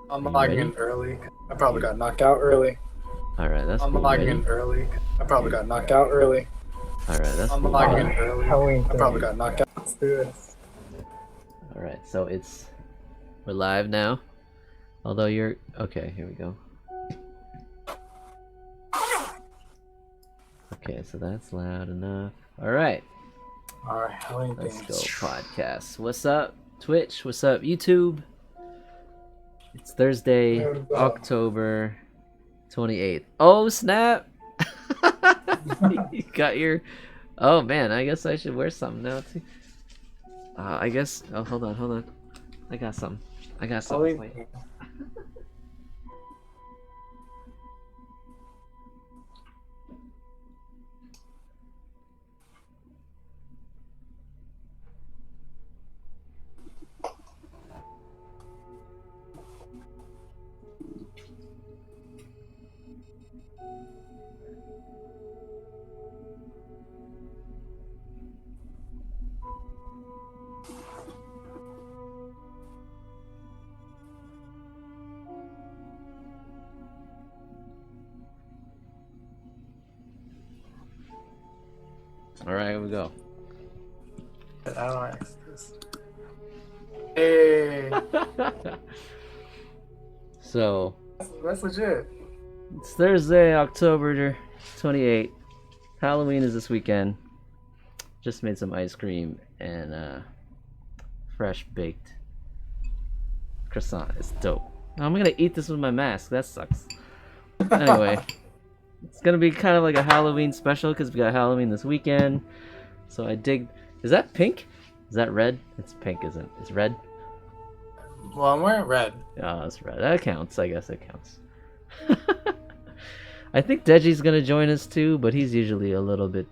I'm Are you logging ready? in early. I probably got knocked out early. All right, that's I'm cool. logging Ready? in early. I probably got knocked out early. All right, that's I'm cool. logging Ready? in early. I probably got knocked out. Let's do this. All right, so we're live now. Although you're okay, here we go. Okay, so that's loud enough. All right, Alright, Halloween let's go themes. podcast. What's up, Twitch? What's up, YouTube? It's Thursday, October 28th. Oh snap! You got your. Oh man, I guess I should wear something now too. I guess. Oh, hold on. I got something. Halloween Wait. theme. All right, here we go. Alright. Hey, So that's legit. it's Thursday, October 28th. Halloween is this weekend. Just made some ice cream and fresh baked croissant. It's dope. I'm gonna eat this with my mask. That sucks. Anyway, it's gonna be kind of like a Halloween special because we got Halloween this weekend. So I dig. Is that pink? Is that red? It's pink, isn't it? It's red. Well, I'm wearing red. Oh, it's red. That counts. I guess it counts. I think Deji's gonna join us too, but he's usually a little bit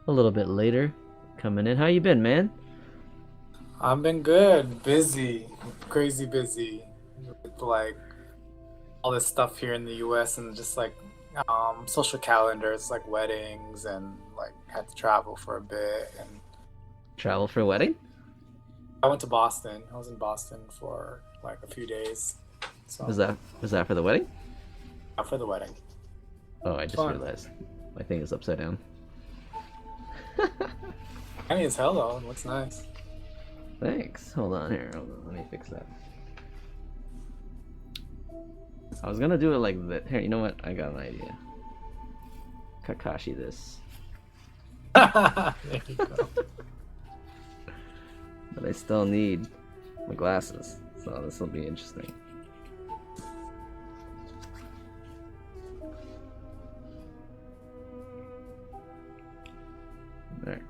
later coming in. How you been, man? I've been good. Busy. Crazy busy. With like all this stuff here in the US and just like social calendars like weddings and like had to travel for a bit and Travel for a wedding? I went to Boston. I was in Boston for like a few days. So Was that for the wedding? for the wedding. Oh, I just Fun. realized my thing is upside down. Tiny as hell though. It looks nice. Thanks. Hold on here. Hold on. Let me fix that. I was gonna do it like that. Here, you know what? I got an idea. Kakashi this. There you go. But I still need my glasses. So this will be interesting. There.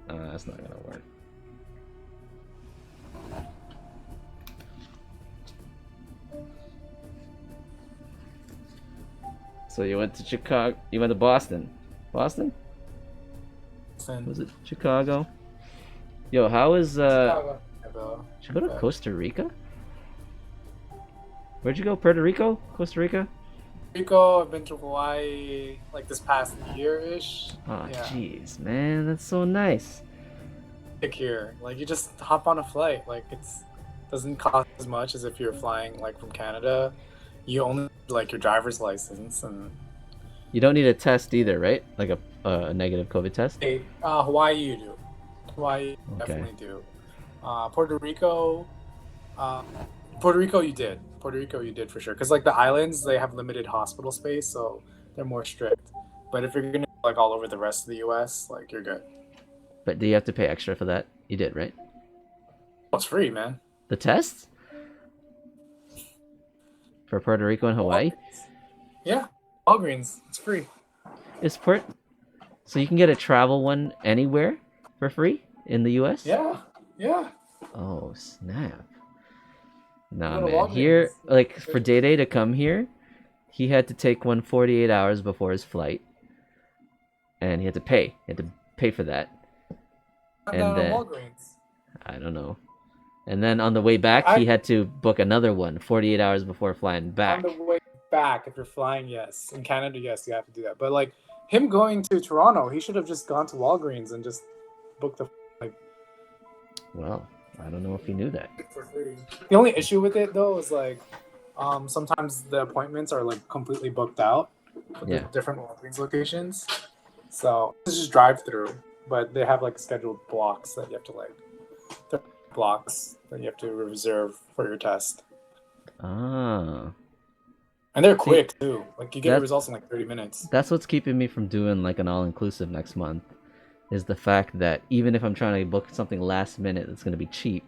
That's not gonna work. So you went to Chicago. You went to Boston. Boston? Was it Chicago? Yo, how is Chicago. Did you go to Costa Rica? Where'd you go? Puerto Rico? Costa Rica? Rico, I've been to Hawaii like this past year-ish. Oh, Yeah. jeez, man, that's so nice. Pick here. Like you just hop on a flight. Like it's doesn't cost as much as if you're flying like from Canada. You only like your driver's license and You don't need a test either, right? Like a negative COVID test? hey, Hawaii you do. Hawaii you Okay. definitely do. Puerto Rico, uh, Puerto Rico you did. Puerto Rico you did for sure. Because like the islands, they have limited hospital space, so they're more strict. But if you're gonna go, like all over the rest of the U.S., like you're good. But do you have to pay extra for that? You did, right? Oh, it's free, man. The tests? For Puerto Rico and Hawaii? Yeah, Walgreens, it's free. Is Port So you can get a travel one anywhere for free in the US? Yeah, yeah. Oh, snap. Nah, Go to man. Here, Walgreens. like, for Day Day to come here, he had to take one 48 hours before his flight. And he had to pay. He had to pay for that. I'm And down at then, Walgreens. I don't know. And then on the way back, he had to book another one 48 hours before flying back. On the way back, if you're flying, yes. In Canada, yes, you have to do that. But like him going to Toronto, he should have just gone to Walgreens and just booked the Well, I don't know if you knew that. For free. The only issue with it though is like sometimes the appointments are like completely booked out for the Yeah. different Walgreens locations. So it's just drive through, but they have like scheduled blocks that you have to reserve for your test. Ah. And they're See, quick too. Like you get your that results in like 30 minutes. that's what's keeping me from doing like an all-inclusive next month, is the fact that even if I'm trying to book something last minute that's gonna be cheap,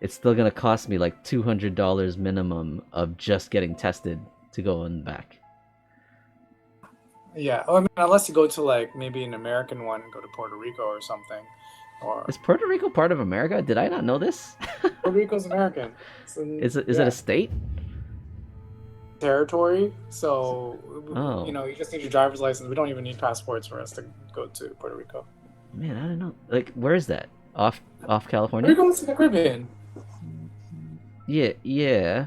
it's still gonna cost me like $200 minimum of just getting tested to go and back. Yeah. I mean, unless you go to like maybe an American one, go to Puerto Rico or something. Or Is Puerto Rico part of America? Did I not know this? Puerto Rico's American. So, Is it yeah, a state? territory. So Oh you just need your driver's license. We don't even need passports for us to go to Puerto Rico. man, I don't know. Like, where is that? Off Puerto California? Rico's in the Caribbean. Yeah, yeah.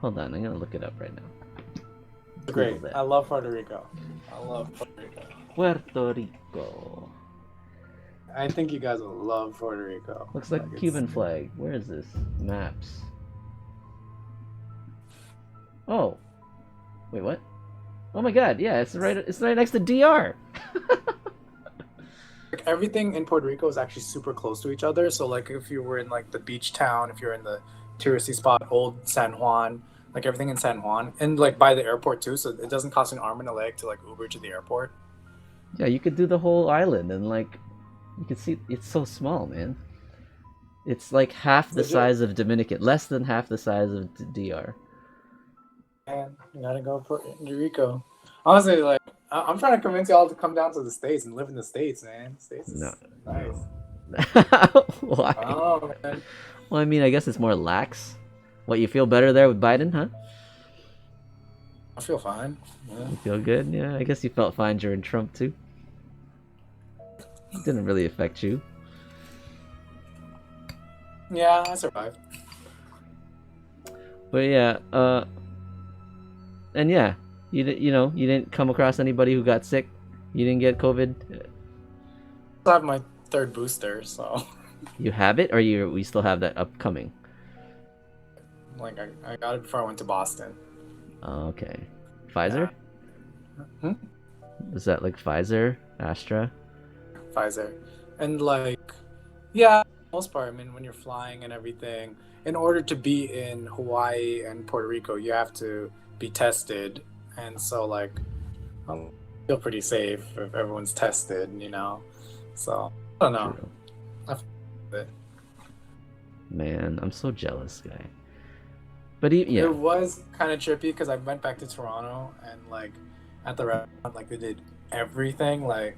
Hold on, I'm gonna look it up right now. Great. Google that. I love Puerto Rico. I love Puerto Rico. Puerto Rico. I think you guys will love Puerto Rico. Looks like a it's- Cuban flag. Where is this? Maps. Oh. Wait, what? Oh my god, yeah, it's right next to DR. Like everything in Puerto Rico is actually super close to each other. So like if you were in like the beach town, if you're in the touristy spot, old San Juan, like everything in San Juan, and like by the airport too, so it doesn't cost an arm and a leg to like Uber to the airport. Yeah, you could do the whole island and like you can see it's so small, man. It's like half the Legit. size of Dominican, less than half the size of DR. Man, you gotta go Puerto Rico. Honestly, like I'm trying to convince y'all to come down to the States and live in the States, man. States is No. nice. Why? Oh man. Well, I mean, I guess it's more lax. What, you feel better there with Biden, huh? I feel fine. Yeah. You feel good? Yeah, I guess you felt fine during Trump too. It didn't really affect you. Yeah, I survived. But yeah, and yeah, you didn't come across anybody who got sick. You didn't get COVID. I have my third booster, so You have it, or we still have that upcoming? like I got it before I went to Boston. Oh, okay. Pfizer? Hmm? Is that like Pfizer, Astra? Pfizer. And like yeah, for the most part, I mean when you're flying and everything, in order to be in Hawaii and Puerto Rico, you have to be tested. And so like I feel pretty safe if everyone's tested, So I don't know. True. I feel it. Man, I'm so jealous, guy. But yeah, It was kind of trippy because I went back to Toronto and like at the restaurant, like they did everything, like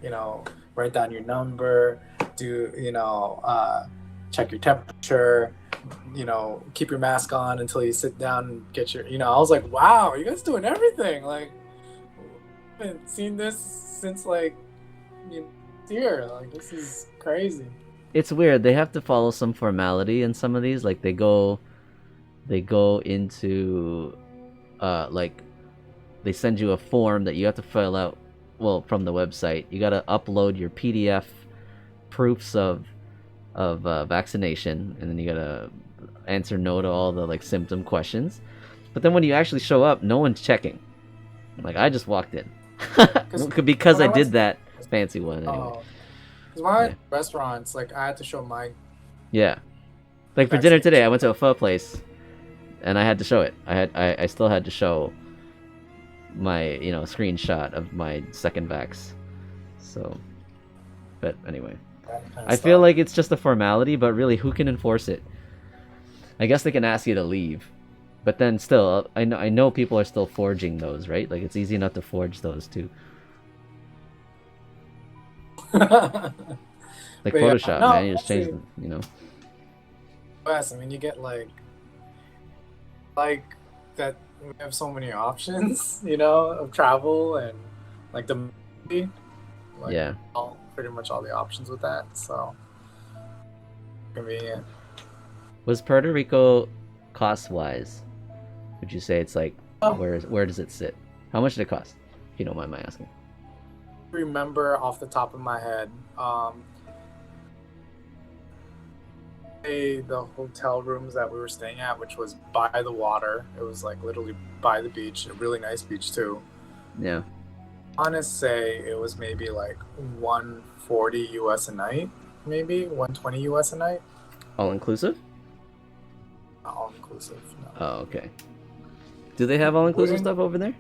write down your number, do check your temperature, keep your mask on until you sit down and get your, I was like, wow, you guys doing everything. Like, I haven't seen this since like here. Like, this is crazy. it's weird. They have to follow some formality in some of these. Like they go into like they send you a form that you have to fill out, well, from the website. You got to upload your PDF proofs of vaccination, and then you got to answer no to all the like symptom questions. But then when you actually show up, no one's checking. Like I just walked in because I did that fancy one anyway. Because when I went to restaurants, like I had to show my Yeah. Like for dinner today, I went to a pho place, and I had to show it. I still had to show my screenshot of my second vax. So, but anyway, I feel like it's just a formality, but really, who can enforce it? I guess they can ask you to leave, but then still, I know people are still forging those, right? Like it's easy enough to forge those too. Like But Photoshop, no, man, you just change actually, them, Yes, I mean you get like that. We have so many options, of travel and like the movie, like Yeah. pretty much all the options with that. So convenient. Was Puerto Rico cost-wise? Would you say it's like Oh. where does it sit? How much did it cost? If you don't mind my asking. Remember off the top of my head, the hotel rooms that we were staying at, which was by the water. It was like literally by the beach, a really nice beach too. Yeah. I want to say it was maybe like 140 US a night, maybe 120 US a night. All inclusive? Not all inclusive. No. Oh, okay. Do they have all inclusive stuff over there?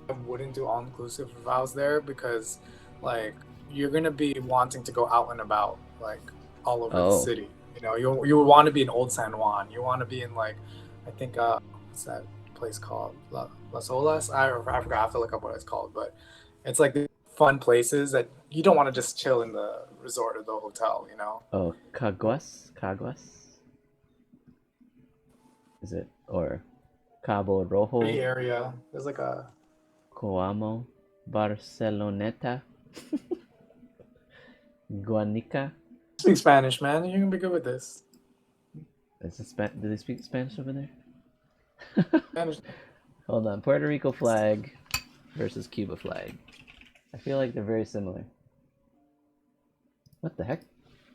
I wouldn't do all inclusive if I was there because, like, you're gonna be wanting to go out and about, like, all over the city. You know, you would want to be in Old San Juan. You want to be in like, I think what's that place called? Las Olas? I forgot. I have to look up what it's called, but it's like fun places that you don't want to just chill in the resort or the hotel. You know? Oh, Caguas? Is it or Cabo Rojo? The area. There's like a Coamo, Barceloneta, Guanica. Speak Spanish, man. You're gonna be good with this. Do they speak Spanish over there? Spanish. Hold on. Puerto Rico flag versus Cuba flag. I feel like they're very similar. What the heck?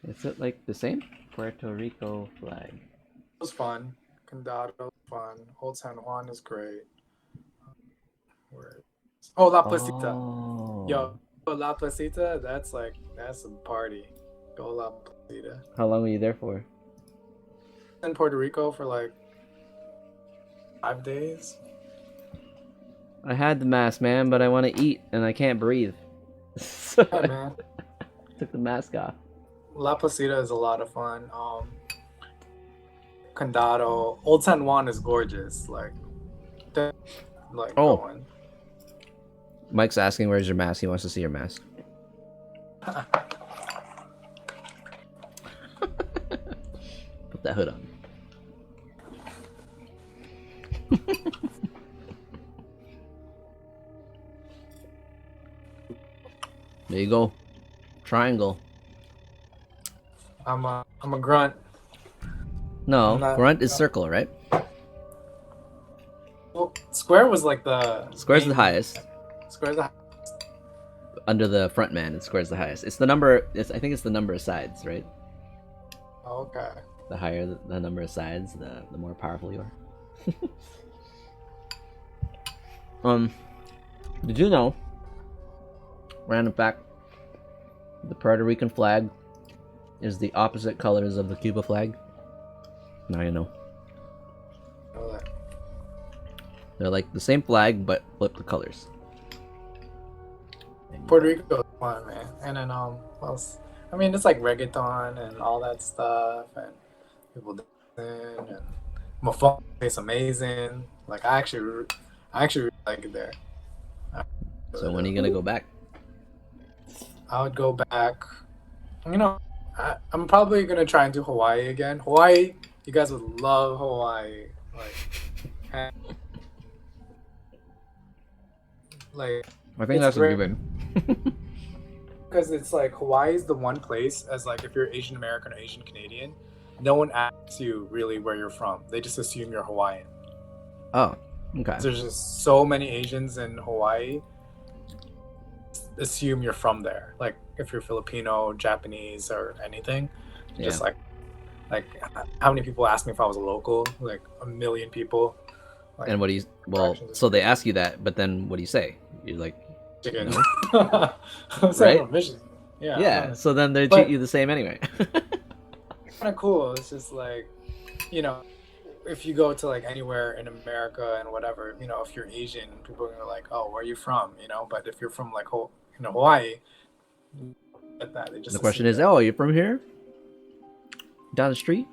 Is it like the same? Puerto Rico flag. It was fun. Condado was fun. Old San Juan is great. Oh, La Placita. Oh. Yo, La Placita, that's a party. Go La Placita. How long were you there for? In Puerto Rico for like 5 days. I had the mask, man, but I want to eat and I can't breathe. So Yeah, man. I took the mask off. La Placita is a lot of fun. Condado, Old San Juan is gorgeous. Oh. Going. Mike's asking where's your mask. He wants to see your mask. Put that hood on. There you go. Triangle. I'm a grunt. No, grunt is circle, right? Well, square was like the Square's the highest. Square's the Under the front man, square's the highest. It's the number. I think it's the number of sides, right? okay. The higher the number of sides, the more powerful you are. Did you know? Random fact: the Puerto Rican flag is the opposite colors of the Cuba flag. Now you know. Know that. They're like the same flag, but flip the colors. Puerto Rico is fun, man. And then what else? I mean, it's like reggaeton and all that stuff, and people dancing, and my phone tastes amazing. Like I actually really like it there. So when are you gonna go back? I would go back. You know, I'm probably gonna try and do Hawaii again. Hawaii, you guys would love Hawaii. Like I think that's a given. Because it's like Hawaii is the one place as like if you're Asian American or Asian Canadian, no one asks you really where you're from. They just assume you're Hawaiian. Oh, okay. There's just so many Asians in Hawaii. Assume you're from there. Like if you're Filipino, Japanese, or anything, just like how many people asked me if I was a local? Like 1 million people. Like, and what do you? Well, so they ask you that, but then what do you say? You're like, chicken. No? Right? Yeah. Yeah. So then they treat you the same anyway. Kind of cool. It's just like, you know, if you go to like anywhere in America and whatever, you know, if you're Asian, people are like, oh, where are you from? You know, but if you're from like Hawaii, get that. They just the question is, oh, you're from here? Down the street?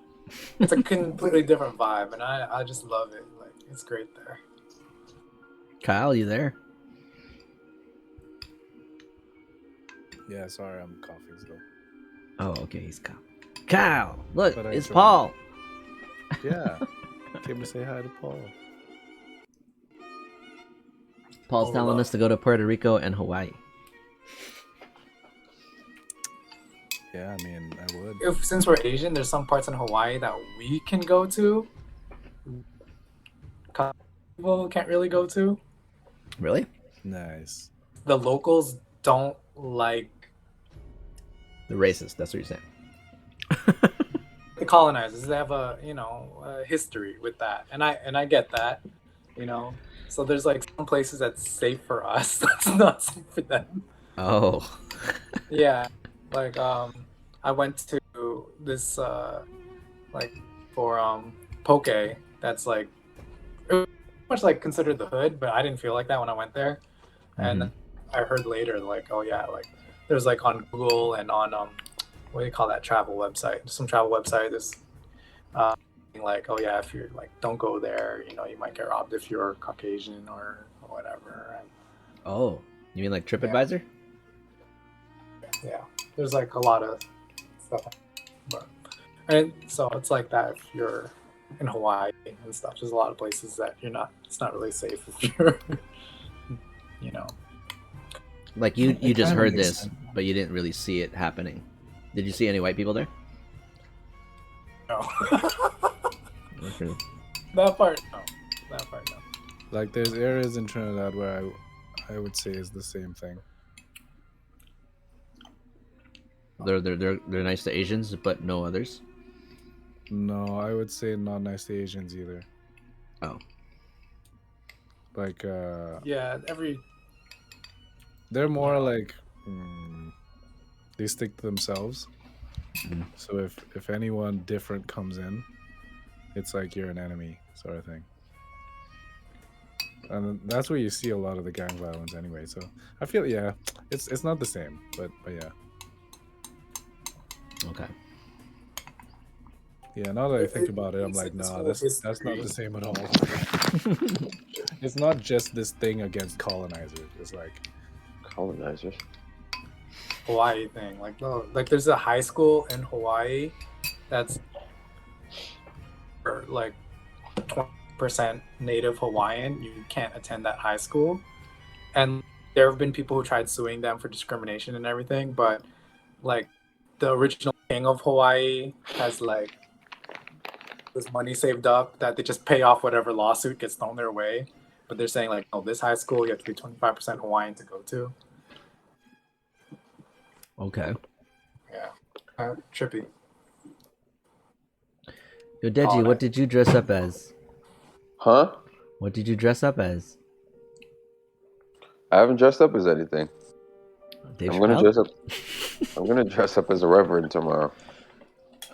It's a completely different vibe, and I just love it. Like it's great there. Kyle, you there? Yeah, sorry, I'm coughing still. Oh, okay, he's Kyle. Kyle, look, it's joined. Paul. Yeah, came to say hi to Paul. Paul's telling us to go to Puerto Rico and Hawaii. Yeah, I mean, I would. Since we're Asian, there's some parts in Hawaii that we can go to. People can't really go to. Really? Nice. The locals don't like. The racist, that's what you're saying. the colonizers, they have a a history with that, and I get that, you know. So there's like some places that's safe for us that's not safe for them. Oh. Yeah, like I went to this like for poke that's like it was much like considered the hood, but I didn't feel like that when I went there. And Mhm. I heard later like, oh yeah, like there's like on Google and on what do you call that travel website? Some travel website is uh, like, oh yeah, if you're like, don't go there, you might get robbed if you're Caucasian or whatever. And Oh, you mean like yeah, TripAdvisor? yeah, there's like a lot of stuff, but and so it's like that if you're in Hawaii and stuff. There's a lot of places that it's not really safe if you're, you know. Like you It just kinda heard makes this, sense. but you didn't really see it happening. Did you see any white people there? No. Okay. That part, no. That part, no. Like there's areas in Trinidad where I would say is the same thing. They're nice to Asians, but no others. No, I would say not nice to Asians either. Oh. Like Yeah, they're more Yeah. like they stick to themselves. Mhm. So if anyone different comes in, it's like you're an enemy sort of thing. And that's where you see a lot of the gang violence anyway. So I feel it's not the same, but yeah. Okay. Yeah, now that I think It- about it, I'm it's like, this nah, whole that's not history. the same at all. It's not just this thing against colonizers. It's like Colonizers. Hawaii thing. Like no, like there's a high school in Hawaii that's for like 20% native Hawaiian. You can't attend that high school. And there have been people who tried suing them for discrimination and everything, but like the original king of Hawaii has like this money saved up that they just pay off whatever lawsuit gets thrown their way. But they're saying like, oh, this high school you have to be 25% Hawaiian to go to. Okay. Yeah, trippy. Yo, Deji, what did you dress up as? Huh? What did you dress up as? I haven't dressed up as anything. Dave I'm gonna Chappelle? dress up. I'm gonna dress up as a reverend tomorrow.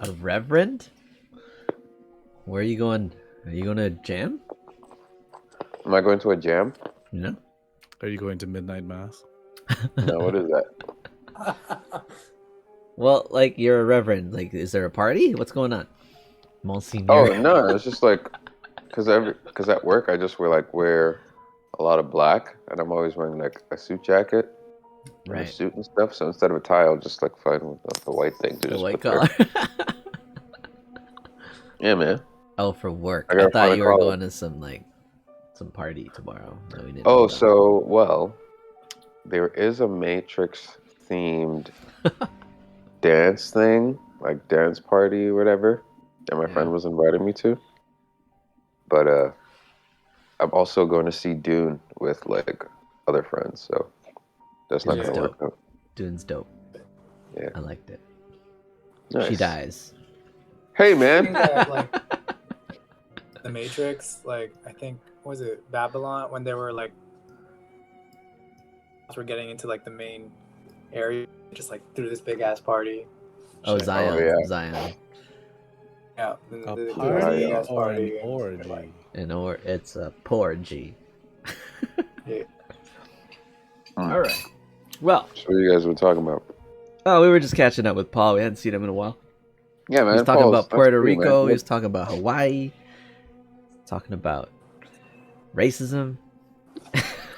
A reverend? Where are you going? Are you going to jam? Am I going to a jam? You know? are you going to midnight mass? No, what is that? Well, like you're a reverend. Like, is there a party? What's going on, Oh Monsignor? no, it's just like because at work I just wear a lot of black, and I'm always wearing like a suit jacket and a Right. suit and stuff. So instead of a tie, I'll just like find the white thing to The just white put there. collar. Yeah, man. Oh, for work. I I gotta thought find a you were collar. going to some party tomorrow. No, we didn't. Oh, know that. so well, there is a Matrix themed dance thing, like dance party or whatever, that my friend was inviting me to. But I'm also going to see Dune with like other friends, so that's not Dune's going to work dope. out. Dune's dope. Yeah. I liked it. Nice. She dies. Hey, I think man. that like the Matrix, like I think was it Babylon when they were like we're getting into like the main area, just like through this big ass party. Oh, Shit. Zion. yeah. Zion. Yeah, A the party big ass or an party. orgy? Or it's a poor G. Yeah. All right. Well, So what you guys were talking about? oh, we were just catching up with Paul. We hadn't seen him in a while. Yeah, man. He was talking Paul's- about that's Puerto cool, Rico. man. He was talking about Hawaii. Talking about racism,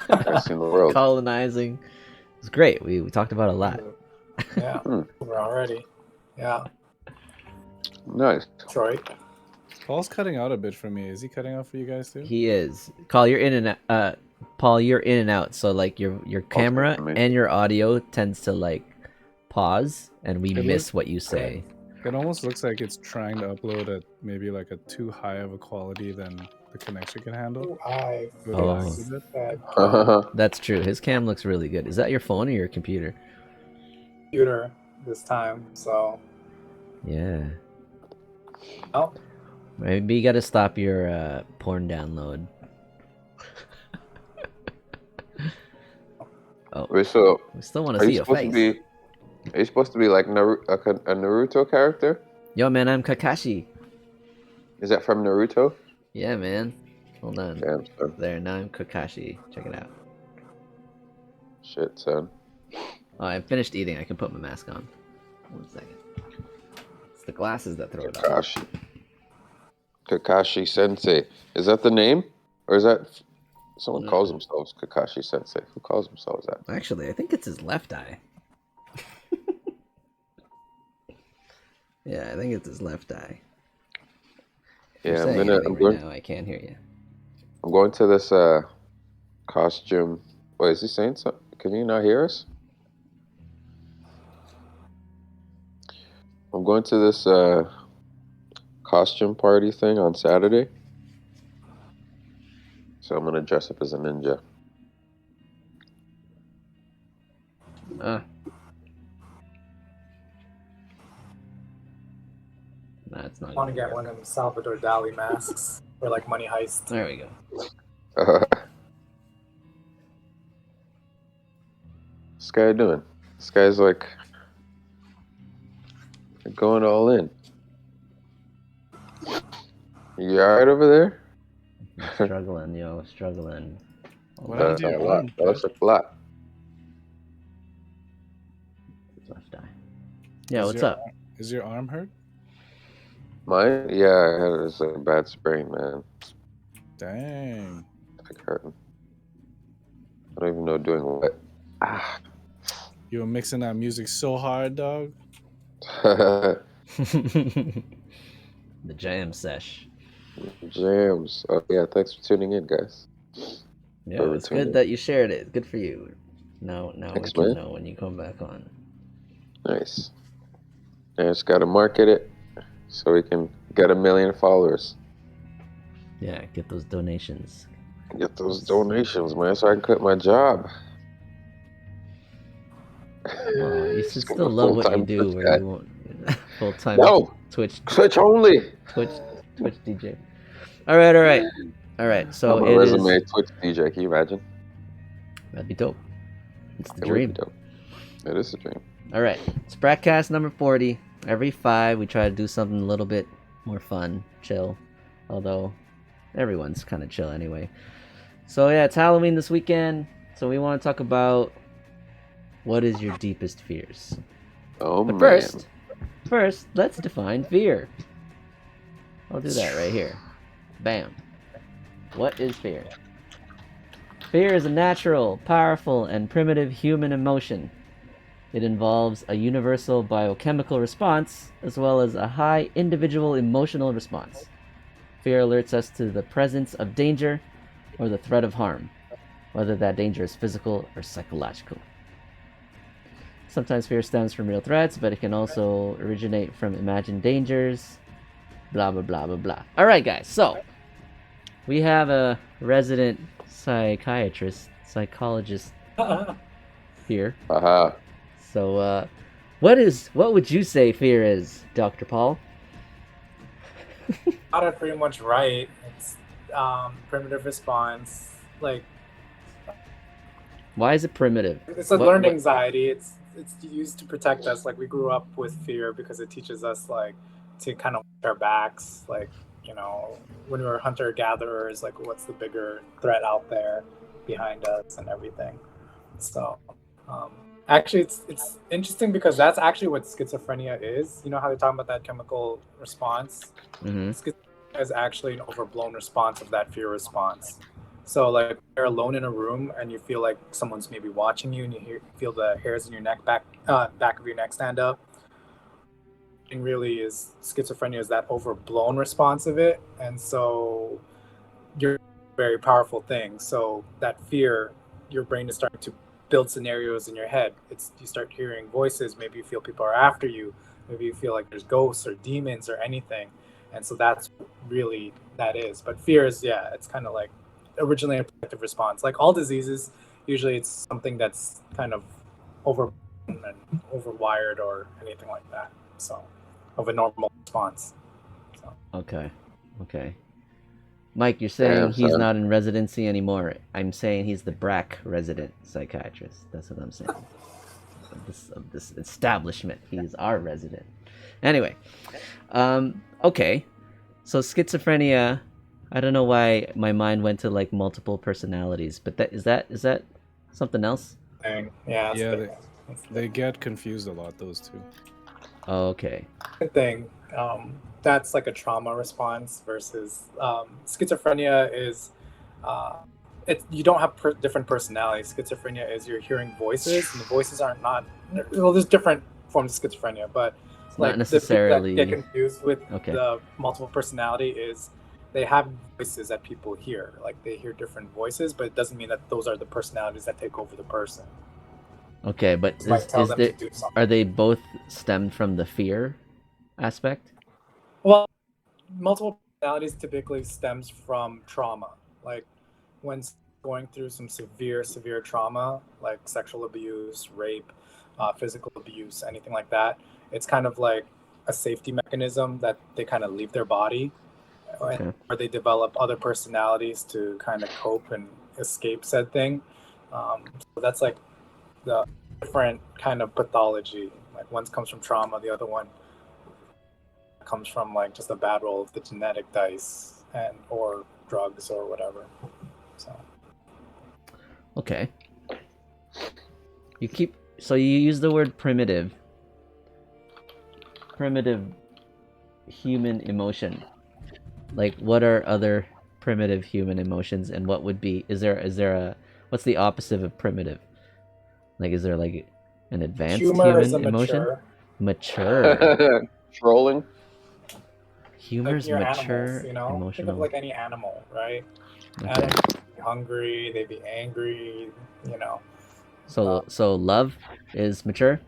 I've seen the world. colonizing. It was great. We talked about a lot. Yeah, Hmm. we're already. Yeah, Nice. Detroit. Paul's cutting out a bit for me. Is he cutting out for you guys too? He is. Paul, you're in and Paul, you're in and out. So like your camera for me. and your audio tends to like pause, and we It miss looks- what you say. It almost looks like it's trying to upload at maybe like a too high of a quality than the connection can handle. I With Oh. the lag of it. that That's true. His cam looks really good. Is that your phone or your computer? computer this time, so Yeah. Oh, Maybe you gotta stop your porn download. Oh, Wait, so we still want to are you see your supposed to face. be? Are you supposed to be like a Naruto character? Yo, man, I'm Kakashi. Is that from Naruto? Yeah, man. Hold on. Damn, son. There, now I'm Kakashi. Check it out. Shit, son. Oh, I finished eating. I can put my mask on. 1 second. It's the glasses that throw it off. Kakashi. Kakashi Sensei. Is that the name? Or is that someone calls themselves Kakashi Sensei? Who calls themselves that? Actually, I think it's his left eye. Yeah, I think it's his left eye. Yeah, I'm going now. I can't hear you. I'm going to this costume. Wait, is he saying something? Can you not hear us? I'm going to this costume party thing on Saturday. So I'm gonna dress up as a ninja. Nah, it's not. I want to get one of them Salvador Dali masks or like Money Heist. There we go. This guy doing? This guy's like going all in. You alright over there? Struggling, yo, struggling. What happened to your A lot. arm? That looks like a lot. Left eye. Yeah, Is what's your up? Is your arm hurt? Mine? Yeah, I had this bad sprain, man. Dang. It's like hurting. I don't even know doing what. Ah. You were mixing that music so hard, dog. The jam sesh. Jams. Oh yeah, thanks for tuning in, guys. Yeah, it's good that you shared it. Good for you. Now Thanks, we can man. know when you come back on. Nice. I just gotta market it so we can get 1 million followers. Yeah, get those donations. Get those donations, man, so I can quit my job. Well, you should Just still go love what you full-time do, Twitch where guy. you won't full time No! Twitch only. Twitch DJ. All right. So On my it resume, is. Twitch DJ. Can you imagine? That'd be dope. It's the It would dream. be dope. It is a dream. All right, it's BrackCast number 40. Every 5, we try to do something a little bit more fun, chill. Although everyone's kind of chill anyway. So yeah, it's Halloween this weekend. So we want to talk about what is your deepest fears. Oh, But man. first, let's define fear. I'll do that right here. Bam. What is fear? Fear is a natural, powerful, and primitive human emotion. It involves a universal biochemical response as well as a high individual emotional response. Fear alerts us to the presence of danger or the threat of harm, whether that danger is physical or psychological. Sometimes fear stems from real threats, but it can also originate from imagined dangers. Blah, blah, blah, blah, blah. All right, guys. So we have a resident psychologist here. Haha. So, what would you say fear is, Dr. Paul? Got it pretty much right. It's primitive response. Like Why is it primitive? it's a learned anxiety. It's used to protect us. Like we grew up with fear because it teaches us like to kind of watch our backs. Like when we were hunter gatherers, like what's the bigger threat out there behind us and everything. So. Actually, it's interesting because that's actually what schizophrenia is. You know how they're talking about that chemical response? Mm-hmm. Schizophrenia is actually an overblown response of that fear response. So, like, you're alone in a room and you feel like someone's maybe watching you and you feel the hairs in your neck, back of your neck stand up. And really is schizophrenia is that overblown response of it. And so you're a very powerful thing. So that fear, your brain is starting to build scenarios in your head. You start hearing voices. Maybe you feel people are after you. Maybe you feel like there's ghosts or demons or anything. And so that's really that is. But fear is, yeah, it's kind of like originally a protective response. Like all diseases, usually it's something that's kind of overwired or anything like that. So of a normal response. Okay. Okay. Mike, you're saying Damn, he's son. not in residency anymore. I'm saying he's the BRAC resident psychiatrist. That's what I'm saying. Of this establishment. He's our resident. Anyway. Okay. So schizophrenia, I don't know why my mind went to like multiple personalities, but that is that something else? Thing. Yeah, that's Yeah, the they get confused a lot, those two. Oh, okay. thing. That's like a trauma response versus schizophrenia is you don't have different personalities. Schizophrenia is you're hearing voices, and the voices are not. Well, there's different forms of schizophrenia, but It's like not the people that get necessarily confused with okay. the multiple personality is they have voices that people hear. Like they hear different voices, but it doesn't mean that those are the personalities that take over the person. Okay, but It might tell is them there to do something. are they both stemmed from the fear aspect? Well, multiple personalities typically stems from trauma. Like when going through some severe trauma, like sexual abuse, rape, physical abuse, anything like that, it's kind of like a safety mechanism that they kind of leave their body, Okay. or they develop other personalities to kind of cope and escape said thing. So that's like the different kind of pathology. Like one comes from trauma, the other one comes from like just a bad roll of the genetic dice and or drugs or whatever. So Okay. So you use the word primitive human emotion. Like what are other primitive human emotions, and what would be is there a what's the opposite of primitive? Like is there like an advanced humor is a human emotion? mature. Mature. Trolling. Like Humor's your animals, mature you know? Think of emotional. like any animal, right? Okay. Animals be hungry, they be angry, you know. So love is mature?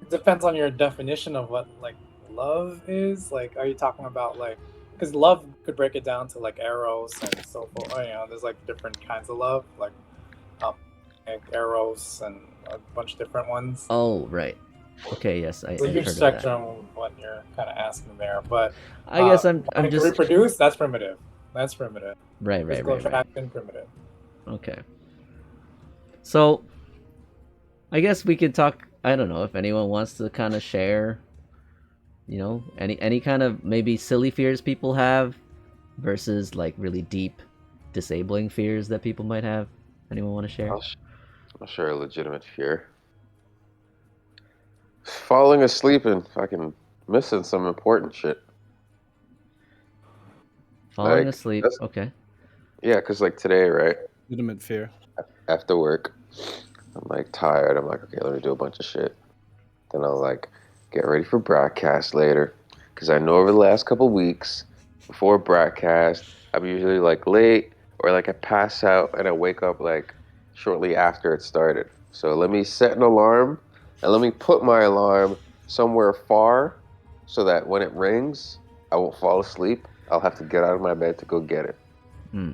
It depends on your definition of what like love is. Like, are you talking about like because love could break it down to like eros and so forth. You know, there's like different kinds of love, um, like eros and a bunch of different ones. Oh, right. Okay, yes, It's a I've huge heard of that. spectrum of what you're kind of asking there, but I guess I'm wanting to just reproduce. That's primitive. That's primitive. right. Physical attraction, primitive. Okay. So, I guess we could talk. I don't know if anyone wants to kind of share, any kind of maybe silly fears people have versus like really deep, disabling fears that people might have. Anyone want to share? I'll share a legitimate fear. Falling asleep and fucking missing some important shit. Falling Like, asleep. that's, Okay. yeah, because like today, right? Legitimate fear. After work, I'm like tired. I'm like, okay, let me do a bunch of shit. Then I'll like get ready for BrackCast later. Because I know over the last couple weeks, before BrackCast, I'm usually like late or like I pass out and I wake up like shortly after it started. So let me set an alarm and let me put my alarm somewhere far so that when it rings, I won't fall asleep. I'll have to get out of my bed to go get it. Hmm.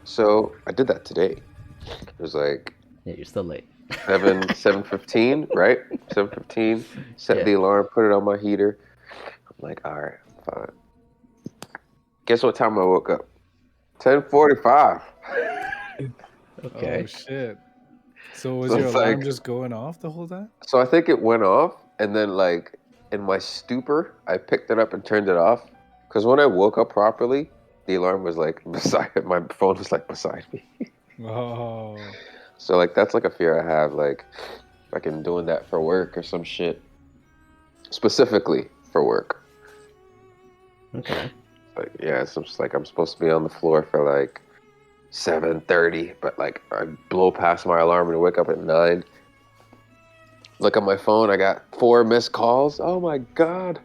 So I did that today. It was like Yeah, you're still late. 7:15, right? 7:15. Set Yeah. the alarm, put it on my heater. I'm like, all right, fine. Guess what time I woke up? 10:45. Okay. Oh shit. So was So your it's alarm like, just going off the whole time? so I think it went off, and then like in my stupor, I picked it up and turned it off. Because when I woke up properly, the alarm was like beside my phone was like beside me. Oh. So like that's like a fear I have, like fucking doing that for work or some shit. Specifically for work. Okay. Like, yeah, it's just like I'm supposed to be on the floor for like 7:30, but like I blow past my alarm and wake up at 9. Look at my phone, I got 4 missed calls. Oh my god.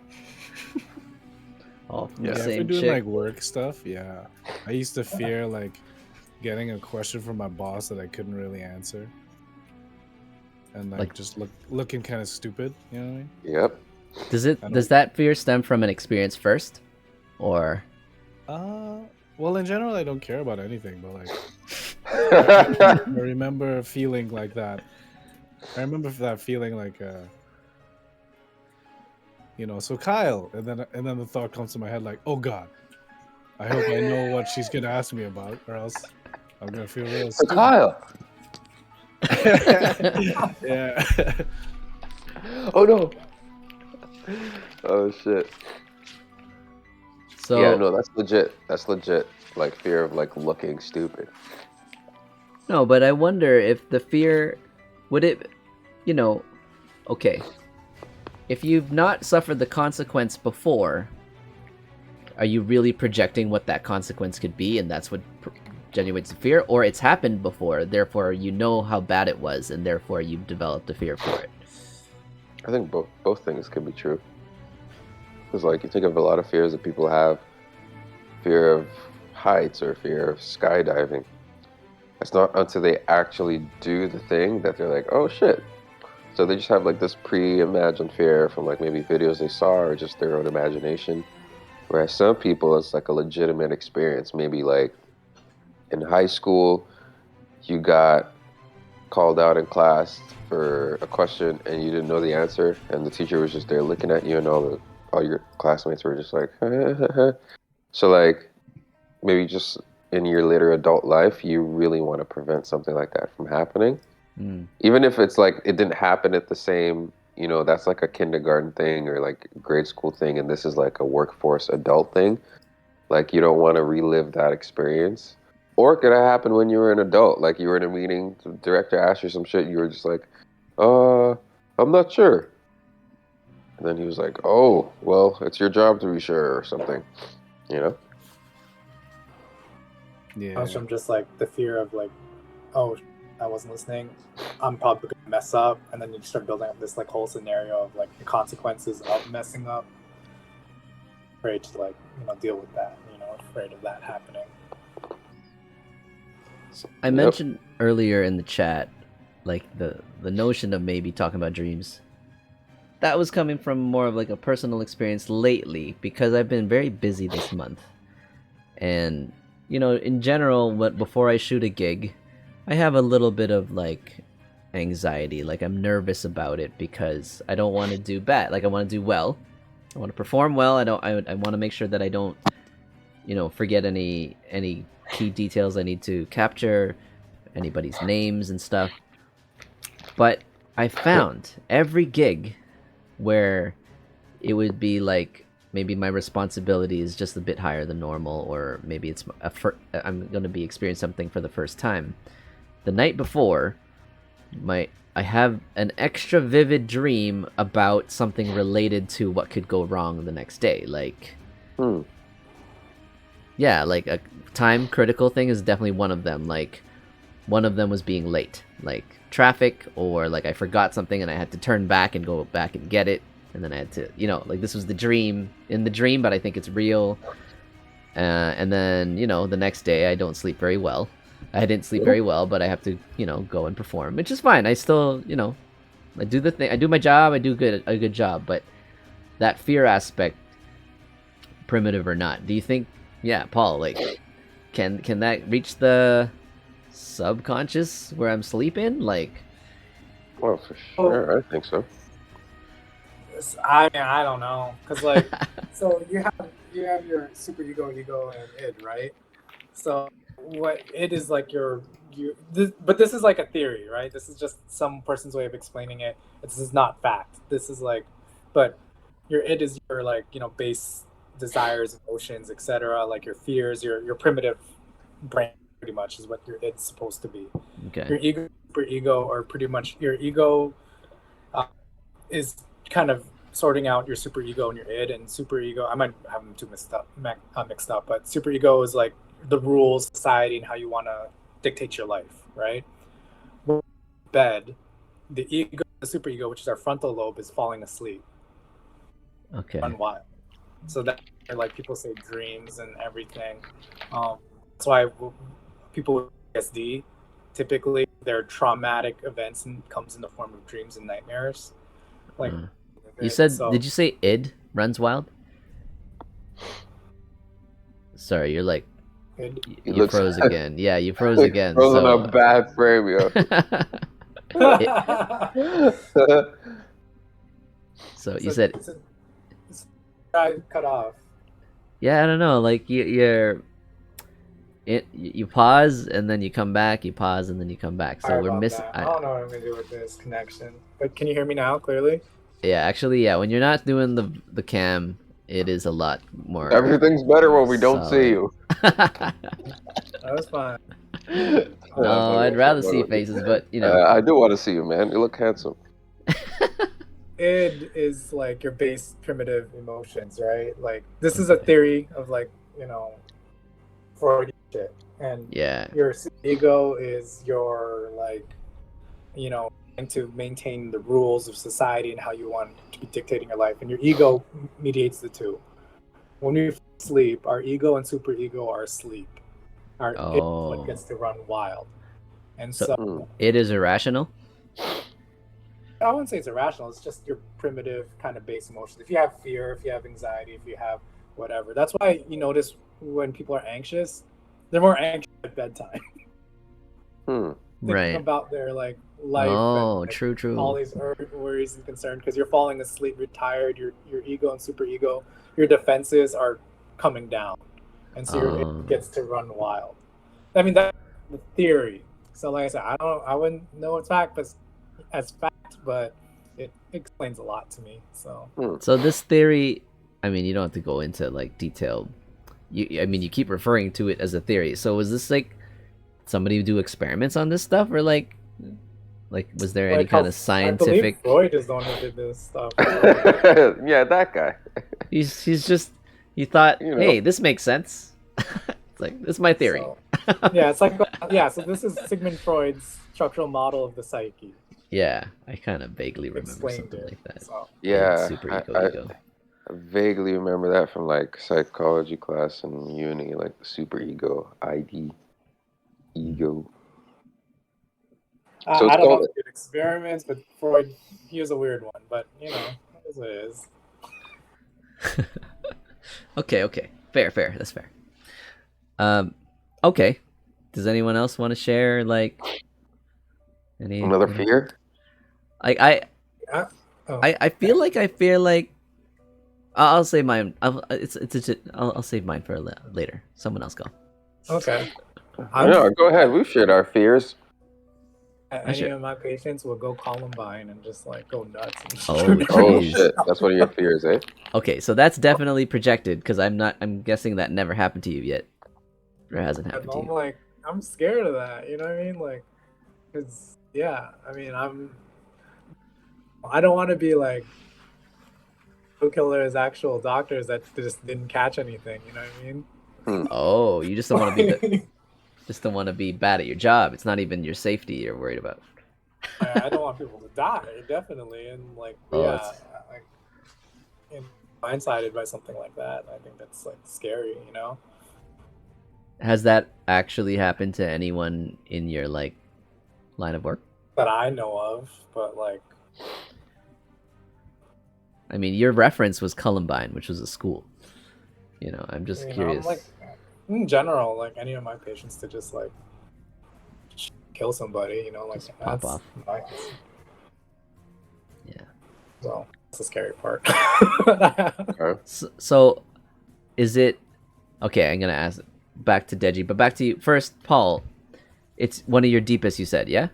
All from Yeah, the if you're same doing chick. like work stuff, yeah. I used to fear like getting a question from my boss that I couldn't really answer. And like just looking kind of stupid, you know what I mean? Yep. Does that fear stem from an experience first? Or Well, in general, I don't care about anything, but like, I remember feeling like that. I remember that feeling like, So Kyle, and then the thought comes to my head like, oh God, I hope I know what she's gonna ask me about, or else I'm gonna feel real So stupid. Kyle. Yeah. Oh no. Oh shit. So Yeah, no, that's legit. That's legit. Like fear of like looking stupid. no, but I wonder if the fear would it, okay. If you've not suffered the consequence before, are you really projecting what that consequence could be, and that's what generates the fear? Or it's happened before, therefore you know how bad it was, and therefore you've developed a fear for it? I think both things can be true. Because like you think of a lot of fears that people have, fear of heights or fear of skydiving. It's not until they actually do the thing that they're like, oh shit. So they just have like this pre-imagined fear from like maybe videos they saw or just their own imagination. Whereas some people, it's like a legitimate experience. Maybe like in high school, you got called out in class for a question and you didn't know the answer, and the teacher was just there looking at you, and all your classmates were just like, so like maybe just in your later adult life, you really want to prevent something like that from happening. Even if it's like it didn't happen at the same, that's like a kindergarten thing or like grade school thing, and this is like a workforce adult thing. Like you don't want to relive that experience. Or it could have happened when you were an adult, like you were in a meeting, the director asked you some shit, you were just like, I'm not sure. And then he was like, oh, well, it's your job to be sure or something, Yeah. comes from just like the fear of like, oh, I wasn't listening, I'm probably gonna mess up, and then you start building up this like whole scenario of like the consequences of messing up. Afraid to like deal with that, afraid of that happening. I mentioned earlier in the chat, like the notion of maybe talking about dreams. That was coming from more of like a personal experience lately, because I've been very busy this month. And, in general, before I shoot a gig, I have a little bit of like anxiety. Like I'm nervous about it because I don't want to do bad. Like I want to do well. I want to perform well. I want to make sure that I don't, forget any key details I need to capture, anybody's names and stuff. But I found every gig where it would be like maybe my responsibility is just a bit higher than normal, or maybe it's I'm going to be experiencing something for the first time. The night before, I have an extra vivid dream about something related to what could go wrong the next day. Like, yeah, like a time critical thing is definitely one of them. Like, one of them was being late, like traffic, or like I forgot something and I had to turn back and go back and get it, and then I had to, like this was the dream in the dream, but I think it's real. And then the next day I don't sleep very well. I didn't sleep very well, but I have to go and perform, which is fine. I still I do the thing. I do my job. I do a good job, but that fear aspect, primitive or not, do you think? Yeah, Paul, like, can that reach the subconscious where I'm sleeping? Like, well, for sure, I think so. I don't know, cause like, so you have your super ego, and id, right? So what id is like but this is like a theory, right? This is just some person's way of explaining it. This is not fact. This is like, but your id is your like base desires, emotions, etc. Like your fears, your primitive brain, pretty much is what your id's supposed to be. okay, Your ego, super ego, or pretty much your ego is kind of sorting out your super ego and your id. And super ego, I might have them too mixed up, but super ego is like the rules, society, and how you want to dictate your life, right? Bed, the ego, the super ego, which is our frontal lobe, is falling asleep. okay. Unwild. So that, like people say, dreams and everything. That's why people with PTSD, typically their traumatic events comes in the form of dreams and nightmares. Like you said, did you say id runs wild? Sorry, you're like, you froze again. Yeah, you froze again. Froze so in a bad frame, yo. So you said I cut off. Yeah, I don't know. Like you pause and then you come back. You pause and then you come back. So Sorry we're about missing. that. I don't know what I'm gonna do with this connection. But can you hear me now clearly? Yeah, actually, yeah. When you're not doing the cam, it is a lot more. Everything's better when we don't see solid. you. That was fine. No, I'd rather see faces, but you know. I do want to see you, man. You look handsome. Id is like your base primitive emotions, right? Like this is a theory of like, Freudian shit. And Yeah. your ego is your like, trying to maintain the rules of society and how you want to be dictating your life. And your ego mediates the two. When we sleep, our ego and superego are asleep. Our id is what gets to run wild. And so it is irrational. I wouldn't say it's irrational. It's just your primitive kind of base emotions. If you have fear, if you have anxiety, if you have whatever. That's why you notice when people are anxious, they're more anxious at bedtime. Right. About their like life. Oh, and, like, true. All these worries and concerns because you're falling asleep, you're tired, your ego and superego, your defenses are coming down, and so it gets to run wild. I mean that's the theory. So like I said, I wouldn't know it's fact, but as fact, but it explains a lot to me. So this theory, I mean, you don't have to go into like detail. I mean, you keep referring to it as a theory. So was this like somebody do experiments on this stuff, or like was there any kind of scientific? I believe Freud is the one who did this stuff. Yeah, that guy. He's just he thought, hey, this makes sense. It's like this is my theory. So, yeah, it's like So this is Sigmund Freud's structural model of the psyche. Yeah, I kind of vaguely remember something like that. So. Yeah, ego. I vaguely remember that from like psychology class in uni, like the super ego, ego. So I don't know if he did experiments, but Freud, he was a weird one, but it is what it is. Okay, fair. That's fair. Okay. Does anyone else want to share like another fear? I feel like I'll say mine. I'll save mine for later. Someone else go. Okay. Go ahead. We've shared our fears. Any of my patients will go Columbine and just like go nuts. Oh shit! That's one of your fears, eh? Okay, so that's definitely projected because I'm guessing that never happened to you yet, or hasn't happened to you. Like, I'm scared of that. You know what I mean? Like, cause I mean, I don't want to be like killers, actual doctors that just didn't catch anything. You know what I mean? Oh, you just don't want to be just don't want to be bad at your job. It's not even your safety you're worried about. I don't want people to die, definitely, and like like blindsided by something like that. I think that's like scary, Has that actually happened to anyone in your like line of work? That I know of, but like, I mean, your reference was Columbine, which was a school. I'm just curious. Like, in general, like any of my patients to just like kill somebody, like just pop off. Nice. Yeah. So that's the scary part. So, is it okay? I'm gonna ask back to Deji, but back to you first, Paul. It's one of your deepest, you said, yeah?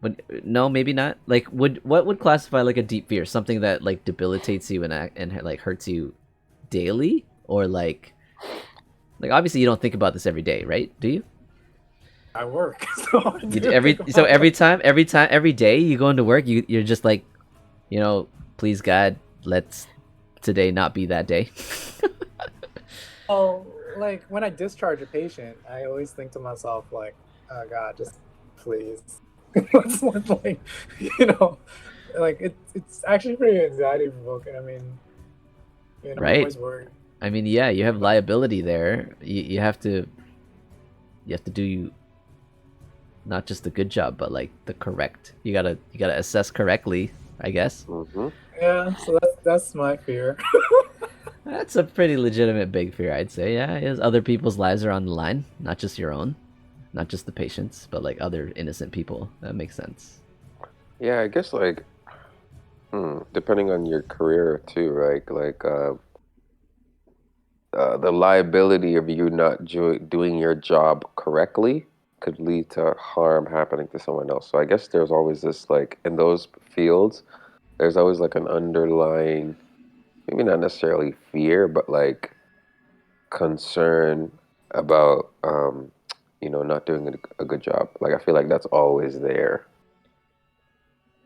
But no, maybe not. Like, what would classify like a deep fear? Something that like debilitates you and like hurts you daily, or like obviously you don't think about this every day, right? Do you? I work, so every day you go into work, you're just like, please God, let's today not be that day. Oh, like when I discharge a patient, I always think to myself like, oh God, just please. Like, like it's actually pretty anxiety provoking. I mean, right? I'm always worried. I mean, yeah, you have liability there. You have to do not just the good job, but like the correct. You gotta assess correctly, I guess. Mm-hmm. Yeah, so that's my fear. That's a pretty legitimate big fear, I'd say. Yeah, is other people's lives are on the line, not just your own, not just the patients, but like other innocent people. That makes sense. Yeah, I guess like Depending on your career too, right? The liability of you not doing your job correctly could lead to harm happening to someone else. So I guess there's always this like in those fields, there's always like an underlying, maybe not necessarily fear, but like concern about not doing a good job. Like I feel like that's always there.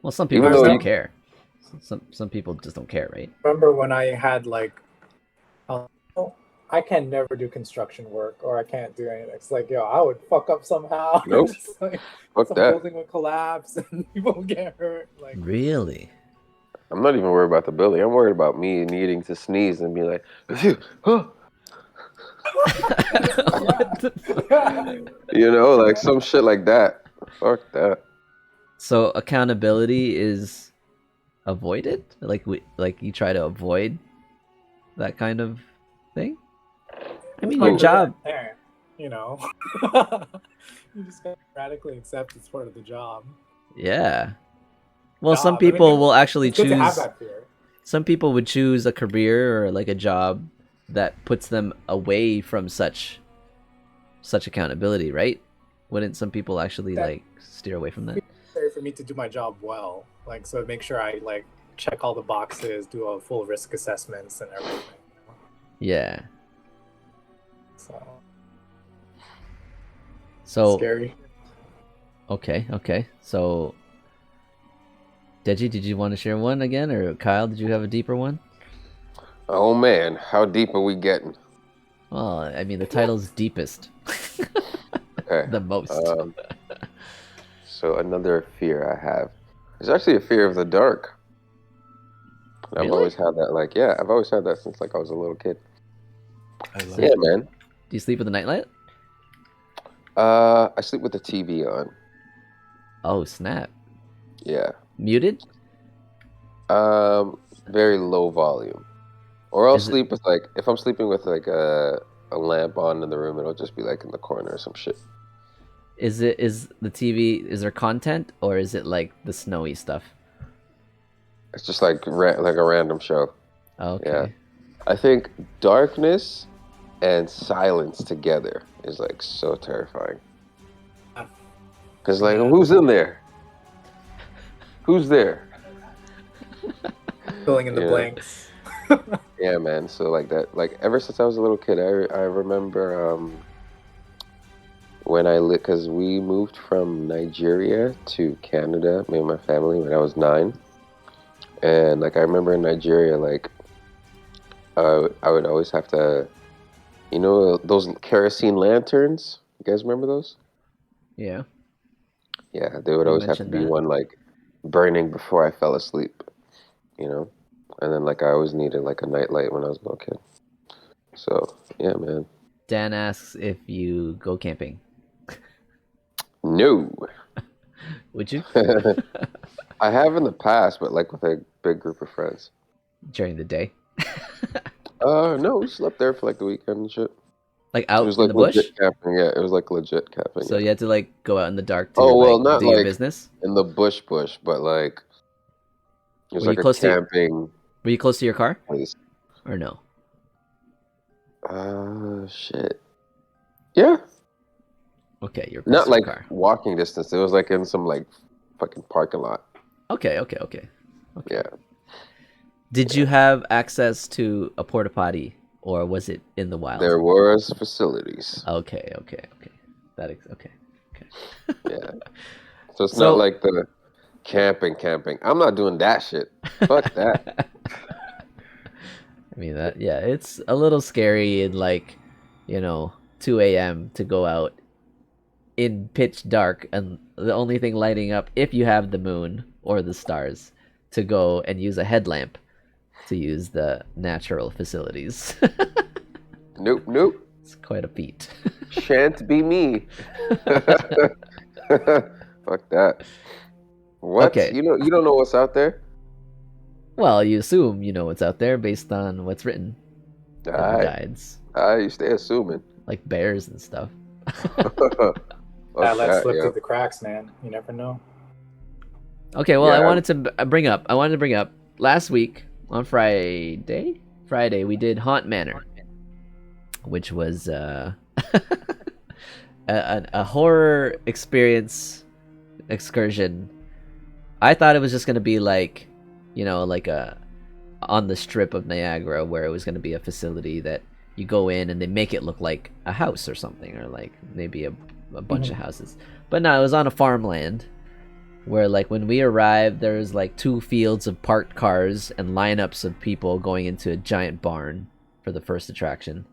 Well, some people Even just though don't you, care. Some people just don't care, right? Remember when I had like, oh, I can never do construction work, or I can't do anything. It's like, yo, I would fuck up somehow. nope, Just like fuck some that. building would collapse and people would get hurt. Like, Really? I'm not even worried about the building. I'm worried about me needing to sneeze and be like, phew, huh. What the fuck? Like some shit like that. Fuck that. So accountability is avoided? Like you try to avoid that kind of thing? I mean, my your job. career, you know, you just gotta radically accept it's part of the job. Yeah. Well, some Job. I mean, people will actually it's good to have choose. that fear. Some people would choose a career or like a job that puts them away from such accountability, right? Wouldn't some people actually That- like steer away from that? It's necessary for me to do my job well, like so make sure I like check all the boxes, do a full risk assessments and everything. Yeah. So So scary. okay. So Deji, did you want to share one again, or Kyle, did you have a deeper one? Oh man, how deep are we getting? Well, I mean, the title's deepest. Okay. The most. So another fear I have is actually a fear of the dark. I've Really? always had that. Like, yeah, I've always had that since like I was a little kid. I love Yeah, it. man. Do you sleep with a nightlight? I sleep with the TV on. Oh, snap. Yeah. Muted? Very low volume. Or I'll Is it- sleep with like if I'm sleeping with like a lamp on in the room, it'll just be like in the corner or some shit. Is the TV, is there content, or is it like the snowy stuff? It's just like like a random show. Okay. Yeah. I think darkness and silence together is like so terrifying. Cause like, Yeah. who's in there? Who's there? Filling in the Yeah. blanks. Yeah, man. So like that, like ever since I was a little kid, I remember when because we moved from Nigeria to Canada, me and my family, when I was 9, and like I remember in Nigeria, like I would always have to, those kerosene lanterns. You guys remember those? Yeah. Yeah, they would You always have to mentioned be that. one like burning before I fell asleep, and then like I always needed like a nightlight when I was a little kid. So yeah, man. Dan asks if you go camping. No. Would you? I have in the past, but like with a big group of friends. During the day? No, we slept there for like the weekend and shit. Like It out was in like the bush? legit camping. Yeah, it was like legit camping. So Yeah. you had to like go out in the dark to Oh well, like not do your like business? in the bush, but like it was Were you like a close to camping Were you close to your car? place. Or no? Shit. Yeah, Okay, you're close not to your like car. walking distance. It was like in some like fucking parking lot. Okay. Yeah. Did you have access to a porta potty, or was it in the wild? There was facilities. Okay. Okay. Yeah. So it's So- not like the camping. I'm not doing that shit. Fuck that. I mean it's a little scary in like, 2 a.m. to go out in pitch dark and the only thing lighting up, if you have the moon or the stars, to go and use a headlamp to use the natural facilities. Nope. It's quite a feat. Shan't be me. Fuck that. What? Okay. You don't know what's out there? Well, you assume you know what's out there based on what's written in the Alright. guides, You stay assuming. like bears and stuff. Fuck That let that, slip yo. through the cracks, man. You never know. Okay, well, Yeah. I wanted to bring up last week on Friday we did Haunt Manor, which was a horror experience excursion. I thought it was just gonna be like, like a on the strip of Niagara, where it was gonna be a facility that you go in and they make it look like a house or something, or like maybe a bunch of houses. But no, it was on a farmland where, like, when we arrived, there was like 2 fields of parked cars and lineups of people going into a giant barn for the first attraction.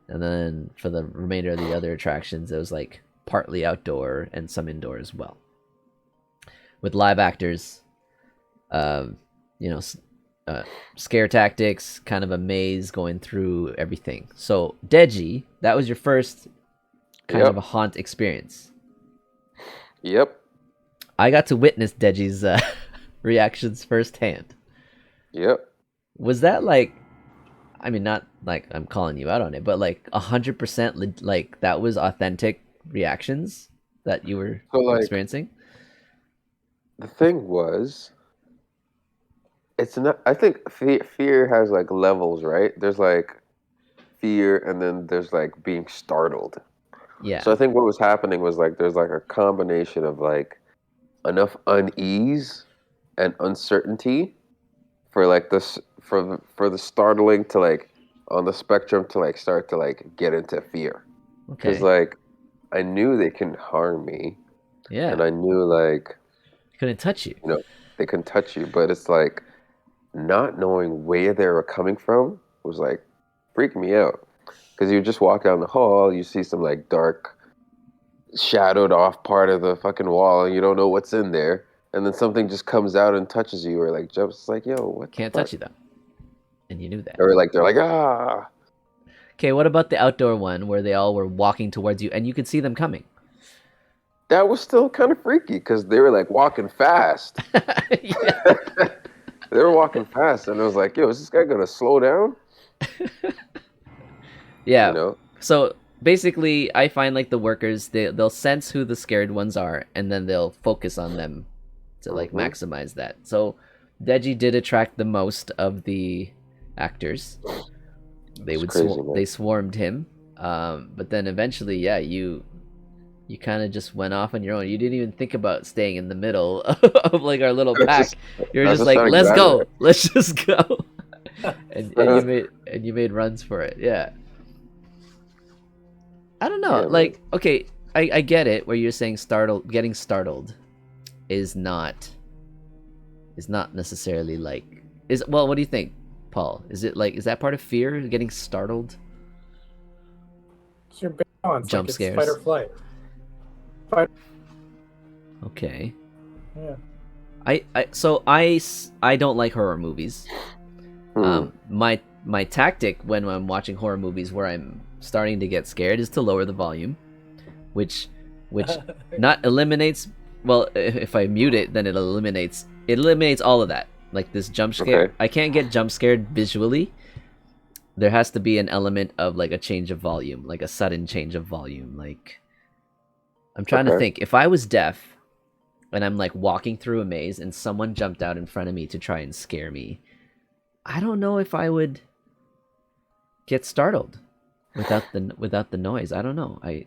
And then for the remainder of the other attractions, it was like partly outdoor and some indoor as well, with live actors, scare tactics, kind of a maze going through everything. So Deji, that was your first kind of a haunt experience. Yep. I got to witness Deji's reactions firsthand. Yep. Was that like, I mean, not like I'm calling you out on it, but like 100% like that was authentic reactions that you were experiencing? The thing was, it's not. I think fear has like levels, right? There's like fear, and then there's like being startled. Yeah. So I think what was happening was like there's like a combination of like enough unease and uncertainty for like this for the startling to like on the spectrum to like start to like get into fear. Okay. Because like I knew they can harm me, Yeah. and I knew like Couldn't touch you. they can touch you, but it's like not knowing where they were coming from was like freaking me out. Because you just walk down the hall, you see some like dark, shadowed off part of the fucking wall, and you don't know what's in there. And then something just comes out and touches you, or like jumps. It's like, yo, what? Can't touch you though, and you knew that. Or like they're like, ah. Okay, what about the outdoor one where they all were walking towards you and you could see them coming? That was still kind of freaky because they were like walking fast. Yeah. They were walking fast, and I was like, yo, is this guy gonna slow down? Yeah. You know? So basically, I find like the workers, they'll sense who the scared ones are, and then they'll focus on them to like maximize that. So Deji did attract the most of the actors. They swarmed him, but then eventually, yeah, you kind of just went off on your own. You didn't even think about staying in the middle of like our little pack. You're just like, let's go, let's just go, and you made runs for it. Yeah. I don't know. Yeah, like, okay, I get it where you're saying getting startled is not necessarily like well, what do you think, Paul? Is that part of fear, getting startled? It's your balance. Jump like scares. It's fight or flight. Okay. Yeah. I don't like horror movies. My tactic when I'm watching horror movies where I'm starting to get scared is to lower the volume, which not eliminates. Well, if I mute it, then it eliminates all of that. Like this jump scare, Okay. I can't get jump scared visually. There has to be an element of like a change of volume, like a sudden change of volume. Like, I'm trying to think. If I was deaf and I'm like walking through a maze and someone jumped out in front of me to try and scare me, I don't know if I would get startled without the noise. I don't know. I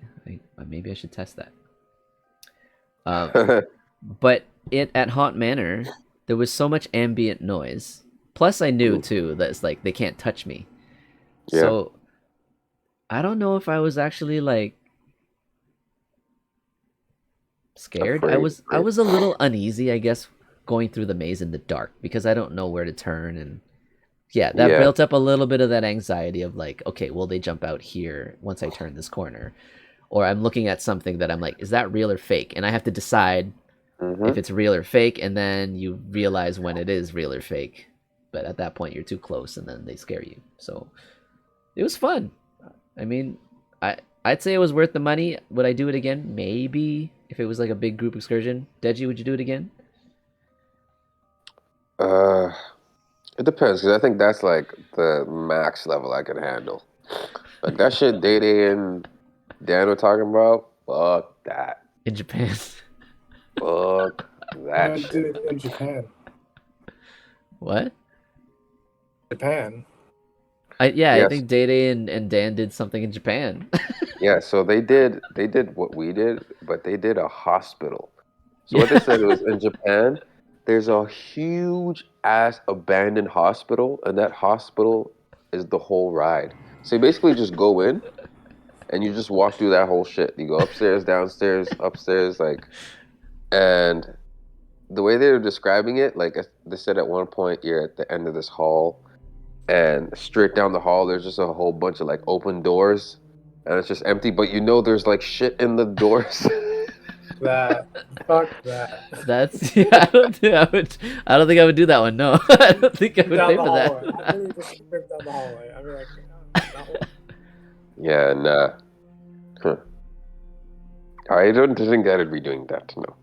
maybe I should test that. But at Haunt Manor, there was so much ambient noise. Plus, I knew too that it's like they can't touch me. Yeah. So I don't know if I was actually like scared. I was a little uneasy, I guess, going through the maze in the dark because I don't know where to turn, and that built up a little bit of that anxiety of like, okay, will they jump out here once I turn this corner? Or I'm looking at something that I'm like, is that real or fake? And I have to decide if it's real or fake, and then you realize when it is real or fake. But at that point, you're too close, and then they scare you. So it was fun. I mean, I'd say it was worth the money. Would I do it again? Maybe, if it was like a big group excursion. Deji, would you do it again? It depends, because I think that's like the max level I can handle. Like that shit Day and Dan were talking about, fuck that. In Japan. Fuck That Did shit. it in Japan. What? Japan. I Yes. think Day and Dan did something in Japan. Yeah, so they did what we did, but they did a hospital. So what they said was in Japan, there's a huge ass abandoned hospital, and that hospital is the whole ride. So you basically just go in and you just walk through that whole shit. You go upstairs, downstairs, upstairs, like, and the way they were describing it, like they said at one point you're at the end of this hall, and straight down the hall there's just a whole bunch of like open doors, and it's just empty, but you know there's like shit in the doors. That. Fuck that. That's I don't think I would do that one. No, I don't think I would Down pay the for hallway. I that. literally just sprint down the hallway. I'd be like, that one. Yeah, and huh. I don't think I'd be doing that. No.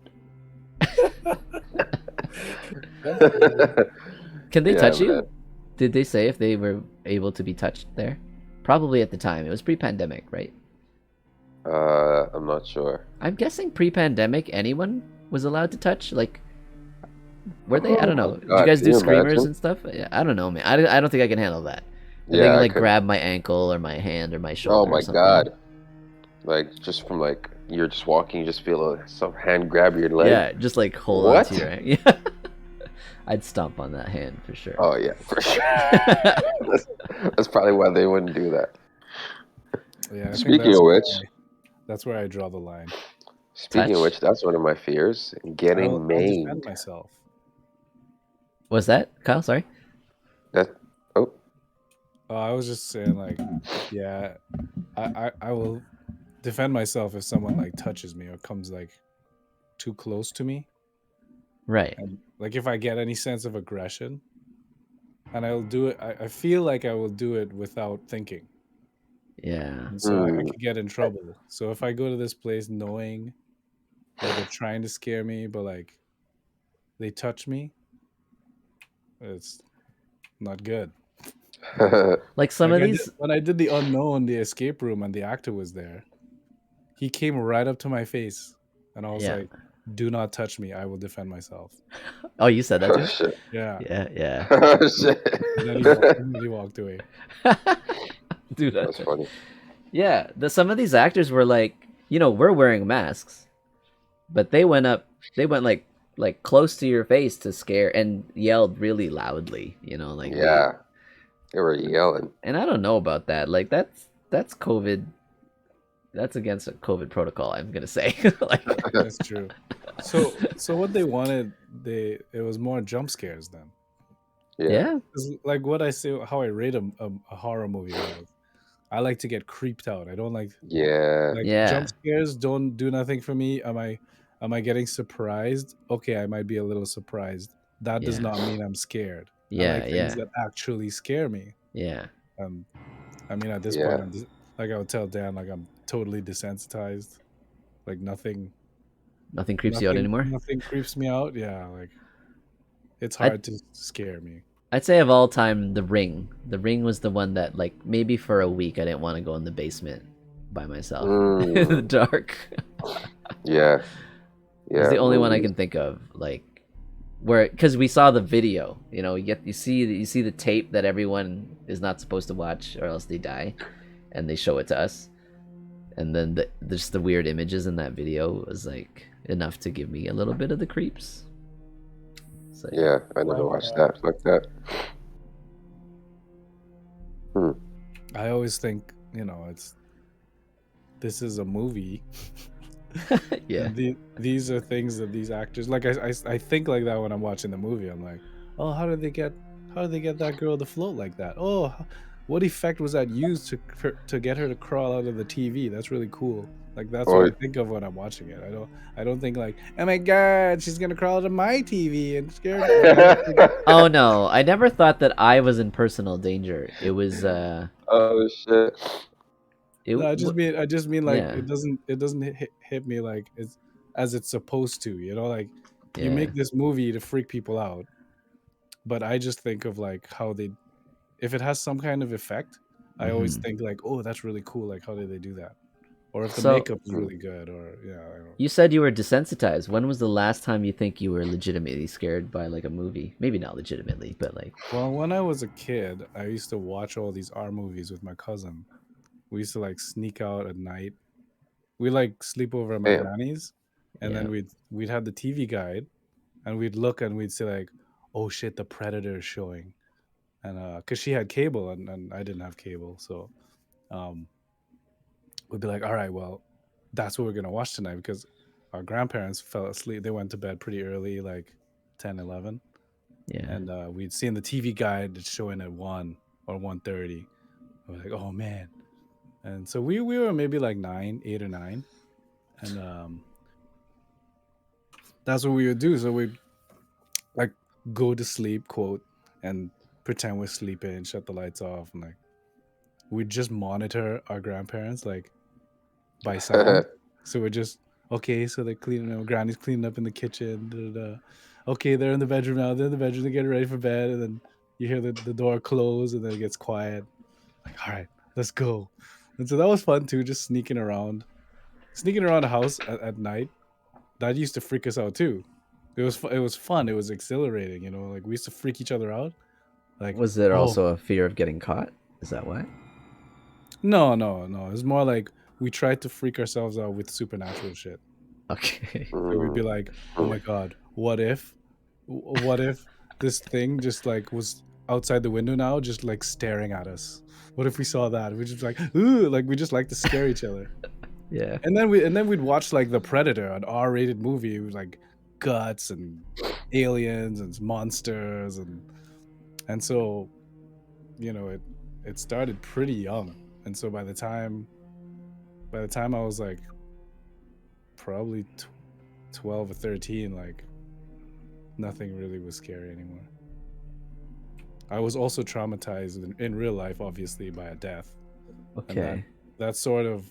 Can they Yeah, touch you? man. Did they say if they were able to be touched there? Probably at the time. It was pre-pandemic, right? I'm not sure. I'm guessing pre-pandemic anyone was allowed to touch. Like, were they? I don't know. Did you God, guys can do you screamers imagine? and stuff? Yeah, I don't know, man. I don't think I can handle that. If they Yeah, can I like couldn't. grab my ankle or my hand or my Oh shoulder or my something. God! Like just from like you're just walking, you just feel some hand grab your leg. Yeah, just like hold on What? to your hand. Yeah. I'd stomp on that hand for sure. Oh yeah, for sure. That's probably why they wouldn't do that. Yeah, I think Speaking of which, that's where I draw the line. Touch? that's one of my fears: getting I'll defend maimed. myself. Was that Kyle? Sorry. That oh Oh, I was just saying, like, yeah, I will defend myself if someone like touches me or comes like too close to me, Right. and like if I get any sense of aggression, and I'll do it. I feel like I will do it without thinking, Yeah. and so I hmm. could get in trouble. So if I go to this place knowing that they're trying to scare me, but like they touch me, it's not good. Like some Like of these. when I did the unknown, the escape room, and the actor was there. He came right up to my face, and I was Yeah. like, "Do not touch me. I will defend myself." Oh, you said that Oh too? shit! Yeah. Yeah. Yeah. Oh shit! And then he walked away. Dude, That's funny. yeah. Some of these actors were like, we're wearing masks, but they went like close to your face to scare and yelled really loudly. Like Yeah, they were yelling. and I don't know about that. Like that's COVID. That's against a COVID protocol. I'm gonna say. Like, That's true. So what they wanted, it was more jump scares then. Yeah. yeah. 'Cause, like what I say, how I rate a horror movie was, I like to get creeped out. I don't like Yeah. Yeah. jump scares. Don't do nothing for me. Am I getting surprised? Okay, I might be a little surprised. That does Yeah. not mean I'm scared. I Yeah. like things Yeah. that actually scare me. Yeah. I mean, at this Yeah. point, like I would tell Dan, like I'm totally desensitized. Like nothing Creeps you out anymore. nothing creeps me out. Yeah, like it's I- hard to scare me. I'd say of all time, The Ring. The Ring was the one that, like, maybe for a week I didn't want to go in the basement by myself in the dark. Yeah. It's the only one I can think of, like, where because we saw the video. You see the tape that everyone is not supposed to watch or else they die, and they show it to us, and then just the weird images in that video was like enough to give me a little bit of the creeps. So, Yeah, I never watched that like that. I always think, this is a movie. yeah. And these are things that these actors like. I think like that when I'm watching the movie. I'm like, oh, how did they get that girl to float like that? Oh, what effect was that used to get her to crawl out of the TV? That's really cool. Like that's what I think of when I'm watching it. I don't think like, oh my god, she's gonna crawl out of my TV and scare me. Oh no, I never thought that I was in personal danger. It was Oh shit! No, I just mean like yeah. it doesn't hit me like it's as it's supposed to. Like you Yeah. make this movie to freak people out, but I just think of like how if it has some kind of effect, I always think like, oh, that's really cool. Like how did they do that? or if the So- makeup is really good, or yeah. I don't. You said you were desensitized. When was the last time you think you were legitimately scared by like a movie? Maybe not legitimately, but like Well, when I was a kid, I used to watch all these R movies with my cousin. We used to like sneak out at night. We like sleep over at my Damn. granny's, and Yeah. then we'd have the TV guide, and we'd look and we'd say like, "Oh shit, the Predator is showing," and because she had cable and I didn't have cable, so um, we'd be like, "All right, well, that's what we're gonna watch tonight," because our grandparents fell asleep. They went to bed pretty early, like 10, 11. yeah. And we'd seen the TV guide that's showing at 1 or 1:30. We're like, "Oh man!" And so we were maybe like 8 or 9, and that's what we would do. So we'd like go to sleep, quote, and pretend we're sleeping, shut the lights off, and like we'd just monitor our grandparents like by sound. So we're just okay. So they're cleaning up. Granny's cleaning up in the kitchen. Da, da, da. Okay, they're in the bedroom now. They're in the bedroom. They're getting ready for bed, and then you hear the door close, and then it gets quiet. Like, all right, let's go. And so that was fun too, just sneaking around the house at night. That used to freak us out too. It was fun. It was exhilarating. You know, like we used to freak each other out. Like, Was there oh, also a fear of getting caught? Is that why? no. It's more like we tried to freak ourselves out with supernatural shit. Okay. So we'd be like, oh my god, what if this thing just like was outside the window now, just like staring at us? What if we saw that? We just like, ooh, like we just like to scare each other. Yeah. And then we'd watch like The Predator, an R-rated movie with like guts and aliens and monsters, and so you know it started pretty young. And so by the time I was like probably 12 or 13, like nothing really was scary anymore. I was also traumatized in real life, obviously, by a death. Okay. And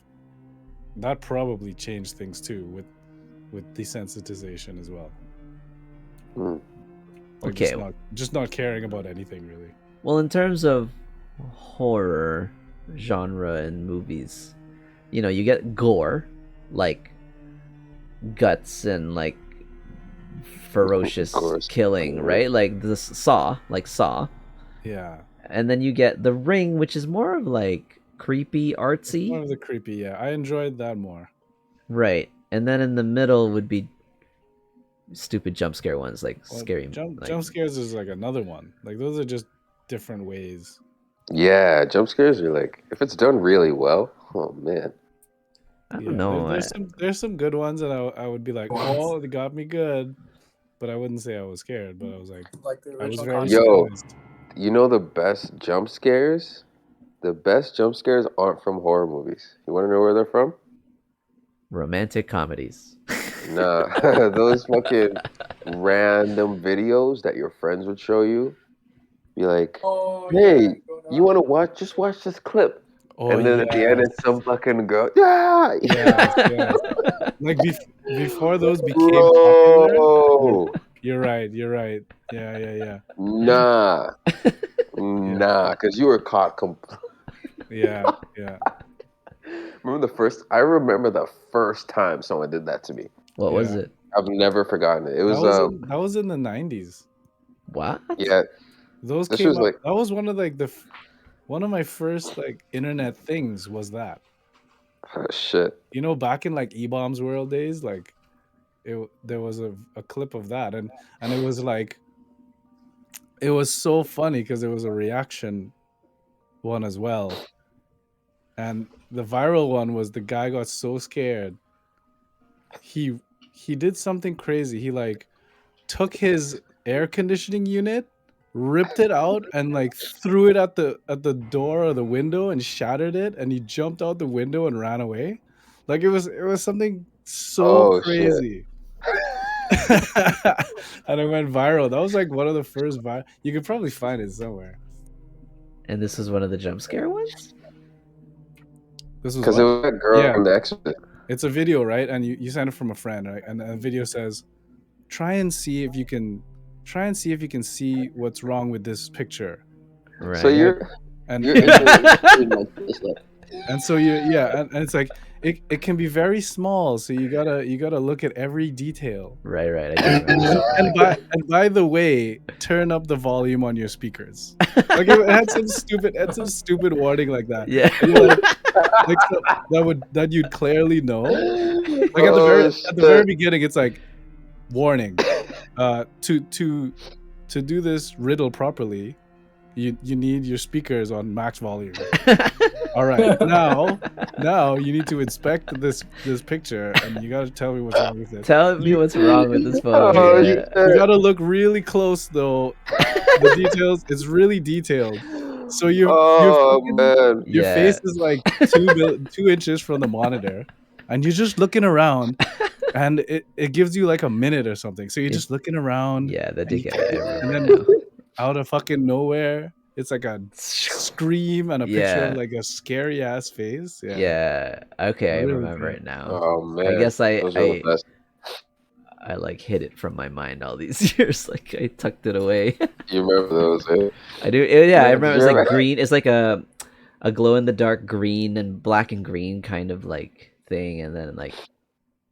that probably changed things too with desensitization as well. Mm. Like Okay. just not caring about anything really. Well, in terms of horror genre in movies, you know, you get gore, like guts and like ferocious Course. killing, right? Like the Saw, Yeah. and then you get The Ring, which is more of like creepy, One artsy, of the creepy, yeah. I enjoyed that more. right? And then in the middle would be stupid jump scare ones, like Well, scary, jump like, jump scares is like another one. Like those are just different ways. Yeah, jump scares are like, if it's done really well, oh man. I don't Yeah, know. there's some good ones that I would be like, oh, they got me good, but I wouldn't say I was scared. But I was like, Like the I was original very Yo. surprised. You know the best jump scares? The best jump scares aren't from horror movies. You want to know where they're from? Romantic comedies. Nah, those fucking random videos that your friends would show you. Be like, Oh hey, you want to watch? Just watch this clip. Oh And then at the end, yes, it's some fucking girl. Yeah, yes. Like before those became popular. bro. You're right. Yeah. Nah, Yeah. nah, because you were caught. Yeah. I remember the first time someone did that to me. What was Yeah. it? I've never forgotten it. It That was was in the 90s. What? yeah. Those This came was up. like That was one of like one of my first like internet things was that. shit. You know, back in like E-Bombs World days, like there was a clip of that, and it was like it was so funny because there was a reaction one as well. And the viral one was the guy got so scared. He did something crazy. He like took his air conditioning unit, ripped it out, and like threw it at the door or the window and shattered it. And he jumped out the window and ran away. Like it was something so Oh shit. crazy. And it went viral. That was like one of the first viral. You could probably find it somewhere. And this was one of the jump scare ones? This was Because it what? was that girl Yeah. from The Exorcist. It's a video, right? And you send it from a friend, right? And the video says, try and see if you can see what's wrong with this picture. Right. So you're And you're into like, And so and it's like it can be very small, so you gotta look at every detail. Right. I can remember. And by the way, turn up the volume on your speakers. Like it had some stupid warning like that. Yeah. And you're like so that you'd clearly know. Like at the very beginning, it's like warning. To do this riddle properly, you need your speakers on max volume. All right, now you need to inspect this picture, and you gotta tell me what's wrong with it. Tell me what's wrong with this photo. Oh, Yeah. You gotta look really close though. The details, it's really detailed. So your Yeah. face is like 2 inches from the monitor, and you're just looking around, and it gives you like a minute or something. So you're just looking around. Yeah, that did get me. And then out of fucking nowhere, it's like a scream and a picture of like a scary ass face. Yeah. Okay, I Really remember good. it now. Oh man, I guess those are the best. I like hid it from my mind all these years. Like I tucked it away. You remember those? Eh? I do. Yeah, I remember. It's You're like right. green. It's like a glow in the dark green and black and green kind of like thing, and then like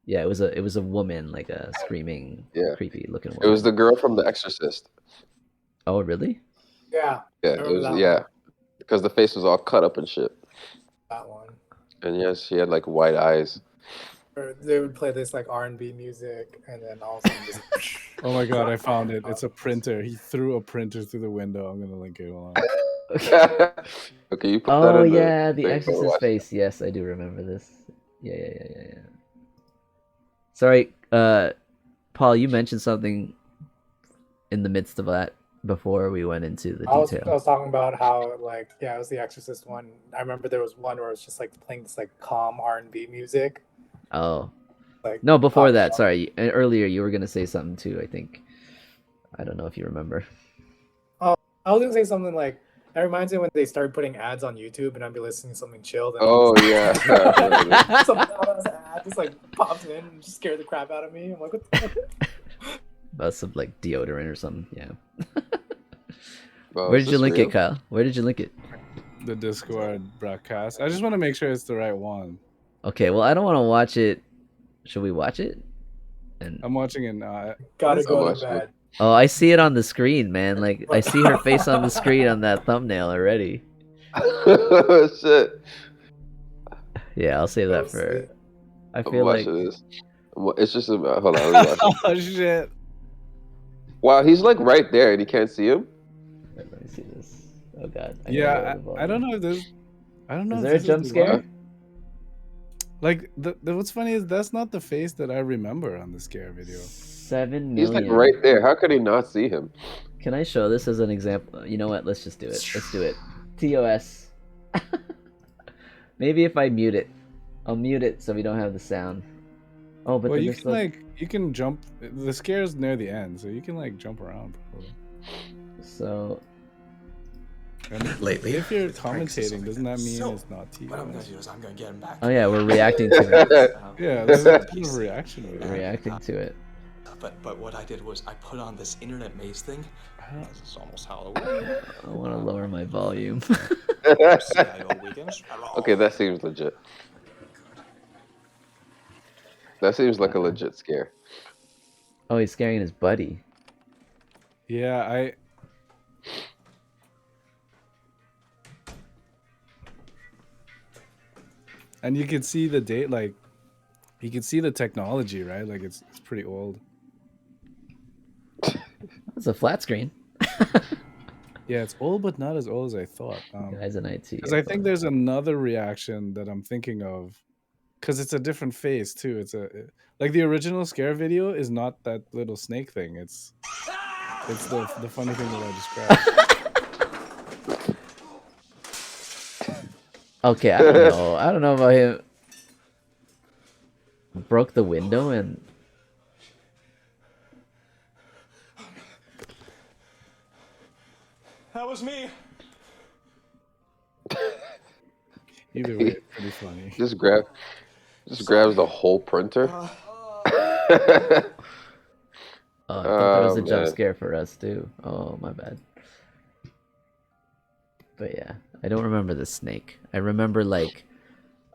yeah, it was a woman, like a screaming, creepy looking woman. It was the girl from The Exorcist. Oh really? Yeah. Yeah, I it remember was that one. because the face was all cut up and shit, That one. and yes, she had like white eyes. Or they would play this like R&B music, and then all of a sudden just. Oh my god, I found it. It's a printer. He threw a printer through the window. I'm gonna link it. Hold on. Okay, you put that Oh in yeah, the thing, Exorcist watch face. Yes, I do remember this. Yeah. Sorry, Paul, you mentioned something in the midst of that before we went into the I detail. was talking about how like it was the Exorcist one. I remember there was one where it was just like playing this like calm R&B music. Oh. Like No, before that, sorry. Earlier you were gonna say something too, I think. I don't know if you remember. I was gonna say something like that reminds me when they started putting ads on YouTube, and I'd be listening to something chilled. And Oh yeah, some ad just like pops in and just scared the crap out of me. I'm like, what the fuck? About some like deodorant or something. Yeah. Well, Where is did you this link real? it, Kyle? Where did you link it? The Discord broadcast. I just want to make sure it's the right one. Okay, well I don't want to watch it. Should we watch it? And I'm watching it. Gotta go watch to it. bed. oh, I see it on the screen, man. Like I see her face on the screen on that thumbnail already. Shit. Yeah, I'll save that for. I I'm feel like. watching this. It's just about. Hold on. Let me watch it. Oh shit! Wow, he's like right there, and you can't see him. Let me see this. Oh god. Yeah, I don't know if this. I don't know. Is if there a this jump the scare? one. Like what's funny is that's not the face that I remember on the scare video. 7 million. He's like right there. How could he not see him? Can I show this as an example? You know what? Let's just do it. Let's do it. TOS. Maybe if I mute it. I'll mute it so we don't have the sound. Oh, but Well, then you there's can like... you can jump. The scare is near the end, so you can like jump around. Probably. So... And Lately, if you're with pranks and stuff commentating, like doesn't that mean So, it's not TOS? what I'm gonna do is I'm gonna get him back. Oh yeah, we're reacting to it. Yeah, that's a kind of reaction with it. Reacting to it. But what I did was I put on this internet maze thing. This is almost Halloween. I want to lower my volume. CIO weekends. Okay, that seems legit. That seems like a legit scare. Oh, he's scaring his buddy. Yeah, and you can see the date, like you can see the technology, right? Like it's pretty old. It's a flat screen. Yeah, it's old, but not as old as I thought. Guys in IT. Because I think there's another reaction that I'm thinking of, because it's a different face too. It's like the original scare video is not that little snake thing. It's the funny thing that I described. Okay, I don't know. I don't know about him. Broke the window and... That was me. Either way, it's pretty funny. Just grabs the whole printer. Oh, I thought that was a jump man. scare for us too. Oh, my bad. But yeah, I don't remember the snake. I remember like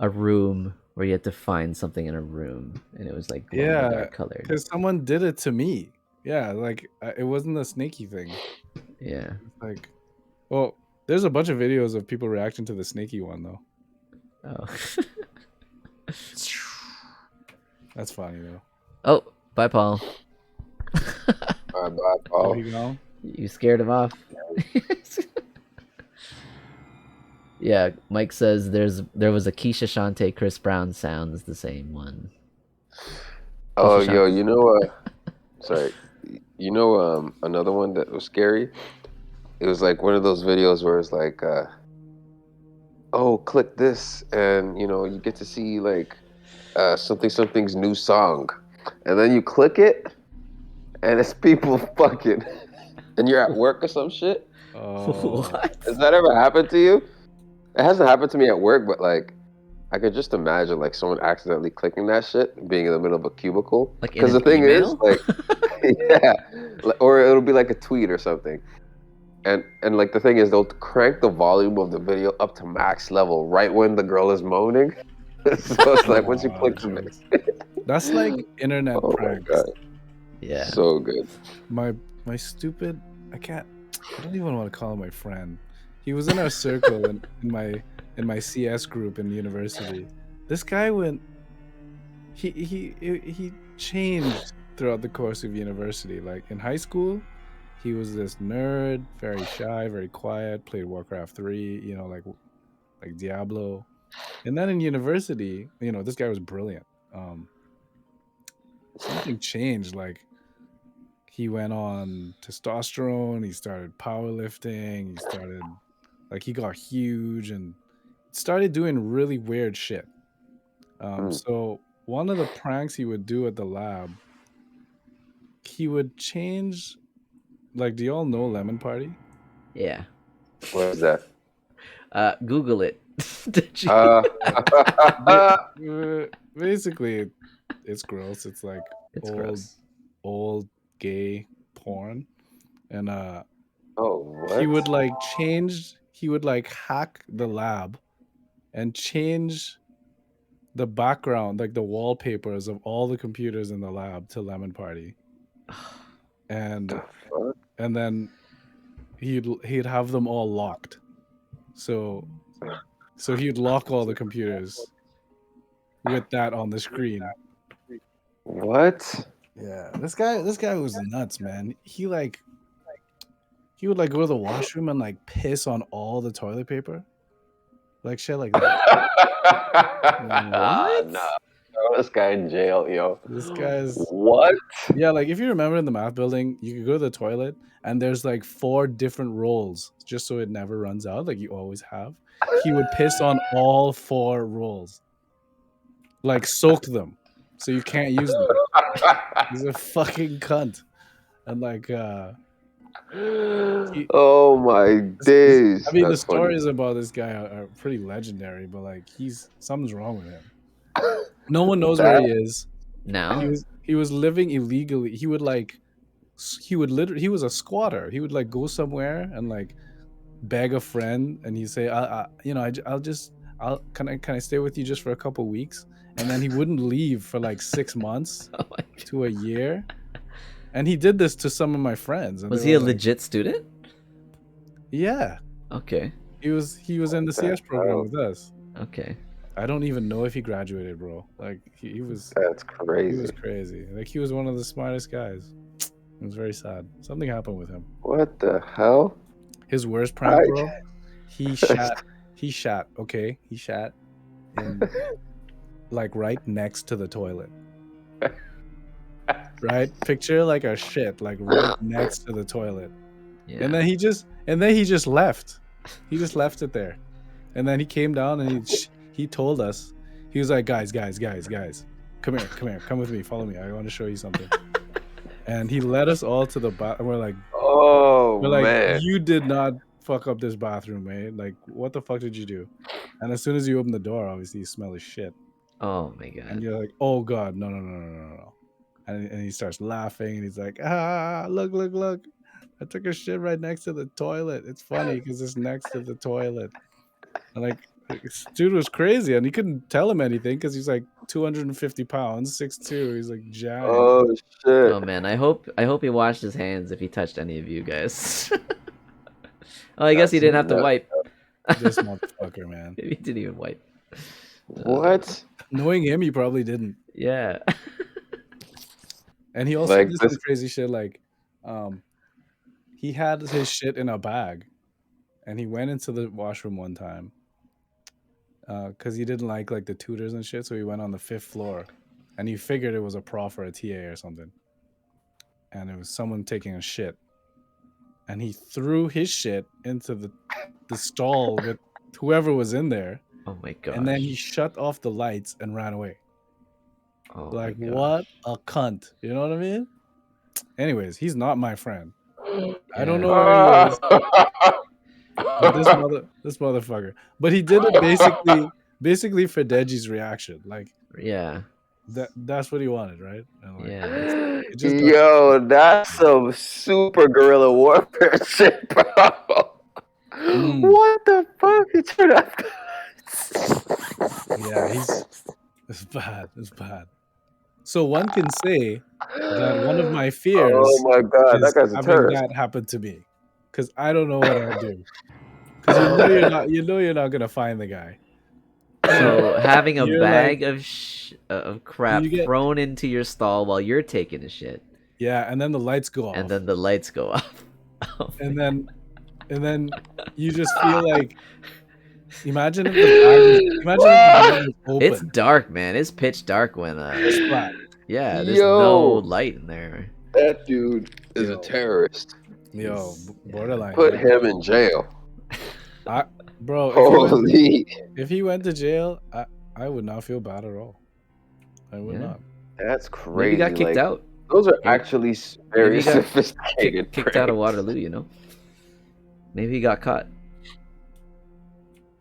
a room where you had to find something in a room, and it was like glow in the Yeah, dark colored. because someone did it to me. Yeah, like it wasn't a snaky thing. Yeah. Like, well, there's a bunch of videos of people reacting to the snaky one though. Oh. That's funny though. Oh, bye, Paul. Bye, Where Paul. you go? You scared him off. Yeah, Mike says there was a Keisha Shante Chris Brown sounds the same one. Oh, Keisha yo, Shante. you know sorry. You know another one that was scary? It was like one of those videos where it's like oh, click this and you get to see like something's new song. And then you click it and it's people fucking and you're at work or some shit. Oh, What? Has that ever happened to you? It hasn't happened to me at work, but like I could just imagine like someone accidentally clicking that shit and being in the middle of a cubicle. Like in Because the an thing is, email? like, yeah, or it'll be like a tweet or something. And like the thing is, they'll crank the volume of the video up to max level right when the girl is moaning. So it's like once you oh, click jokes. the That's like internet oh my pranks. god, Yeah. so good. My stupid, I don't even want to call him my friend. He was in our circle in my CS group in university. This guy went. He changed throughout the course of university. Like in high school, he was this nerd, very shy, very quiet. Played Warcraft 3, like Diablo. And then in university, this guy was brilliant. Something changed. Like he went on testosterone. He started powerlifting. He started he got huge and started doing really weird shit. So one of the pranks he would do at the lab, he would change. Like, do you all know Lemon Party? Yeah. What is that? Google it. Did you? Basically, it's gross. It's like It's old, gross. old gay porn, and Oh, what? he would like change. He would like hack the lab, and change the background, like the wallpapers of all the computers in the lab to Lemon Party, and The fuck? and then he'd have them all locked. So he'd lock all the computers with that on the screen. What? Yeah, this guy was nuts, man. He would like go to the washroom and like piss on all the toilet paper, like shit like that. What? Nah, throw this guy in jail, yo. This guy's What? yeah. Like if you remember in the math building, you could go to the toilet and there's like 4 different rolls just so it never runs out, like you always have. He would piss on all 4 rolls, like soak them, so you can't use them. He's a fucking cunt, and like oh my days. I mean, the That's funny. stories about this guy are pretty legendary, but like something's wrong with him. No one knows where he is. Now? He was living illegally. He was a squatter. He would like go somewhere and like beg a friend, and he'd say, can I stay with you just for a couple weeks? And then he wouldn't leave for like 6 months Oh my God. to a year. And he did this to some of my friends. And Was they he a were like, legit student? yeah, Okay. he was in the CS program with us. Okay. I don't even know if he graduated, bro. Like he was That's he crazy. was crazy. Like he was one of the smartest guys. It was very sad. Something happened with him. What the hell? His worst prank, bro. He shat. Okay, he shat in like right next to the toilet. Right? Picture like a shit, like right next to the toilet. Yeah. And then he just left. He just left it there. And then he came down and he told us. He was like, guys, come here, come with me, follow me. I want to show you something. And he led us all to the bathroom. We're like, Man. you did not fuck up this bathroom, mate. Like, what the fuck did you do? And as soon as you open the door, obviously you smell his shit. Oh my God. And you're like, oh God, no. And he starts laughing and he's like, look. I took a shit right next to the toilet. It's funny because it's next to the toilet. And like This dude was crazy, and he couldn't tell him anything because he's like 250 pounds, 6'2". He's like giant. Oh shit! Oh man, I hope he washed his hands if he touched any of you guys. Oh, I guess he That's didn't have to nuts. wipe. This motherfucker, man. Maybe he didn't even wipe. What? Knowing him, he probably didn't. Yeah. And he also Like did some this- crazy shit. Like, he had his shit in a bag, and he went into the washroom one time, because he didn't like the tutors and shit. So he went on the 5th floor, and he figured it was a prof or a TA or something, and it was someone taking a shit, and he threw his shit into the stall with whoever was in there, Oh my god. and then he shut off the lights and ran away. Oh Like, my what gosh. a cunt. You know what I mean? Anyways, he's not my friend. I don't Yeah. know where he is. But this motherfucker. But he did it basically for Deji's reaction. Like, Yeah. that's what he wanted, right? And like, Yeah. it just got- Yo, that's some super guerrilla warfare shit, bro. What the fuck? He turned out. yeah, it's bad. It's bad. So one can say that one of my fears Oh my god, is that guy's a having terrorist. that happen to me. Because I don't know what I'll do. Because you know you're not gonna find the guy. So having a You're bag of crap You get- thrown into your stall while you're taking a shit, Yeah, and then the lights go off. and then the lights go off. Oh and my- then you just feel like, imagine if the bag was open. it's dark, man. It's pitch dark when Splat. yeah, there's Yo. no light in there. That dude is Yo. a terrorist. Yo, Yeah. borderline. Put yeah. him in jail. Bro, Holy, if he went to jail, I would not feel bad at all. I would Yeah. not. that's Maybe crazy. he got kicked like, out. Those are Maybe- actually very maybe he got sophisticated. Kicked out of pranks. Waterloo, you know. Maybe he got caught.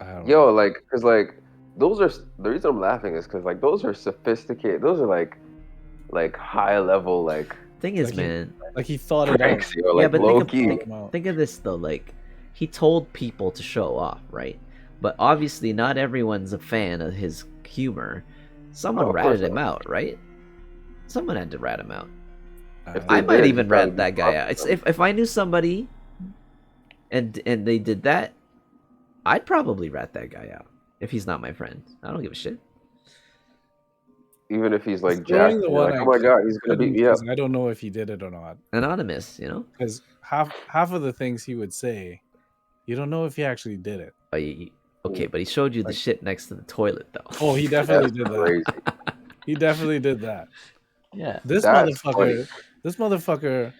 I don't Yo, know. like, cause like those are the reason I'm laughing is because like those are sophisticated. Those are like high level like Thing is, Like he- man. Like he thought it out. pranks. Yo, Yeah, like but low key. think of this though. Like, he told people to show off, right? But obviously, not everyone's a fan of his humor. Someone Oh, of ratted course him not. out, right? Someone had to rat him out. If I they might did, even he'd probably rat that be guy out. fucked It's, if I knew somebody, and they did that, I'd probably rat that guy out. If he's not my friend, I don't give a shit. Even if he's like Throwing jacked, the you're one like, I oh my god, he's gonna beat me up. I don't know if he did it or not. Anonymous, you know. Because half of the things he would say, you don't know if he actually did it. But okay, but he showed you the Like- shit next to the toilet, though. Oh, he definitely That's did that. crazy. He definitely did that. Yeah. This That's funny. motherfucker,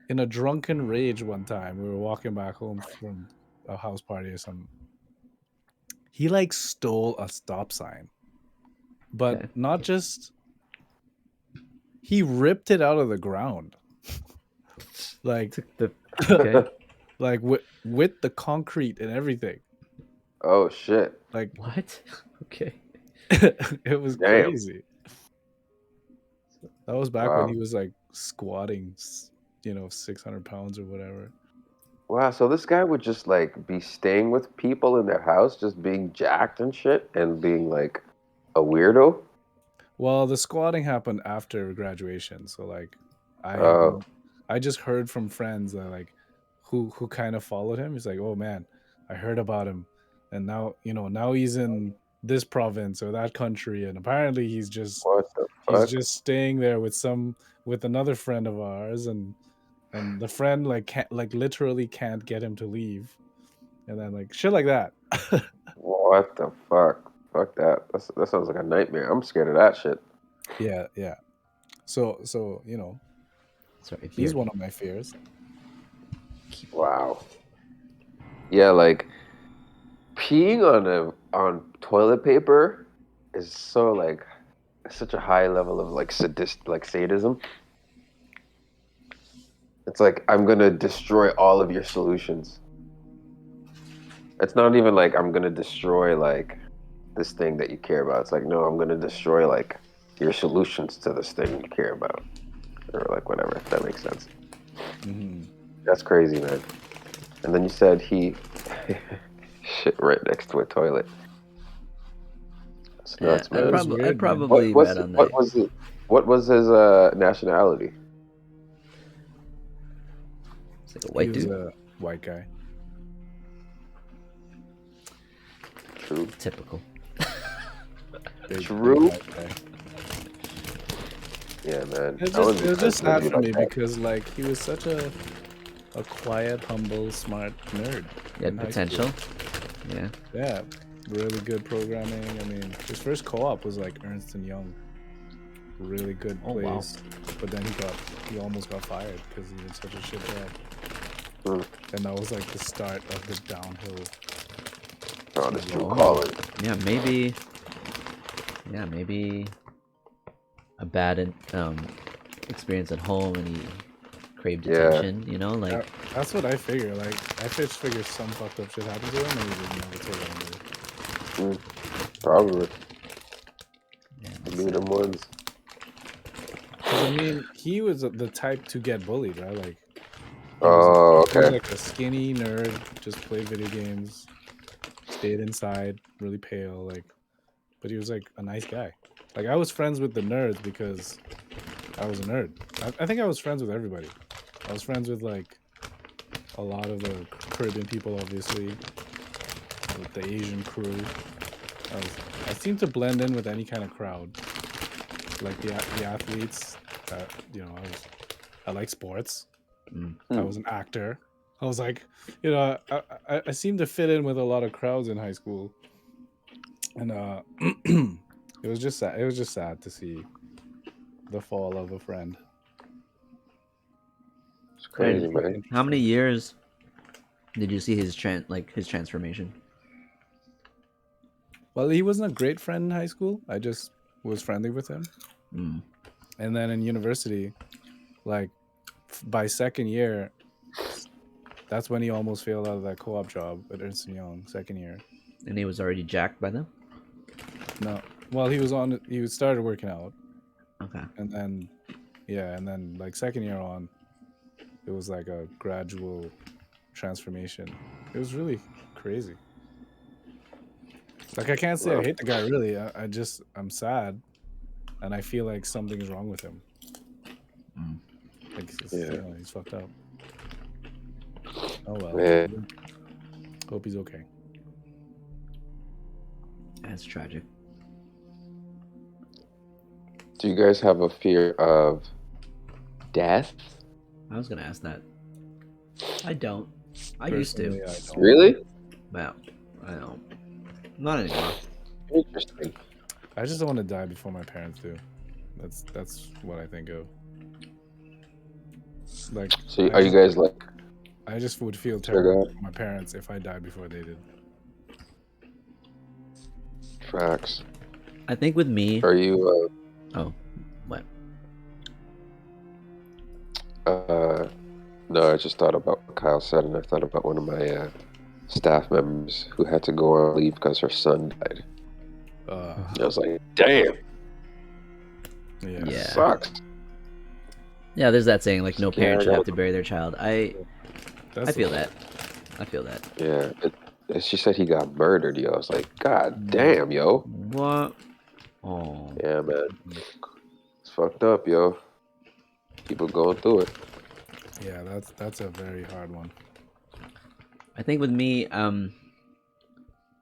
in a drunken rage one time, we were walking back home from a house party or something. He like stole a stop sign, but Okay. not just. He ripped it out of the ground, like Took the okay. like with the concrete and everything. Oh shit. Like What? Okay. it was Damn. crazy. That was back Wow. when he was like squatting, 600 pounds or whatever. Wow, so this guy would just like be staying with people in their house, just being jacked and shit, and being like a weirdo. Well, the squatting happened after graduation, so like, Oh. I just heard from friends that like, who kind of followed him. He's like, oh man, I heard about him, and now he's in this province or that country, and apparently he's just What the fuck? staying there with another friend of ours, and the friend literally can't get him to leave, and then like shit like that. What the fuck? Fuck that. That sounds like a nightmare. I'm scared of that shit. Yeah. So Sorry. he's beer. one of my fears. Wow. Yeah, like peeing on toilet paper is so like such a high level of like sadism. It's like I'm gonna destroy all of your solutions. It's not even like I'm gonna destroy like this thing that you care about. It's like no, I'm gonna destroy like your solutions to this thing you care about, or like whatever. If that makes sense. Mm-hmm. That's crazy, man. And then you said he shit right next to a toilet. It's Yeah, nuts, man. was I'd weird, man. probably bet on that. What was his nationality? It's like a He white was dude. a white guy. True. Typical. Big True. white guy. Yeah, man. It I was just, wouldn't it was be just friends sad with for you me like that. because like he was such a quiet, humble, smart nerd. Yeah, in high potential. school. Yeah. Yeah, really good programming. I mean, his first co-op was like Ernst and Young. Really good Oh, wow. place, but then he almost got fired because he did such a shit job. Mm. And that was like the start of the downhill. Found his true Oh. calling. Yeah, maybe. Yeah, maybe a bad experience at home, and he craved Yeah. attention. You know, like That's what I figure. Like I just figure some fucked up shit happened to him, and he didn't know what to do. Probably. yeah, You that's knew sad. them ones. 'Cause, I mean, he was the type to get bullied, right? Like he Oh, was okay. like a skinny nerd, just played video games, stayed inside, really pale, like. But he was like a nice guy. Like I was friends with the nerds because I was a nerd. I think I was friends with everybody. I was friends with like a lot of the Caribbean people, obviously, with the Asian crew. I seemed to blend in with any kind of crowd, like the athletes. I like sports. Mm. I was an actor. I was like, I seemed to fit in with a lot of crowds in high school, and it was just sad. It was just sad to see the fall of a friend. It's crazy, And man. how many years did you see his his transformation? Well, he wasn't a great friend in high school. I just was friendly with him. Mm. And then in university, like by second year, that's when he almost failed out of that co-op job at Ernst & Young, second year. And he was already jacked by then. No, well, he started working out. Okay. And then, and then like second year on, it was like a gradual transformation. It was really crazy. Like I can't say I hate the guy really. I'm sad, and I feel like something's wrong with him. Mm. Like Yeah. he's fucked up. Oh well. Yeah. Hope he's okay. That's tragic. Do you guys have a fear of death? I was gonna ask that. I don't. I used Personally, to. I don't. Really? Well, I don't. Not anymore. Interesting. I just don't want to die before my parents do. That's what I think of. Like, So are you guys like? I just would feel Sure, terrible God. for my parents if I died before they did. Facts. I think with me. Are you? Oh, what? No, I just thought about what Kyle said, and I thought about one of my staff members who had to go on leave because her son died. I was like, damn, Yeah. sucks. Yeah, there's that saying like no Yeah, parent I should have gotta- to bury their child. I feel the- that. I feel that. Yeah. And she said he got murdered, yo. I was like, God damn, yo. What? Oh. Yeah, man. It's fucked up, yo. People going through it. Yeah, that's a very hard one. I think with me,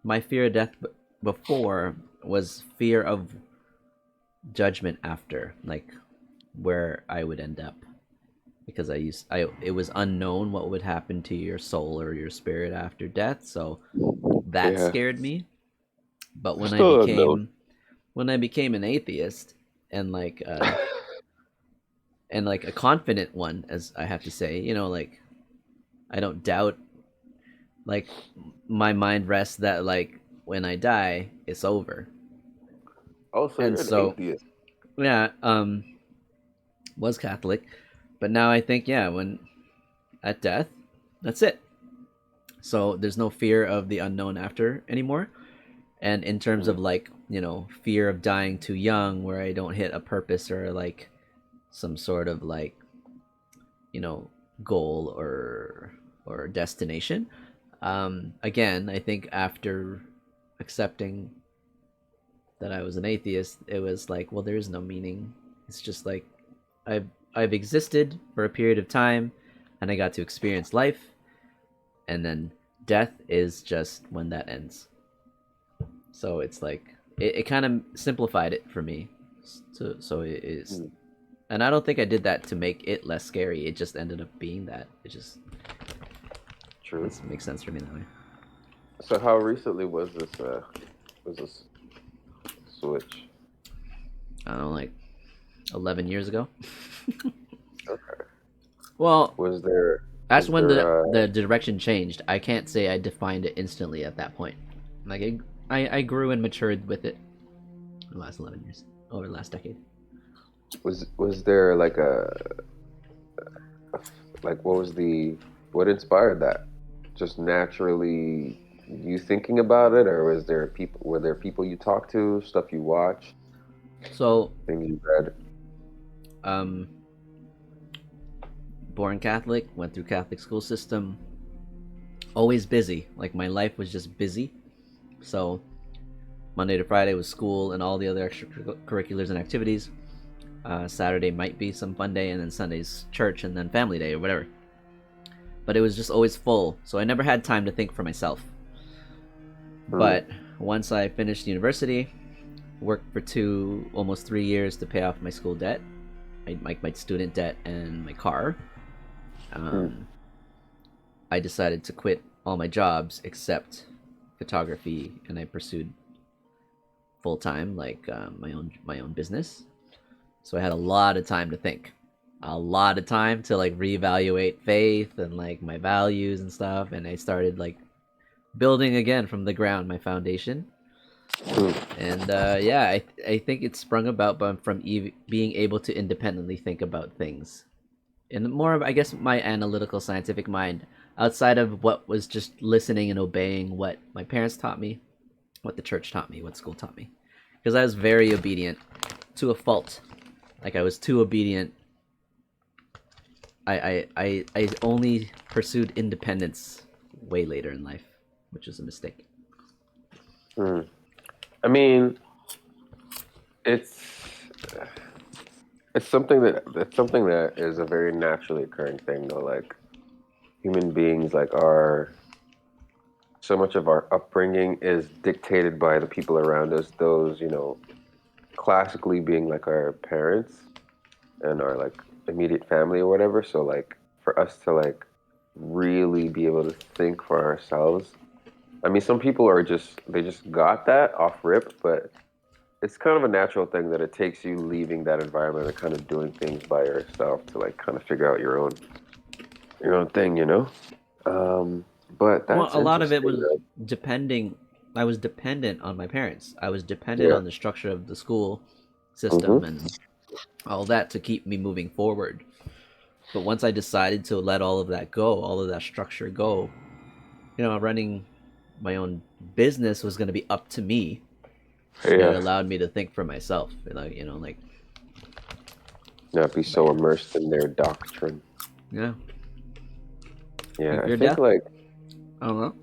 my fear of death before was fear of judgment after, like where I would end up, because it was unknown what would happen to your soul or your spirit after death, so that Yeah. scared me. But when Still I became an atheist and like and like a confident one, as I have to say, like I don't doubt, like my mind rests that like when I die it's over. Oh, so And you're an so atheist. yeah, was Catholic, but now I think when at death, that's it. So there's no fear of the unknown after anymore. And in terms of like, fear of dying too young, where I don't hit a purpose or like some sort of like, goal or destination. Again, I think after accepting that I was an atheist, it was like, well, there is no meaning. It's just like I've existed for a period of time, and I got to experience life, and then death is just when that ends. So it's like it kind of simplified it for me. So it is, and I don't think I did that to make it less scary. It just ended up being that. It just True. makes sense for me that way. So how recently was this switch? I don't know, like 11 years ago. Okay. Well, Was there? that's Was when there, the direction changed. I can't say I defined it instantly at that point. Like I grew and matured with it in the last 11 years, over the last decade. was there like like what inspired that? Just naturally you thinking about it, or were there people you talked to, stuff you watched, So, things you read? Born Catholic, went through Catholic school system, always busy. Like my life was just busy. So Monday to Friday was school and all the other extracurriculars and activities. Saturday might be some fun day, and then Sunday's church, and then family day or whatever. But it was just always full, so I never had time to think for myself. But once I finished university, worked for almost 3 years to pay off my school debt, my student debt, and my car. I decided to quit all my jobs except photography, and I pursued full time, like my own business. So I had a lot of time to think, a lot of time to like reevaluate faith and like my values and stuff, and I started like building again from the ground my foundation. And yeah, I think it sprung about from being able to independently think about things, and more of, I guess, my analytical scientific mind, outside of what was just listening and obeying what my parents taught me, what the church taught me, what school taught me, because I was very obedient to a fault. Like I was too obedient. I only pursued independence way later in life, which was a mistake. I mean, it's something that is a very naturally occurring thing, though. Like human beings, like so much of our upbringing is dictated by the people around us. Those, classically being like our parents and our like immediate family or whatever. So like for us to like really be able to think for ourselves. I mean, some people they just got that off rip, but it's kind of a natural thing that it takes you leaving that environment and kind of doing things by yourself to like kind of figure out your own thing, But Well, that's a lot of it interesting. was depending. I was dependent on my parents. I was dependent on the structure of the school system and all that to keep me moving forward. But once I decided to let all of that go, all of that structure go, running my own business was going to be up to me. And it allowed me to think for myself, like not be so immersed in their doctrine. Yeah. Yeah, Your I think death? like I don't know.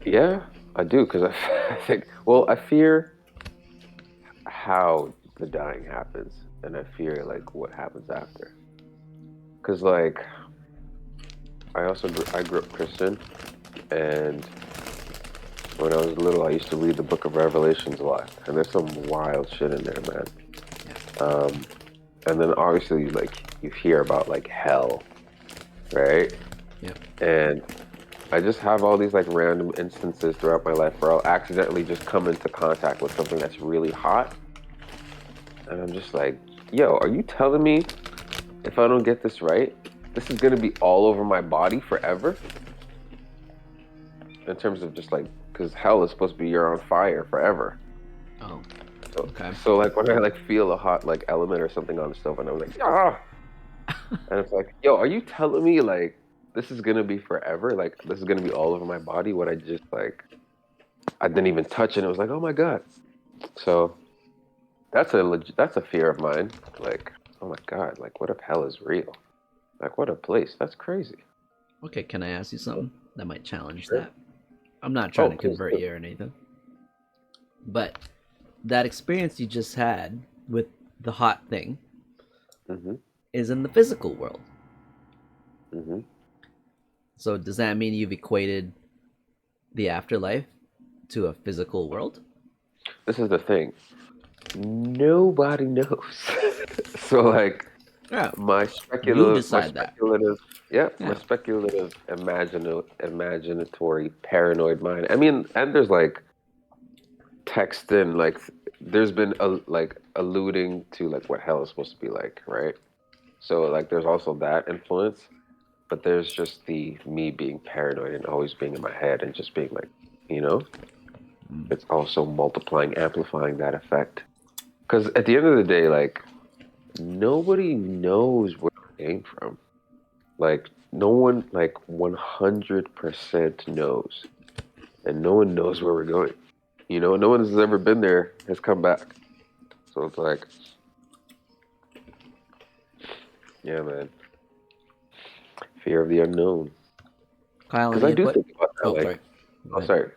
yeah, I do, because I think, well, I fear how the dying happens, and I fear like what happens after. Because like I grew up Christian, and when I was little, I used to read the Book of Revelations a lot, and there's some wild shit in there, man. And then obviously, like, you hear about like hell, right? Yeah. And I just have all these like random instances throughout my life where I'll accidentally just come into contact with something that's really hot, and I'm just like, yo, are you telling me if I don't get this right, this is gonna be all over my body forever? In terms of just like, because hell is supposed to be you're on fire forever. Oh. So, Okay. so like when I like feel a hot like element or something on the stove, and I'm like, ah, and it's like, yo, are you telling me like this is gonna be forever? Like this is gonna be all over my body? What I just like, I didn't even touch it. It was like, oh my god. So that's a fear of mine. Like, oh my god, like what if hell is real? Like what a place. That's crazy. Okay, can I ask you something that might challenge Sure. that? I'm not trying to Please convert do. you or anything. But that experience you just had with the hot thing Mm-hmm. is in the physical world. Mm-hmm. So does that mean you've equated the afterlife to a physical world? This is the thing. Nobody knows. So like Yeah, my you speculative, decide that. my Yeah. speculative, imaginatory, paranoid mind. I mean, and there's like text in like there's been like alluding to like what hell is supposed to be like, right? So like there's also that influence, but there's just the me being paranoid and always being in my head and just being like, you know, it's also multiplying, amplifying that effect. Because at the end of the day, like nobody knows where it came from. Like no one like 100% knows, and no one knows where we're going. You know, no one has ever been there has come back. So it's like, yeah, man, fear of the unknown. Kyle, Because any I do input? think about that, Oh, like, sorry. Go oh, ahead. sorry,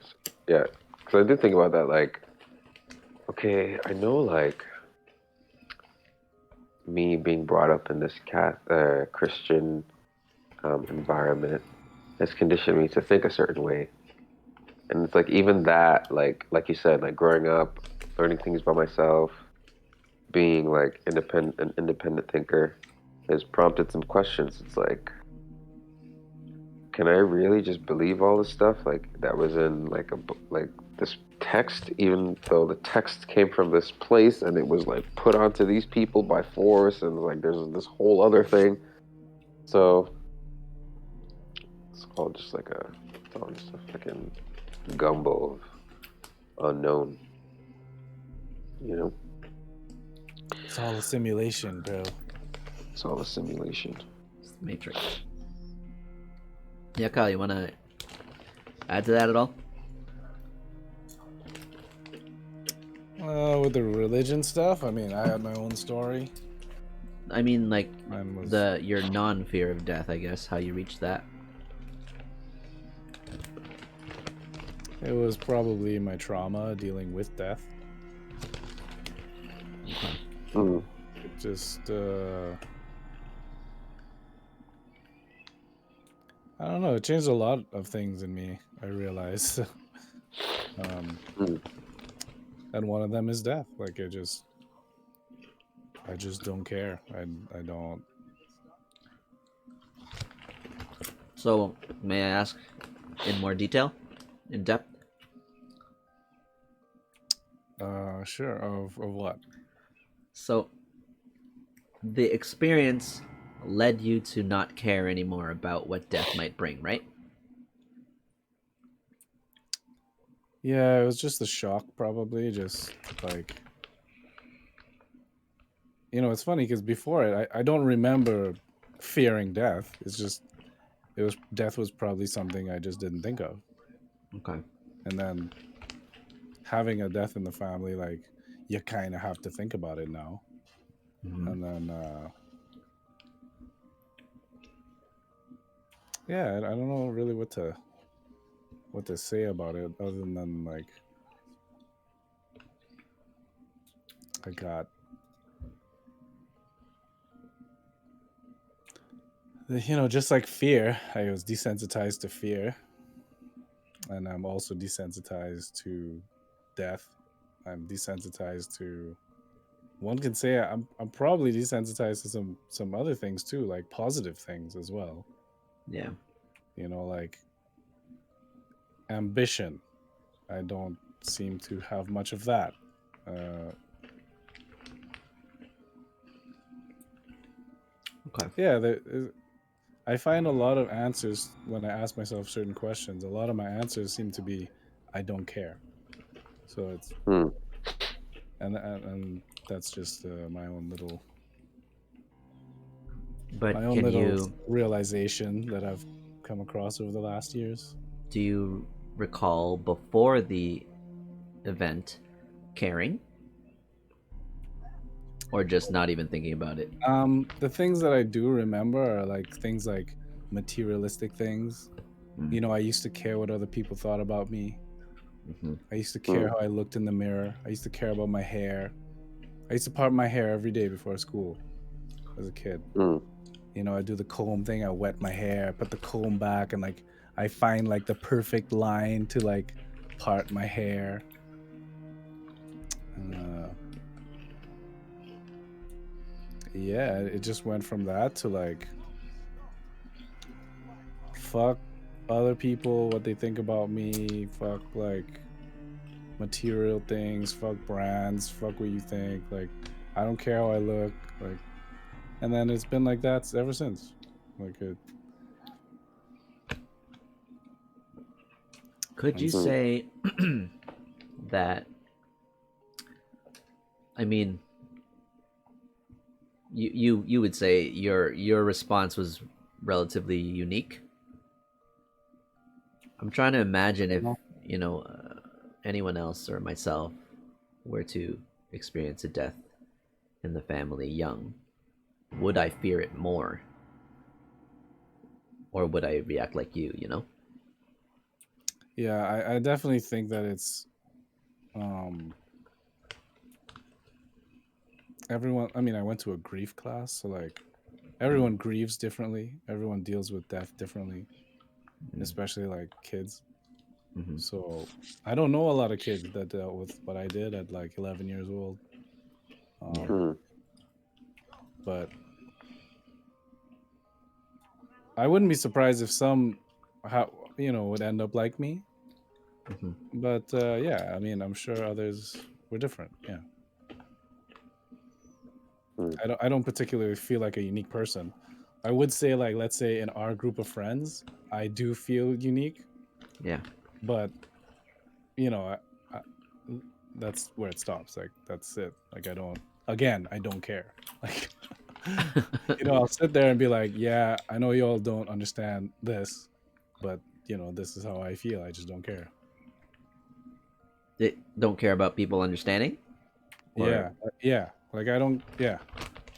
yeah, because I do think about that, like, okay, I know, like, me being brought up in this Christian environment has conditioned me to think a certain way. And it's like even that, like you said, like growing up, learning things by myself, being like an independent thinker, has prompted some questions. It's like, can I really just believe all this stuff like that was in like like this text, even though the text came from this place and it was like put onto these people by force, and like there's this whole other thing. So it's all just like it's all just a fucking gumbo of unknown, you know? It's all a simulation, bro. It's all a simulation. Matrix. Yeah, Kyle, you want to add to that at all? With the religion stuff, I mean, I had my own story. I mean, like Mine was your non-fear of death, I guess. How you reach that? it was probably my trauma dealing with death. Mm. It just I don't know. It changed a lot of things in me. I realized, Mm. and one of them is death. Like I just don't care. I don't. So, may I ask in more detail, in depth? Sure. Of what? So, the experience led you to not care anymore about what death might bring, right? Yeah, it was just the shock, probably. Just like, you know, it's funny because before it, I don't remember fearing death. It's just death was probably something I just didn't think of. Okay. And then having a death in the family, like you kind of have to think about it now. Mm-hmm. And then yeah, I don't know really what to say about it other than like I got just like fear. I was desensitized to fear, and I'm also desensitized to death. I'm desensitized to, one can say I'm probably desensitized to some other things too, like positive things as well. Yeah. Like ambition. I don't seem to have much of that. Okay. Yeah, I find a lot of answers when I ask myself certain questions. A lot of my answers seem to be, I don't care. So it's Mm. and that's just my own little But can you realization that I've come across over the last years. do you recall before the event caring, or just not even thinking about it? The things that I do remember are like things like materialistic things. Mm. I used to care what other people thought about me. Mm-hmm. I used to care how I looked in the mirror. I used to care about my hair. I used to part my hair every day before school as a kid. You know, I do the comb thing. I wet my hair, I put the comb back, and like I find like the perfect line to like part my hair. Yeah, it just went from that to like fuck other people, what they think about me, fuck like material things, fuck brands, fuck what you think. Like I don't care how I look. Like, and then it's been like that ever since. Like it. Could you say that? I mean, you would say your response was relatively unique. I'm trying to imagine if anyone else or myself were to experience a death in the family young, would I fear it more, or would I react like you? You know? Yeah, I definitely think that it's everyone. I mean, I went to a grief class, so like everyone grieves differently. Everyone deals with death differently, especially like kids. Mm-hmm. So I don't know a lot of kids that dealt with what I did at like 11 years old. But I wouldn't be surprised if some, would end up like me. Mm-hmm. But yeah, I mean, I'm sure others were different. Yeah. I don't particularly feel like a unique person. I would say, like, let's say in our group of friends, I do feel unique. Yeah. But I, that's where it stops. Like that's it. Like I don't care. Like I'll sit there and be like, yeah, I know you all don't understand this, but this is how I feel. I just don't care. They don't care about people understanding. Or... yeah. Like I don't. Yeah.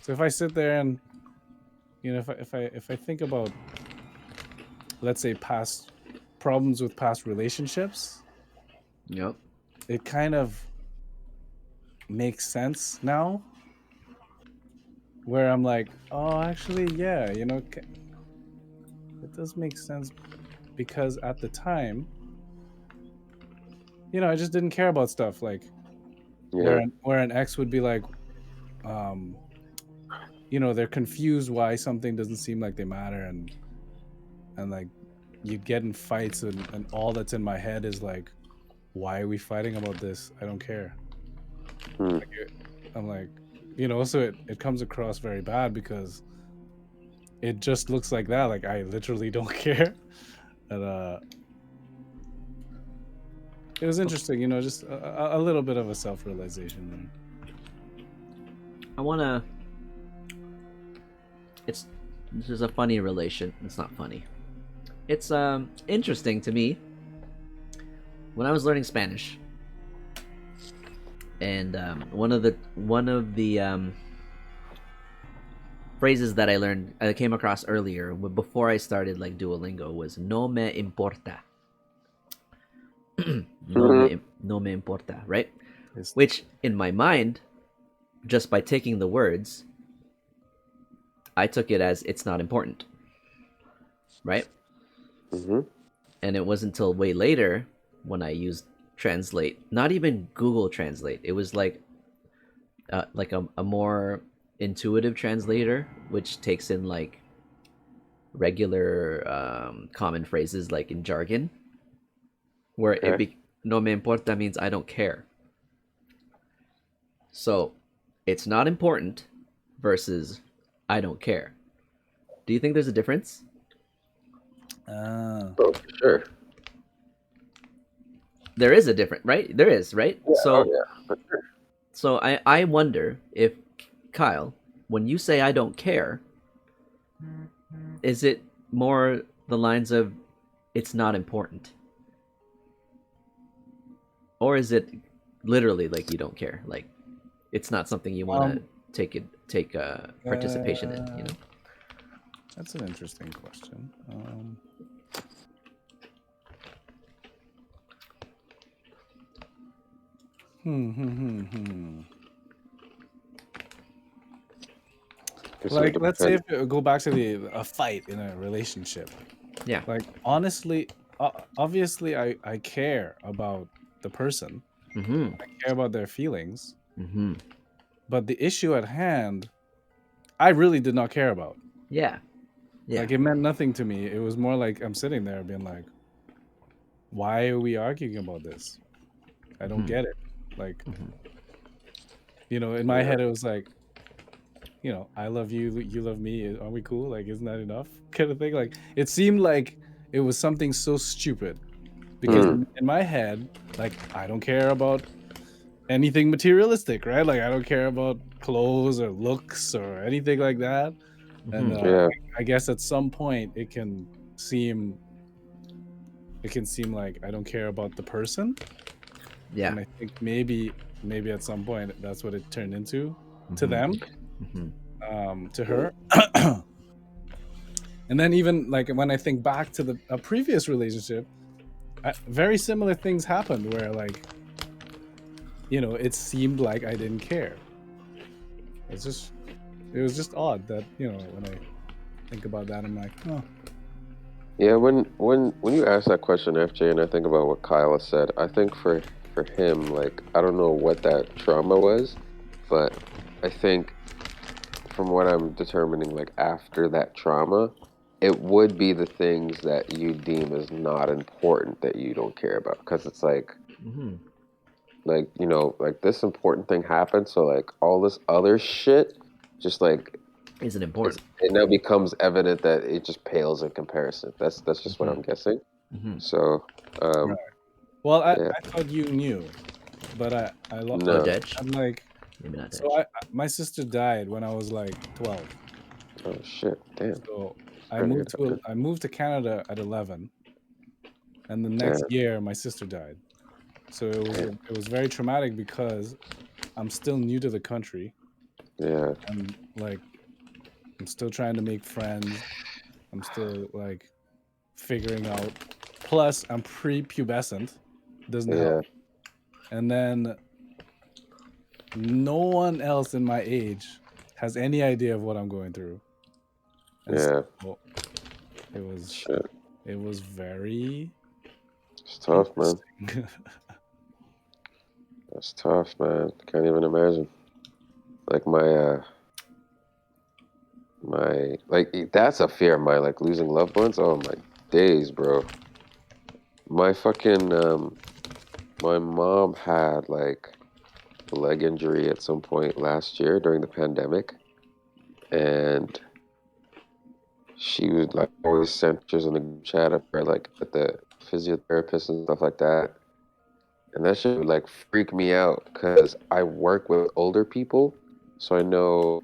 So if I sit there and if I think about, let's say, past problems with past relationships, Yep. it kind of makes sense now. Where I'm like, oh, actually, yeah, it does make sense because at the time, I just didn't care about stuff like where an ex would be like, they're confused why something doesn't seem like they matter, and like you'd get in fights, and all that's in my head is like, why are we fighting about this? I don't care. Like, I'm like, so it comes across very bad because it just looks like that. Like I literally don't care. And it was interesting, just a little bit of a self-realization there. I wanna. This is a funny relation. It's not funny. It's interesting to me. When I was learning Spanish, and one of the phrases that I came across earlier before I started like Duolingo was "no me importa." No me importa, right? Which in my mind, just by taking the words, I took it as it's not important, right? And it wasn't until way later when I used Translate, not even Google Translate. It was like a more intuitive translator, which takes in like regular common phrases like in jargon, where no me importa means I don't care. So it's not important versus I don't care. Do you think there's a difference? Oh, for sure. There is a difference, right? There is, right? Yeah, so for sure. So I wonder if, Kyle, when you say I don't care, is it more the lines of it's not important? Or is it literally like you don't care? Like it's not something you want to take participation in, That's an interesting question. Guess it would Like, let's say depend. if you go back to a fight in a relationship. Yeah. Like, honestly, obviously, I care about the person. Mm-hmm. I care about their feelings. Mm-hmm. But the issue at hand, I really did not care about. Yeah. Yeah. Like, it meant nothing to me. It was more like I'm sitting there being like, why are we arguing about this? I don't get it. Like, in my head, it was like, I love you, you love me. Are we cool? Like, isn't that enough? Kind of thing. Like, it seemed like it was something so stupid because in my head, like, I don't care about anything materialistic, right? Like, I don't care about clothes or looks or anything like that. And Yeah. I guess at some point it can seem like I don't care about the person. Yeah. And I think maybe at some point that's what it turned into to them, to her. And then even like when I think back to a previous relationship, very similar things happened where like, it seemed like I didn't care. It was just odd that, when I think about that, I'm like, oh. Yeah, when you ask that question, FJ, and I think about what Kyle said, I think for him, like, I don't know what that trauma was, but I think from what I'm determining, like after that trauma, it would be the things that you deem as not important that you don't care about, because it's like, like this important thing happened, so like all this other shit, just like Isn't important. it now becomes evident that it just pales in comparison. That's just what I'm guessing. So, Right. Well, yeah. I thought you knew, but I Oh, No. Dej. I'm like, Maybe not Dej. so my sister died when I was like 12. Oh shit! Damn. So I Sorry to hear that, man. moved to Canada at 11, and the next year my sister died. So it was very traumatic because I'm still new to the country. Yeah. And like I'm still trying to make friends. I'm still like figuring out. Plus, I'm pre-pubescent. Doesn't help. And then no one else in my age has any idea of what I'm going through. And so it was very. It's tough, man. That's tough, man. Can't even imagine. Like my like that's a fear of mine, like losing loved ones. Oh my days, bro. My fucking my mom had like a leg injury at some point last year during the pandemic, and she would like always send pictures in the group chat of her like at the physiotherapist and stuff like that. And that shit would like freak me out because I work with older people, so I know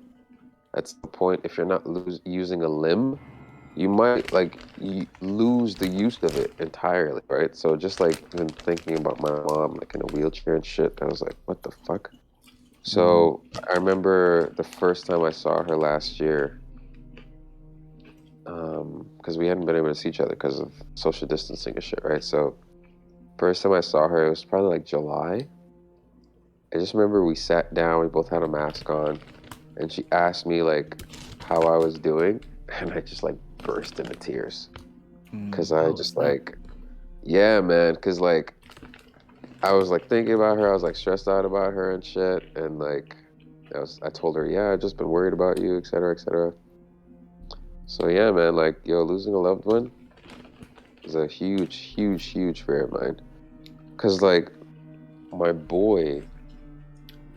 at some point if you're not using a limb, you might like lose the use of it entirely, right? So just like even thinking about my mom like in a wheelchair and shit, I was like, what the fuck? So I remember the first time I saw her last year, because we hadn't been able to see each other because of social distancing and shit, right? So first time I saw her, it was probably like July. I just remember we sat down, we both had a mask on, and she asked me like how I was doing, and I just like burst into tears. Cause I just like, yeah, man, cause like I was like thinking about her, I was like stressed out about her and shit, and like I told her, yeah, I've just been worried about you, et cetera, et cetera. So yeah, man, like yo, losing a loved one is a huge, huge, huge fear of mine. Cause like my boy,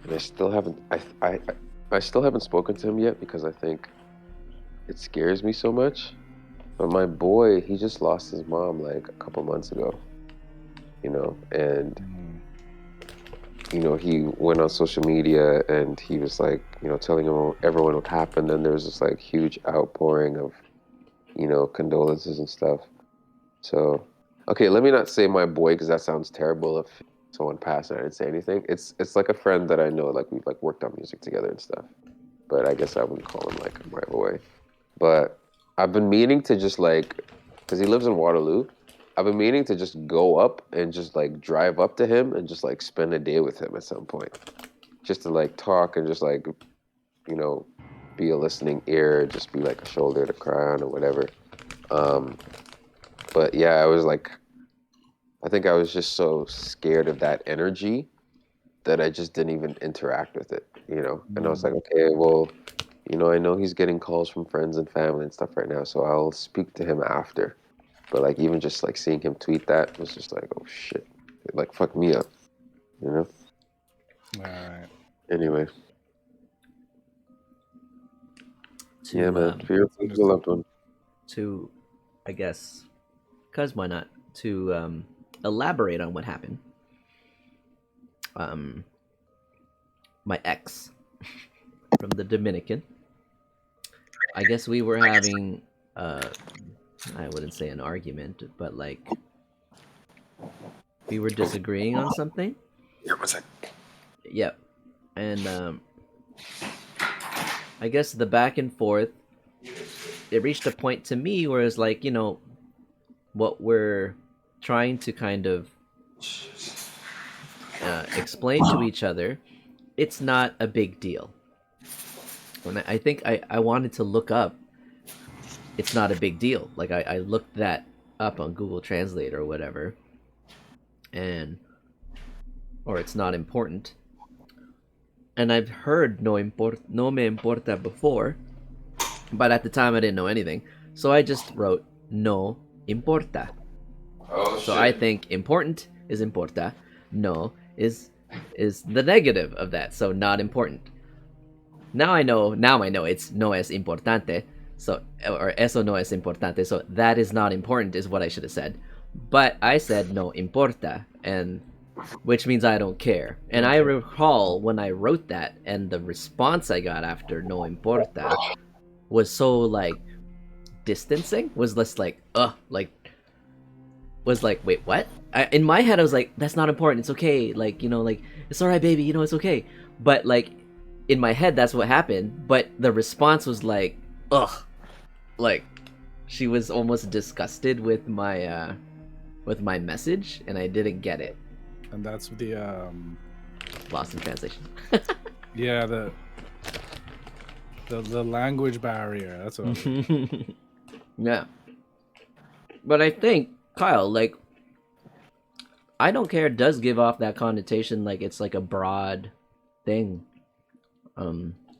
and I still haven't, I still haven't spoken to him yet because I think it scares me so much. But my boy, he just lost his mom like a couple months ago, and he went on social media and he was like, telling everyone what happened, and there was this like huge outpouring of, condolences and stuff. So, okay, let me not say my boy because that sounds terrible if someone passed and I didn't say anything. It's like a friend that I know, like we've like worked on music together and stuff. But I guess I wouldn't call him like my boy. But I've been meaning to just like, because he lives in Waterloo, I've been meaning to just go up and just like drive up to him and just like spend a day with him at some point, just to like talk and just like, you know, be a listening ear, just be like a shoulder to cry on or whatever. But yeah, I was like, I think I was just so scared of that energy that I just didn't even interact with it, you know? And I was like, okay, well, you know, I know he's getting calls from friends and family and stuff right now, so I'll speak to him after. But like even just like seeing him tweet that was just like, oh shit. It like fucked me up. You know? Alright. Anyway. To, Yeah, man. Feel the loved one. To, I guess, because why not? To elaborate on what happened. My ex from the Dominican. I guess we were having, I wouldn't say an argument, but like we were disagreeing on something. Here, one sec. Yep. And I guess the back and forth, it reached a point to me where it's like, you know, what we're trying to kind of explain to each other, it's not a big deal. And I think I wanted to look up, it's not a big deal. Like I looked that up on Google Translate or whatever, or it's not important. And I've heard no me importa before, but at the time I didn't know anything. So I just wrote no importa. Oh, So shit. I think important is importa, no is the negative of that, so not important. Now I know it's no es importante, so, or eso no es importante, so that is not important is what I should have said. But I said no importa, and which means I don't care. And I recall when I wrote that, and the response I got after no importa was so like distancing, was less like was like, wait, what? In my head I was like, that's not important, it's okay, like, you know, like, it's alright baby, you know, it's okay. But like in my head that's what happened, but the response was like, ugh, like she was almost disgusted with my message, and I didn't get it. And that's the Lost in translation. yeah, the language barrier. That's what I mean. Yeah. But I think, Kyle, like, I don't care does give off that connotation like it's like a broad thing.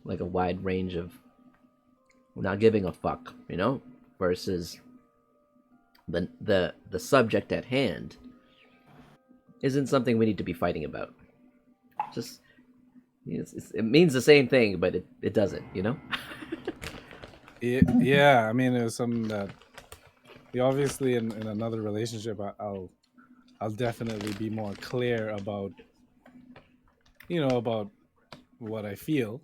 Like a wide range of not giving a fuck, you know? Versus the subject at hand isn't something we need to be fighting about. Just it means the same thing, but it doesn't, you know? Yeah, I mean, it was something that obviously in another relationship, I'll definitely be more clear about, you know, about what I feel.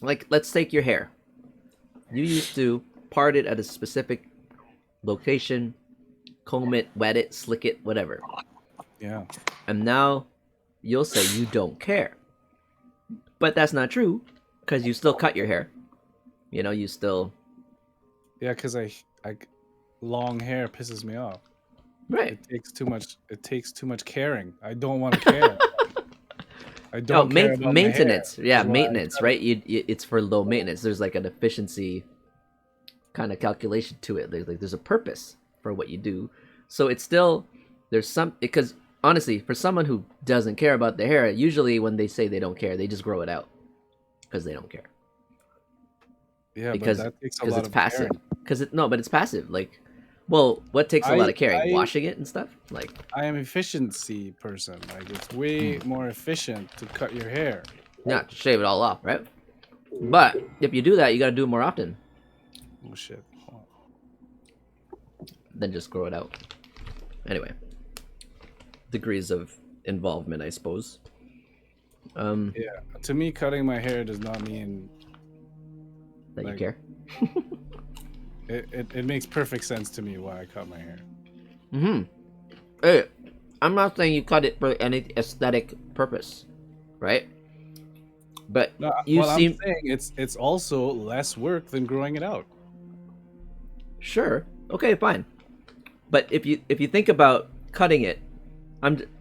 Like, let's take your hair. You used to part it at a specific location, comb it, wet it, slick it, whatever. Yeah. And now you'll say you don't care. But that's not true, because you still cut your hair. You know, you still... Yeah, because I long hair pisses me off. Right. It takes too much caring. I don't want to care. I don't care about maintenance. my hair. Yeah, maintenance, right? It's for low maintenance. There's like an efficiency kind of calculation to it. There's a purpose for what you do. So it's still, there's some, because honestly, for someone who doesn't care about their hair, usually when they say they don't care, they just grow it out because they don't care. Yeah, because but that takes a lot it's of passive. caring. But it's passive. Like, well, what takes a lot of caring? I- Washing it and stuff. Like, I am efficiency person. Like, it's way more efficient to cut your hair. not to shave it all off, right? But if you do that, you got to do it more often Oh shit. Hold on. than just grow it out. Anyway, degrees of involvement, I suppose. Yeah, to me, cutting my hair does not mean That you like- care. it makes perfect sense to me why I cut my hair. Hey, I'm not saying you cut it for any aesthetic purpose, right? But No, you well, seem I'm saying it's also less work than growing it out. Sure. Okay, fine. But if you think about cutting it,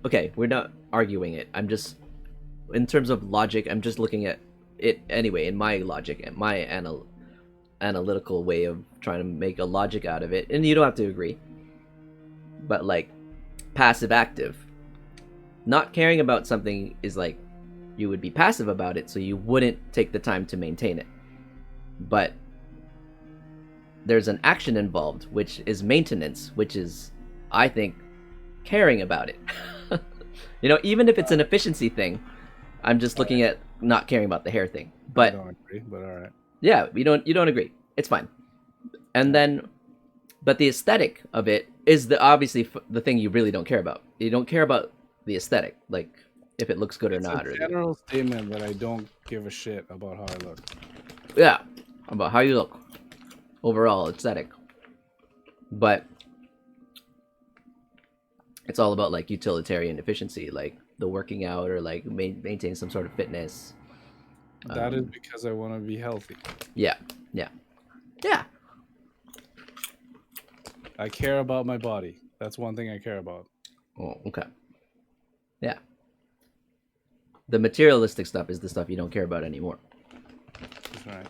okay. We're not arguing it. I'm just, in terms of logic, I'm just looking at it anyway. In my logic and my analytical way of trying to make a logic out of it, and you don't have to agree. But like passive active, not caring about something is like you would be passive about it, so you wouldn't take the time to maintain it. But there's an action involved, which is maintenance, which is, I think, caring about it. Even if it's an efficiency thing, I'm just looking at not caring about the hair thing. But I don't agree, but all right. yeah, you don't agree. It's fine. And then, but the aesthetic of it is obviously the thing you really don't care about. You don't care about the aesthetic, like if it looks good or not. It's a general statement that I don't give a shit about how I look. Yeah, about how you look. Overall aesthetic. But it's all about like utilitarian efficiency, like the working out or like maintaining some sort of fitness. That is because I want to be healthy. Yeah. I care about my body. That's one thing I care about. Oh, okay. Yeah. The materialistic stuff is the stuff you don't care about anymore. That's right.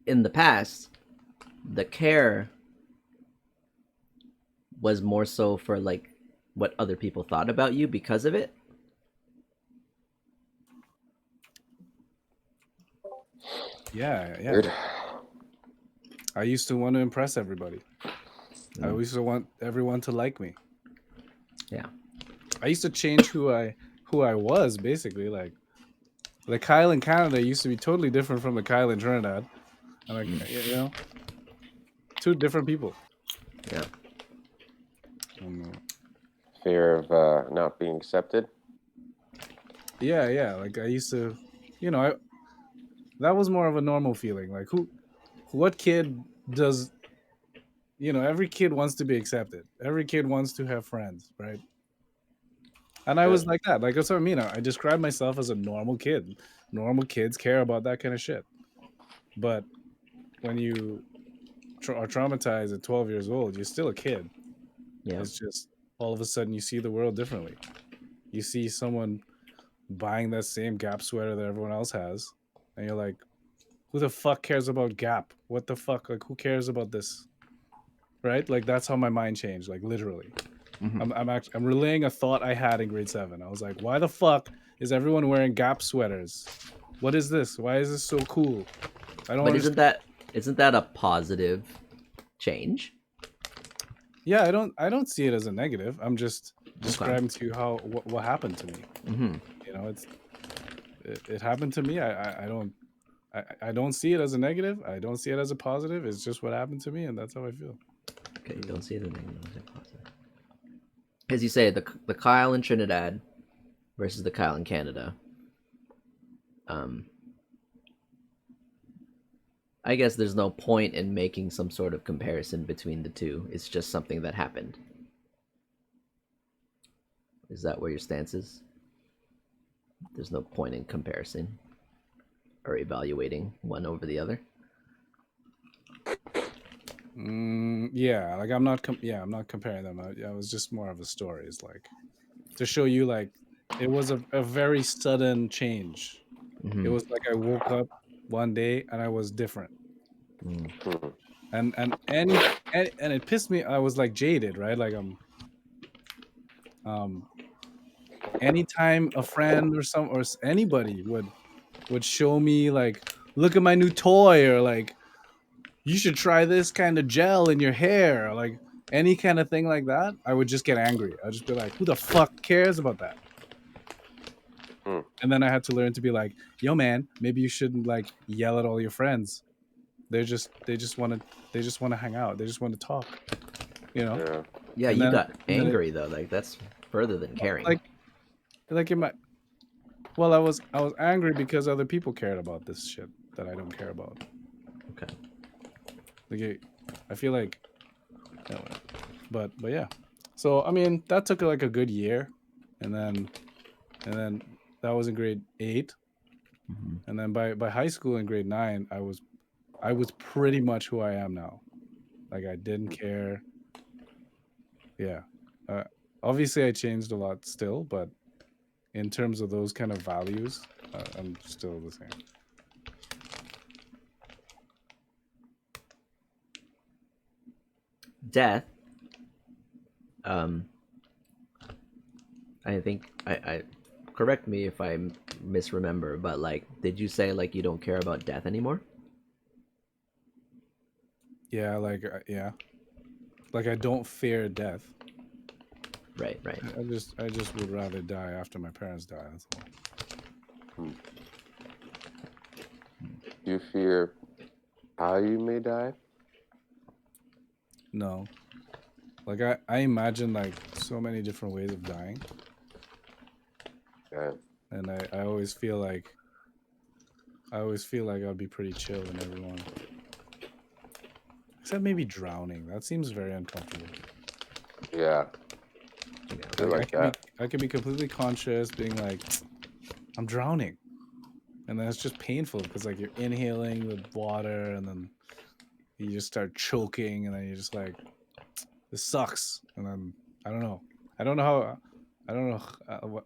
In the past, the care was more so for like what other people thought about you because of it. Yeah. Weird. I used to want to impress everybody. I used to want everyone to like me. Yeah. I used to change who I was, basically. Like the Kyle in Canada used to be totally different from the Kyle in Trinidad. And like, two different people. Yeah. Fear of not being accepted. Yeah. Like I used to, that was more of a normal feeling. Like what kid does, every kid wants to be accepted. Every kid wants to have friends, right? And I was like that. Like that's what I mean. I describe myself as a normal kid. Normal kids care about that kind of shit. But when you are traumatized at 12 years old, you're still a kid. Yeah. It's just all of a sudden you see the world differently. You see someone buying that same Gap sweater that everyone else has, and you're like, who the fuck cares about Gap? What the fuck? Like, who cares about this? Right? Like, that's how my mind changed, like, literally. I'm relaying a thought I had in grade 7. I was like, why the fuck is everyone wearing Gap sweaters? What is this? Why is this so cool? I don't understand. But isn't that a positive change? Yeah, I don't see it as a negative. I'm just describing to you what happened to me. Mm-hmm. It happened to me. I don't see it as a negative. I don't see it as a positive. It's just what happened to me, and that's how I feel. Okay, you don't see it as a negative. As you say, the Kyle in Trinidad versus the Kyle in Canada. I guess there's no point in making some sort of comparison between the two. It's just something that happened. Is that where your stance is? There's no point in comparison or evaluating one over the other. Yeah, like I'm not comparing them. I was just more of a story. It's like to show you like it was a very sudden change. Mm-hmm. It was like I woke up one day and I was different. And it pissed me. I was like jaded, right? Like anytime a friend or anybody would show me like, look at my new toy, or like, you should try this kind of gel in your hair, or like any kind of thing like that, I would just get angry. I'd just be like, who the fuck cares about that? And then I had to learn to be like, yo man, maybe you shouldn't like yell at all your friends. They just want to hang out. They just want to talk, Yeah, you got angry though. Like that's further than caring. Like in my, well, I was angry because other people cared about this shit that I don't care about. Okay. Like I feel like, but yeah. So I mean, that took like a good year, and then that was in grade 8, Mhm. And then by high school in grade 9, I was pretty much who I am now. Like I didn't care. Yeah. Uh, Obviously I changed a lot still, but in terms of those kind of values, I'm still the same. Death. I think I correct me if I misremember, but like, did you say like you don't care about death anymore? Yeah, yeah. Like I don't fear death. Right. I just would rather die after my parents die. That's all. Do you fear how you may die? No. Like I imagine like so many different ways of dying. Yeah. And I always feel like I'd be pretty chill in everyone. Except maybe drowning. That seems very uncomfortable. Yeah. I like that. I could be completely conscious, being like, I'm drowning. And then it's just painful because like you're inhaling the water and then you just start choking and then you're just like, this sucks. And then I don't know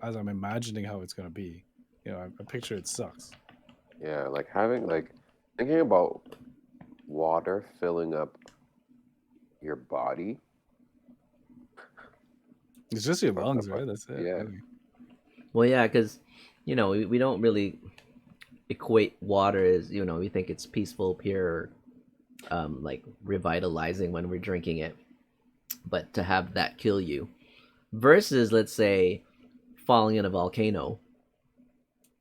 as I'm imagining how it's gonna be. You know, I picture it sucks. Yeah, like thinking about water filling up your body. It's just your lungs, right? That's it. Yeah. Really. Well, yeah, because we don't really equate water as we think it's peaceful, pure, like revitalizing when we're drinking it, but to have that kill you, versus let's say falling in a volcano.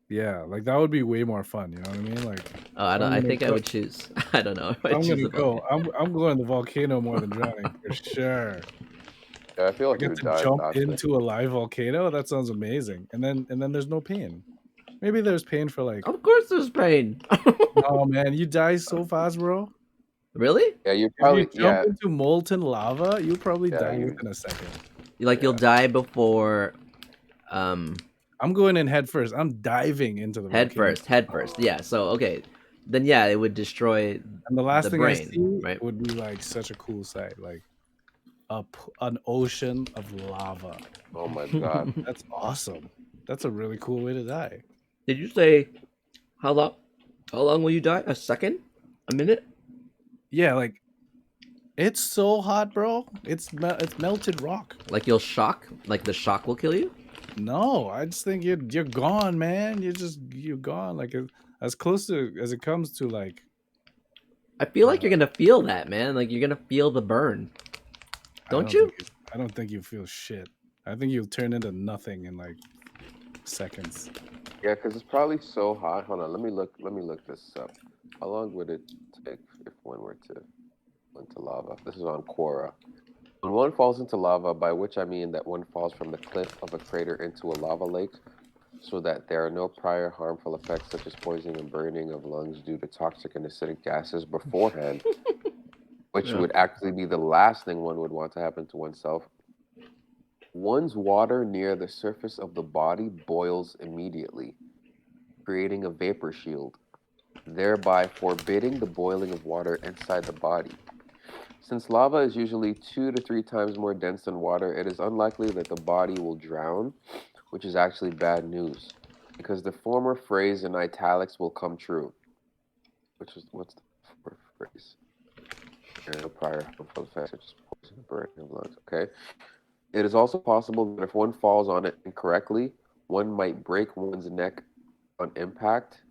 Yeah, like that would be way more fun. You know what I mean? Like, I think I would choose. I don't know. I'm gonna go. I'm going to the volcano more than drowning for sure. Yeah, I feel I like you get would to die jump faster. into a live volcano. That sounds amazing. And then there's no pain. Maybe there's pain for like. Of course, there's pain. Oh man, you die so fast, bro. Really? Yeah, you If you probably jump into molten lava, you'll probably Yeah, die you- within a second. You'll die before. I'm going in head first. I'm diving into the Head volcano. first. Yeah. So okay, then yeah, it would destroy And the last thing brain, I see right? would be like such a cool sight, like an ocean of lava. Oh my god. That's awesome. That's a really cool way to die. Did you say how long? How long will you die? A second? A minute? Yeah, like it's so hot, bro. It's melted rock. Like you'll shock? Like the shock will kill you? No, I just think you're gone, man. You're gone. Like as close to as it comes to like. I feel like you're gonna feel that, man. Like you're gonna feel the burn. Don't you? I don't think you feel shit. I think you'll turn into nothing in like seconds. Yeah, because it's probably so hot. Hold on, let me look this up. How long would it take if one were to fall into lava? This is on Quora. When one falls into lava, by which I mean that one falls from the cliff of a crater into a lava lake, so that there are no prior harmful effects such as poisoning and burning of lungs due to toxic and acidic gases beforehand, which would actually be the last thing one would want to happen to oneself. One's water near the surface of the body boils immediately, creating a vapor shield, thereby forbidding the boiling of water inside the body. Since lava is usually 2 to 3 times more dense than water, it is unlikely that the body will drown, which is actually bad news, because the former phrase in italics will come true. Which is, what's the former phrase? No prior harmful effects such as poison and burning of lungs. Okay. It is also possible that if one falls on it incorrectly, one might break one's neck on impact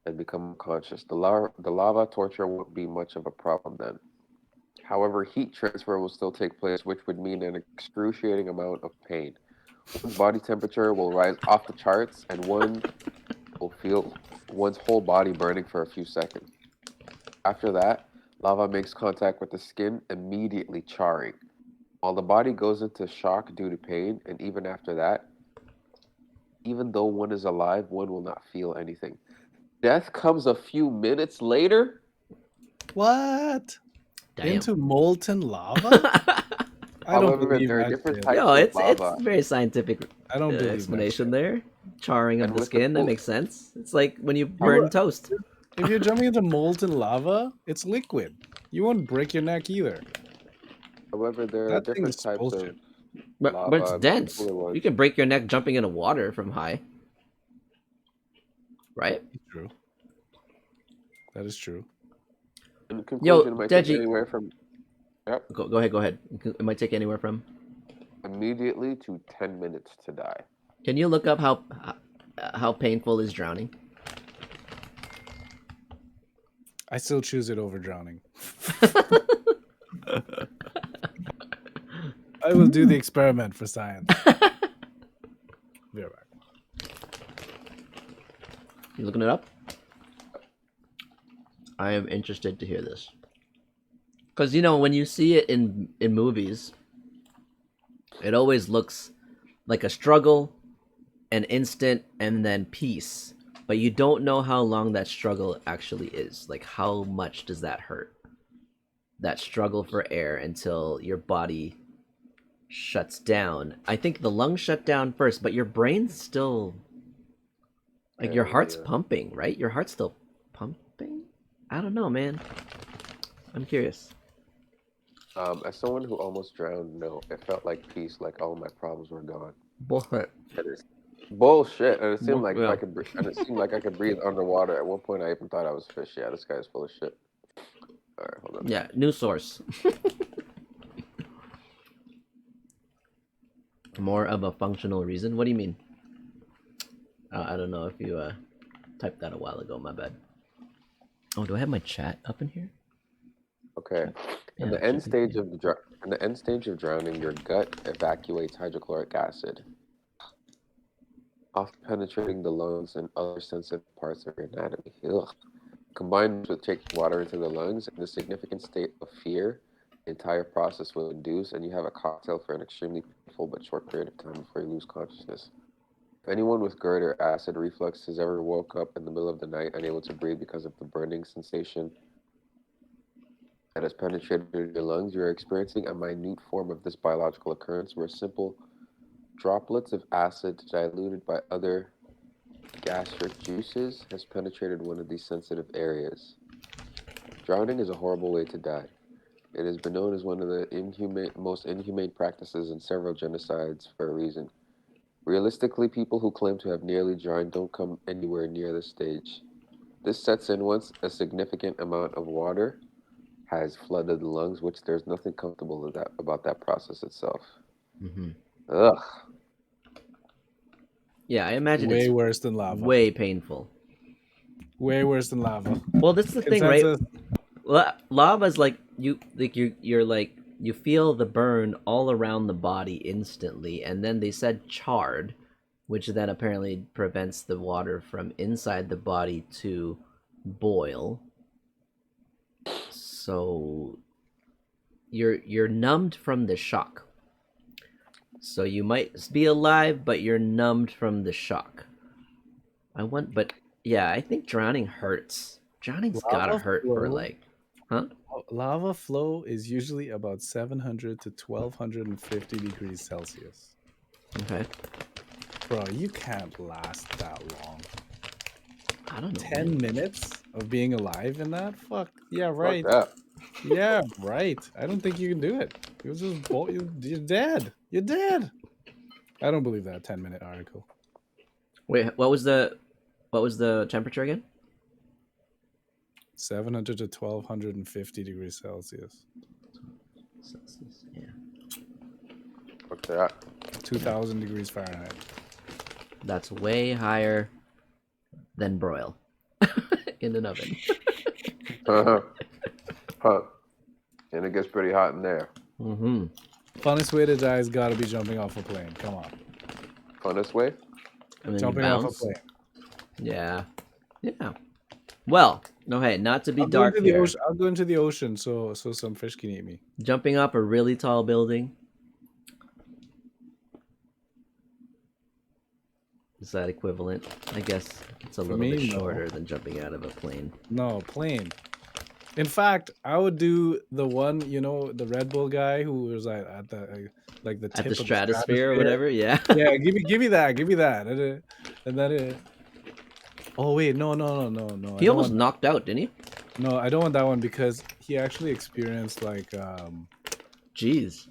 and become unconscious. The lava torture won't be much of a problem then. However, heat transfer will still take place, which would mean an excruciating amount of pain. One's body temperature will rise off the charts, and one will feel one's whole body burning for a few seconds. After that, lava makes contact with the skin, immediately charring. While the body goes into shock due to pain, and even after that, even though one is alive, one will not feel anything. Death comes a few minutes later? What? Damn. Into molten lava? I don't However, believe there are that different shit. types Yo, of it's lava. very scientific I don't believe that explanation shit. there. charring of And the with the skin. That pool- makes sense. It's like when you Yeah, burn but toast. if you're jumping into molten lava, it's liquid. You won't break your neck either. However, there are That thing different is types bullshit. of But it's lava and dense. cooler ones. You can break your neck jumping into water from high. Right? True. That is true. In conclusion, it might take Deji. anywhere from Go ahead. It might take anywhere from. immediately to 10 minutes to die. Can you look up how painful is drowning? I still choose it over drowning. I will do the experiment for science. Be right back. You looking it up? I am interested to hear this. Because, you know, when you see it in movies, it always looks like a struggle, an instant, and then peace. But you don't know how long that struggle actually is. Like, how much does that hurt? That struggle for air until your body shuts down. I think the lungs shut down first, but your brain's still... Like, your heart's pumping, right? Your heart's still pumping? I don't know, man. I'm curious. As someone who almost drowned, no, it felt like peace, like all my problems were gone. Bullshit. It is bullshit, and it seemed like Yeah. I could, and it seemed like I could breathe underwater. At one point, I even thought I was fish. Yeah, this guy's full of shit. All right, hold on. Yeah, new source. More of a functional reason? What do you mean? I don't know if you typed that a while ago. My bad. Oh, do I have my chat up in here? Okay. Yeah, In the it end should be. stage of drowning, your gut evacuates hydrochloric acid, often penetrating the lungs and other sensitive parts of your anatomy. Ugh. Combined with taking water into the lungs, in a significant state of fear, the entire process will induce, and you have a cocktail for an extremely painful but short period of time before you lose consciousness. If anyone with GERD or acid reflux has ever woke up in the middle of the night unable to breathe because of the burning sensation that has penetrated your lungs, you are experiencing a minute form of this biological occurrence where simple droplets of acid diluted by other gastric juices has penetrated one of these sensitive areas. Drowning is a horrible way to die. It has been known as one of the most inhumane practices in several genocides for a reason. Realistically, people who claim to have nearly drowned don't come anywhere near this stage. This sets in once a significant amount of water has flooded the lungs, which there's nothing comfortable about that process itself. Mm-hmm. Ugh. Yeah, I imagine Way it's worse than lava. way painful. Way worse than lava. Well, that's the thing, right? Consensus. Lava's like you're like you feel the burn all around the body instantly, and then they said charred, which then apparently prevents the water from inside the body to boil. So you're numbed from the shock. So you might be alive, but you're numbed from the shock. But yeah, I think drowning hurts. Drowning's gotta Lava hurt for flow. like, huh? Lava flow is usually about 700 to 1250 degrees Celsius. Okay. Bro, you can't last that long. I don't know. 10 minutes of being alive in that? Fuck. Yeah, right. Fuck that. Yeah, right. I don't think you can do it. You're just you're dead. You're dead. I don't believe that 10-minute article. Wait, what was the temperature again? 700 to 1250 degrees Celsius. Celsius, yeah. Fuck that. 2000 degrees Fahrenheit. That's way higher than broil in an oven. Huh. And it gets pretty hot in there. Mm-hmm. Funnest way to die has got to be jumping off a plane. Come on. Funnest way? And then Jumping you off a bounce. plane. Yeah. Yeah. Well, no, hey, not to be I'll go dark into the here. ocean. I'll go into the ocean so some fish can eat me. Jumping up a really tall building. Is that equivalent? I guess it's a little bit me, no. shorter than jumping out of a plane. No, plane. In fact, I would do the one, you know, the Red Bull guy who was at the tip At the of stratosphere or whatever, yeah. Yeah, give me that. And then it. Oh wait, no. He almost knocked out, didn't he? No, I don't want that one because he actually experienced Jeez.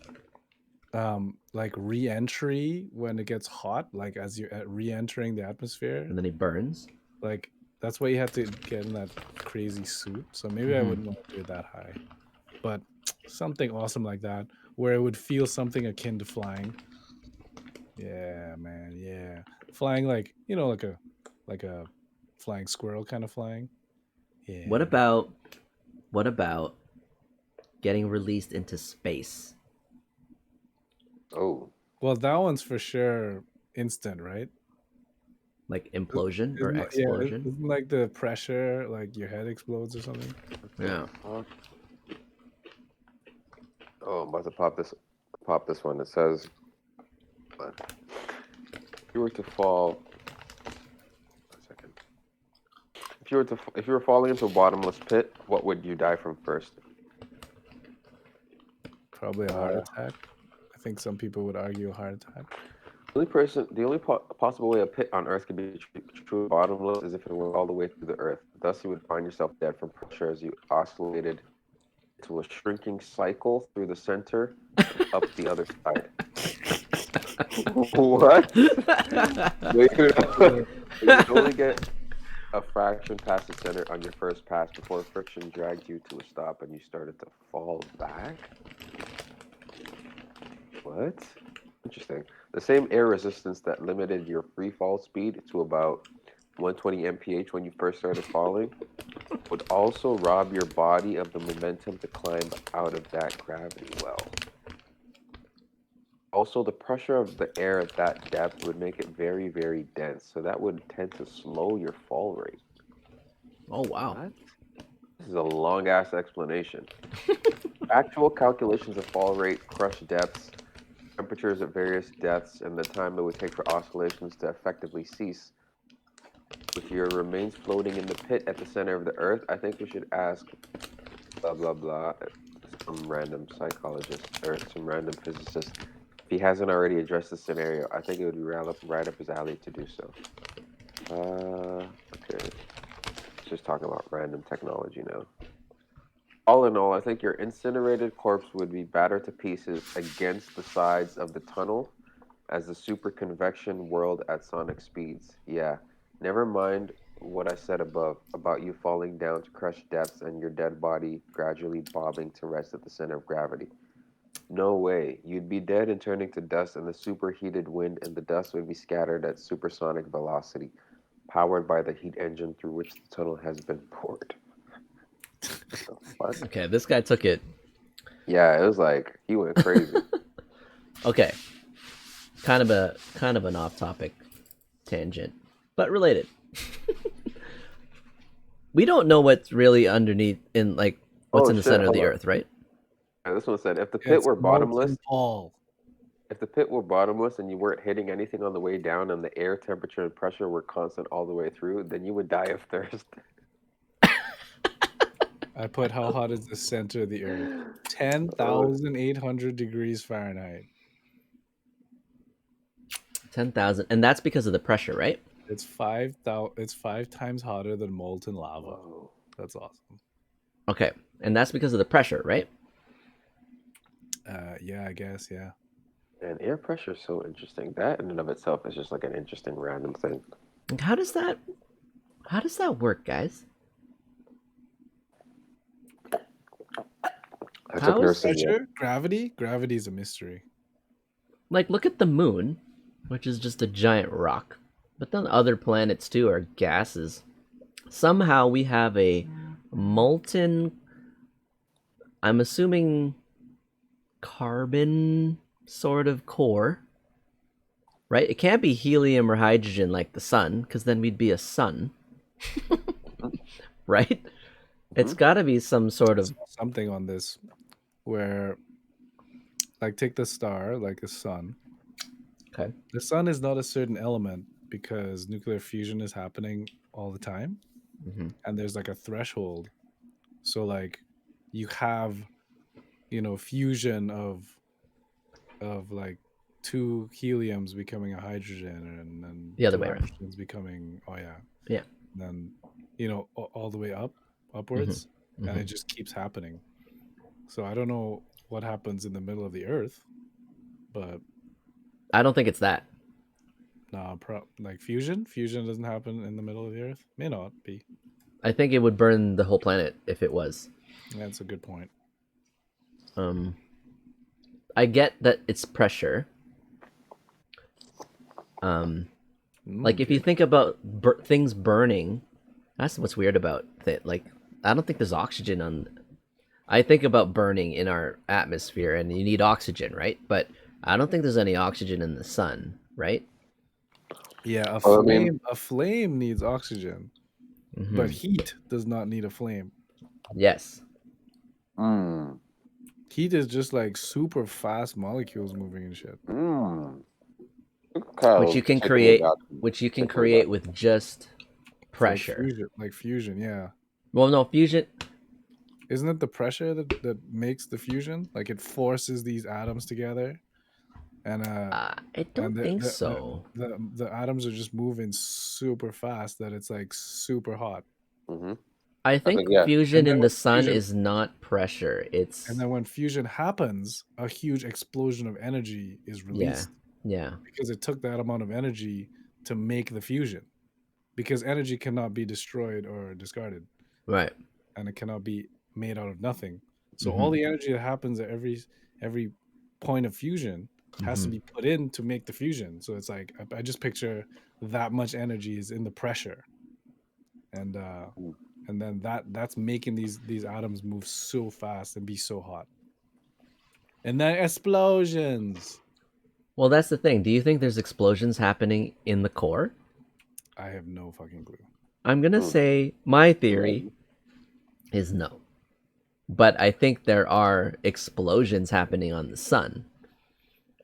like re-entry when it gets hot, like as you're re-entering the atmosphere. And then he burns. Like that's why you had to get in that crazy suit. So maybe I wouldn't want to do it that high, but something awesome like that where it would feel something akin to flying. Yeah, man. Yeah, flying like like a flying squirrel kind of flying. Yeah. What about getting released into space? Oh, Well, that one's for sure instant, right? Like implosion or Yeah, explosion? isn't like the pressure, like your head explodes or something. Yeah. oh, I'm about to pop this one. It says, if you were to fall, one second. If you were falling into a bottomless pit, what would you die from first? Probably a heart attack. I think some people would argue a heart attack. The only possible way a pit on Earth could be true bottomless is if it went all the way through the Earth. Thus, you would find yourself dead from pressure as you oscillated into a shrinking cycle through the center up the other side. What? You could only get a fraction past the center on your first pass before friction dragged you to a stop and you started to fall back. What? Interesting. The same air resistance that limited your free fall speed to about 120 mph when you first started falling would also rob your body of the momentum to climb out of that gravity well. Also, the pressure of the air at that depth would make it very, very dense, so that would tend to slow your fall rate. Oh wow. What? This is a long-ass explanation. Actual calculations of fall rate, crush depths, temperatures at various depths, and the time it would take for oscillations to effectively cease. If your remains floating in the pit at the center of the Earth, I think we should ask blah blah blah some random psychologist or some random physicist if he hasn't already addressed the scenario. I think it would be right up his alley to do so. Okay. Let's just talk about random technology now. All in all, I think your incinerated corpse would be battered to pieces against the sides of the tunnel as the superconvection whirled at sonic speeds. Yeah, never mind what I said above about you falling down to crush depths and your dead body gradually bobbing to rest at the center of gravity. No way. You'd be dead and turning to dust, and the superheated wind and the dust would be scattered at supersonic velocity, powered by the heat engine through which the tunnel has been poured. What? Okay, this guy took it. Yeah, it was like he went crazy. Okay. Kind of an off-topic tangent, but related. We don't know what's really underneath in like what's in the center of the Earth, right? Yeah, this one said if the pit were bottomless, Paul. if the pit were bottomless and you weren't hitting anything on the way down and the air temperature and pressure were constant all the way through, then you would die of thirst. I put how hot is the center of the Earth? 10,800 degrees Fahrenheit. 10,000, and that's because of the pressure, right? It's 5,000. It's 5 times hotter than molten lava. Whoa. That's awesome. Okay, and that's because of the pressure, right? Yeah, I guess. Yeah. And air pressure is so interesting. That in and of itself is just like an interesting random thing. How does that work, guys? I How took is nursing. Pressure, gravity. Gravity is a mystery. Like, look at the moon, which is just a giant rock. But then other planets too are gases. Somehow we have a molten, I'm assuming, carbon sort of core, right? It can't be helium or hydrogen like the sun, because then we'd be a sun, right? It's got to be some sort of something on this where, like, take the star, like the sun. Okay. The sun is not a certain element because nuclear fusion is happening all the time, and there's like a threshold. So like, you have, fusion of like two heliums becoming a hydrogen, and then The other two way around. hydrogens becoming Yeah. then all the way upwards, and it Mhm. just keeps happening. So I don't know what happens in the middle of the Earth, but I don't think it's that. nah, like fusion doesn't happen in the middle of the Earth. May not be. I think it would burn the whole planet if it was. That's a good point. I get that it's pressure. Like if you think about things burning, that's what's weird about it. Like I don't think there's oxygen on. I think about burning in our atmosphere, and you need oxygen, right? But I don't think there's any oxygen in the sun, right? Yeah, a Well, I mean, flame needs oxygen, but heat does not need a flame. Yes. Heat is just like super fast molecules moving and shit. Which you can create with just pressure. Fusion, yeah. Well, no, fusion. Isn't it the pressure that makes the fusion? Like it forces these atoms together, and I don't think so. The atoms are just moving super fast that it's like super hot. I think fusion in the sun is not pressure. It's and then when fusion happens, a huge explosion of energy is released. Yeah. Because it took that amount of energy to make the fusion. Because energy cannot be destroyed or discarded. Right. And it cannot be made out of nothing. So all the energy that happens at every point of fusion has to be put in to make the fusion. So it's like I just picture that much energy is in the pressure. And then that's making these atoms move so fast and be so hot. And then explosions. Well, that's the thing. Do you think there's explosions happening in the core? I have no fucking clue. I'm going to say my theory is no. But I think there are explosions happening on the sun.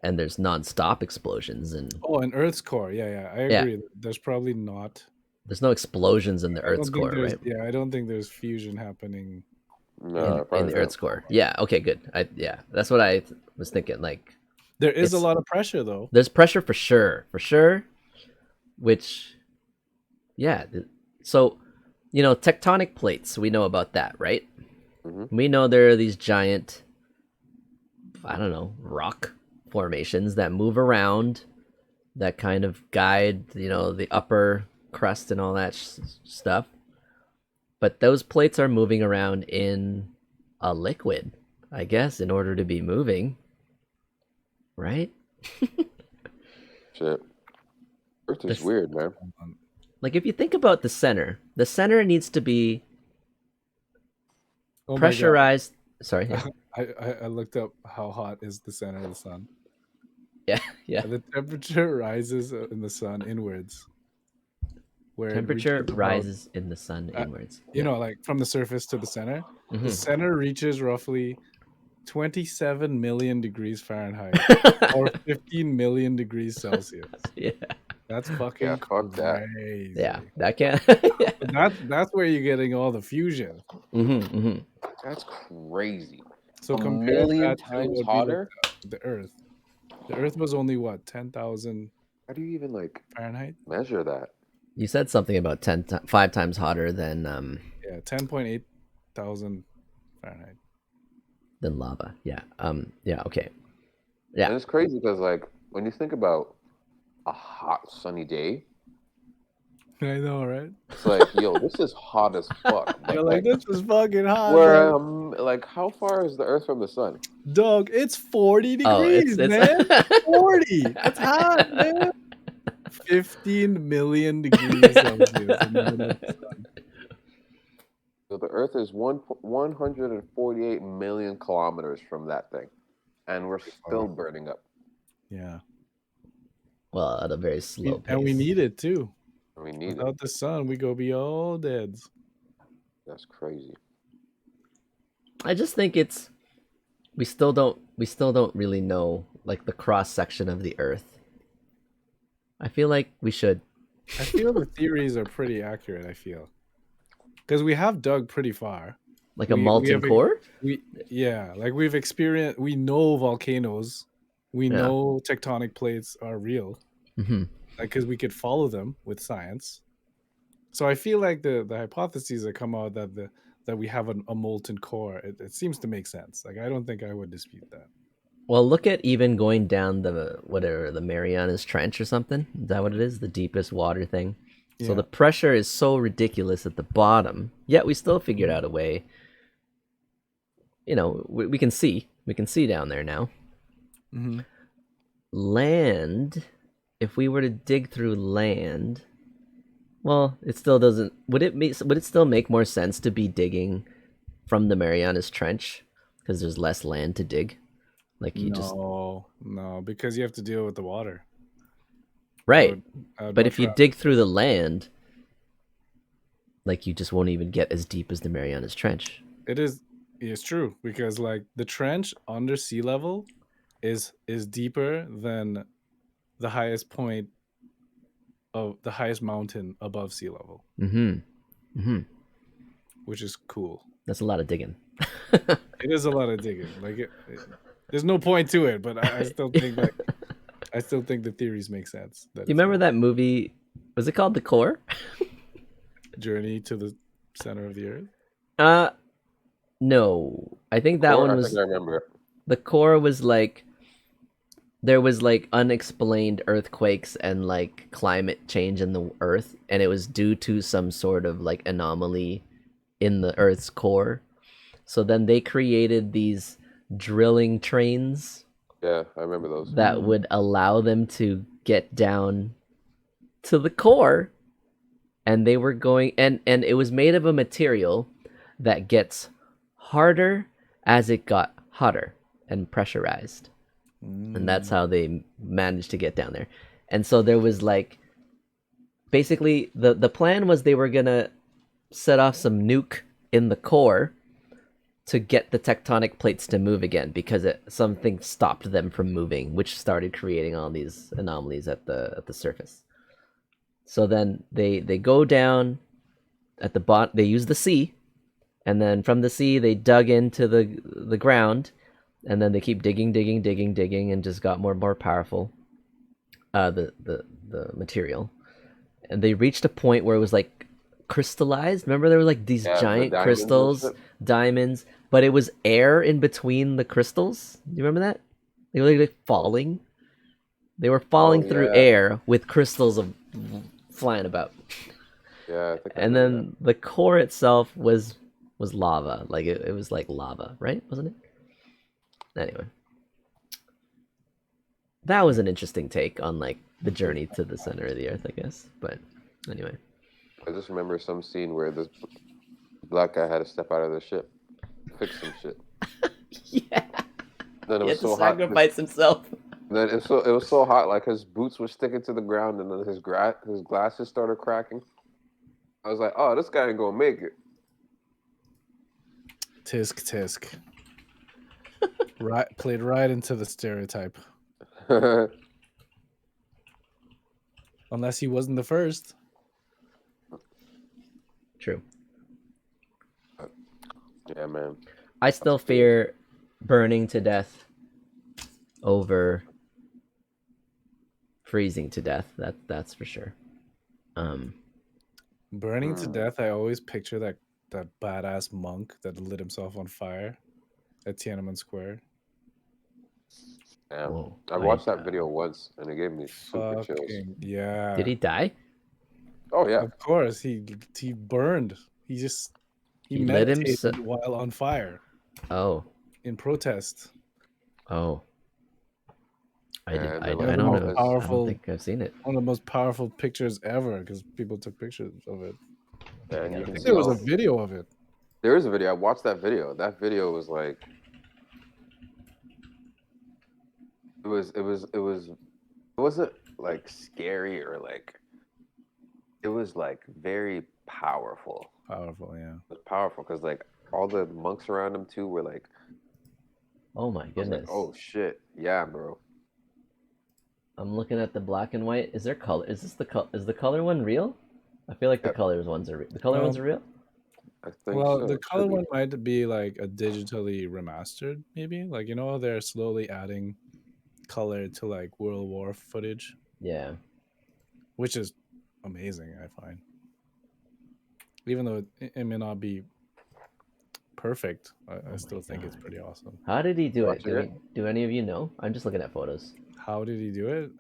And there's non-stop explosions. And in Earth's core. Yeah. I agree. There's probably not. There's no explosions in the Earth's core, right? Yeah, I don't think there's fusion happening in the Earth's core. Yeah, okay, good. That's what I was thinking. Like, there is a lot of pressure, though. There's pressure for sure. Which, yeah. So, tectonic plates. We know about that, right? We know there are these giant, I don't know, rock formations that move around, that kind of guide, the upper crust and all that stuff. But those plates are moving around in a liquid, I guess, in order to be moving. Right? Shit. Earth is weird, man. Like, if you think about the center needs to be pressurized. Sorry. I looked up how hot is the center of the sun. Yeah. The temperature rises in the sun inwards. Temperature rises in the sun inwards. Like from the surface to the center. The center reaches roughly 27 million degrees Fahrenheit or 15 million degrees Celsius. Yeah. That's fucking crazy. Yeah, that can't. That's where you're getting all the fusion. That's crazy. So compare that times hotter. The Earth. The Earth was only what, 10,000? How do you even Fahrenheit measure that? You said something about 5 times hotter than 10.8 thousand Fahrenheit. Than lava. Yeah. Okay. Yeah. And it's crazy because when you think about a hot sunny day, I know, right? it's like, yo, this is hot as fuck. You're like, this is fucking hot. Where how far is the Earth from the sun? Dog, it's 40 degrees, man. 40. That's hot, man. 15 million degrees Celsius in the middle of the sun. So the Earth is 148 million kilometers from that thing, and we're still burning up. Yeah. Well, at a very slow pace. And we need it too. Without the sun, we go be all dead. That's crazy. I just think we still don't really know the cross section of the Earth. I feel like we should. I feel the theories are pretty accurate. I feel because we have dug pretty far, a molten core. We've experienced. We know volcanoes We Yeah. know tectonic plates are real, Mm-hmm. like because we could follow them with science. So I feel like the hypotheses that come out that we have a molten core, it seems to make sense. Like I don't think I would dispute that. Well, look at even going down the whatever the Marianas Trench or something. Is that what it is? The deepest water thing. So Yeah. the pressure is so ridiculous at the bottom. Yet we still figured out a way. You know, we can see. We can see down there now. Mm-hmm. Land. If we were to dig through land, well, it still doesn't. Would it still make more sense to be digging from the Marianas Trench because there's less land to dig? Like you just No, because you have to deal with the water. right. I would But much if you rather- dig through the land, like you just won't even get as deep as the Marianas Trench. it's true because like the trench under sea level is deeper than the highest point of the highest mountain above sea level, Mm-hmm. Mm-hmm. which is cool. That's a lot of digging. It is a lot of digging. Like there's no point to it, but I still think the theories make sense. Do you remember that movie? Was it called The Core? Journey to the center of the earth? No. I think that one I was think I remember it. The Core was like there was like unexplained earthquakes and like climate change in the earth, and it was due to some sort of like anomaly in the earth's core. So then they created these drilling trains Yeah, I remember those. that would allow them to get down to the core, and they were going and it was made of a material that gets harder as it got hotter and pressurized, and that's how they managed to get down there. And so there was like basically the plan was they were gonna set off some nuke in the core to get the tectonic plates to move again because something stopped them from moving, which started creating all these anomalies at the surface. So then they go down at the bottom. They use the sea, and then from the sea they dug into the ground, and then they keep digging, and just got more and more powerful. The material, and they reached a point where it was like crystallized. Remember, there were like these Yeah, the giant diamonds and crystals, shit. diamonds, but it was air in between the crystals. Do you remember that? They were like falling. They were falling through yeah. air with crystals flying about. Yeah, I think I And remember then the core itself was lava. Like it was like lava, right? Wasn't it? Anyway, that was an interesting take on like the journey to the center of the earth, I guess. But anyway, that. I just remember some scene where this black guy had to step out of the ship, fix some shit. yeah, Then it he was had to so hot. sacrifice himself. Then it was so hot, like his boots were sticking to the ground, and then his glasses started cracking. I was like, "Oh, this guy ain't gonna make it." Tisk. Right, played right into the stereotype. Unless he wasn't the first. True. Yeah, man. I still fear burning to death over freezing to death. That's for sure. Burning to death, I always picture that badass monk that lit himself on fire at Tiananmen Square. Yeah. Whoa, I watched that video once, and it gave me super chills. Fucking yeah. Did he die? Oh yeah. Of course, he burned. He He lit meditated himself. while on fire Oh, in protest. oh. I Yeah, don't they're like, know. "Oh, I don't powerful- think I've seen it. One of the most powerful pictures ever because people took pictures of it. Man, I you gotta can think see There was a all- video of it. There is a video. I watched that video. That video was like, it wasn't like scary or like, it was like very powerful. Powerful, yeah. It was powerful because like all the monks around him too were like, Oh my I was goodness. like, oh shit, yeah, bro. I'm looking at the black and white. Is there color? Is the color one real? I feel like the Yep. colors ones are the color ones are real. I think Well, so. the It should color be. one might be like a digitally remastered, maybe. Like they're slowly adding color to like World War footage, Yeah. which is amazing. I find, even though it may not be perfect, I still think it's God. pretty awesome. How did he do it? Watching it? Do any of you know? I'm just looking at photos. How did he do it?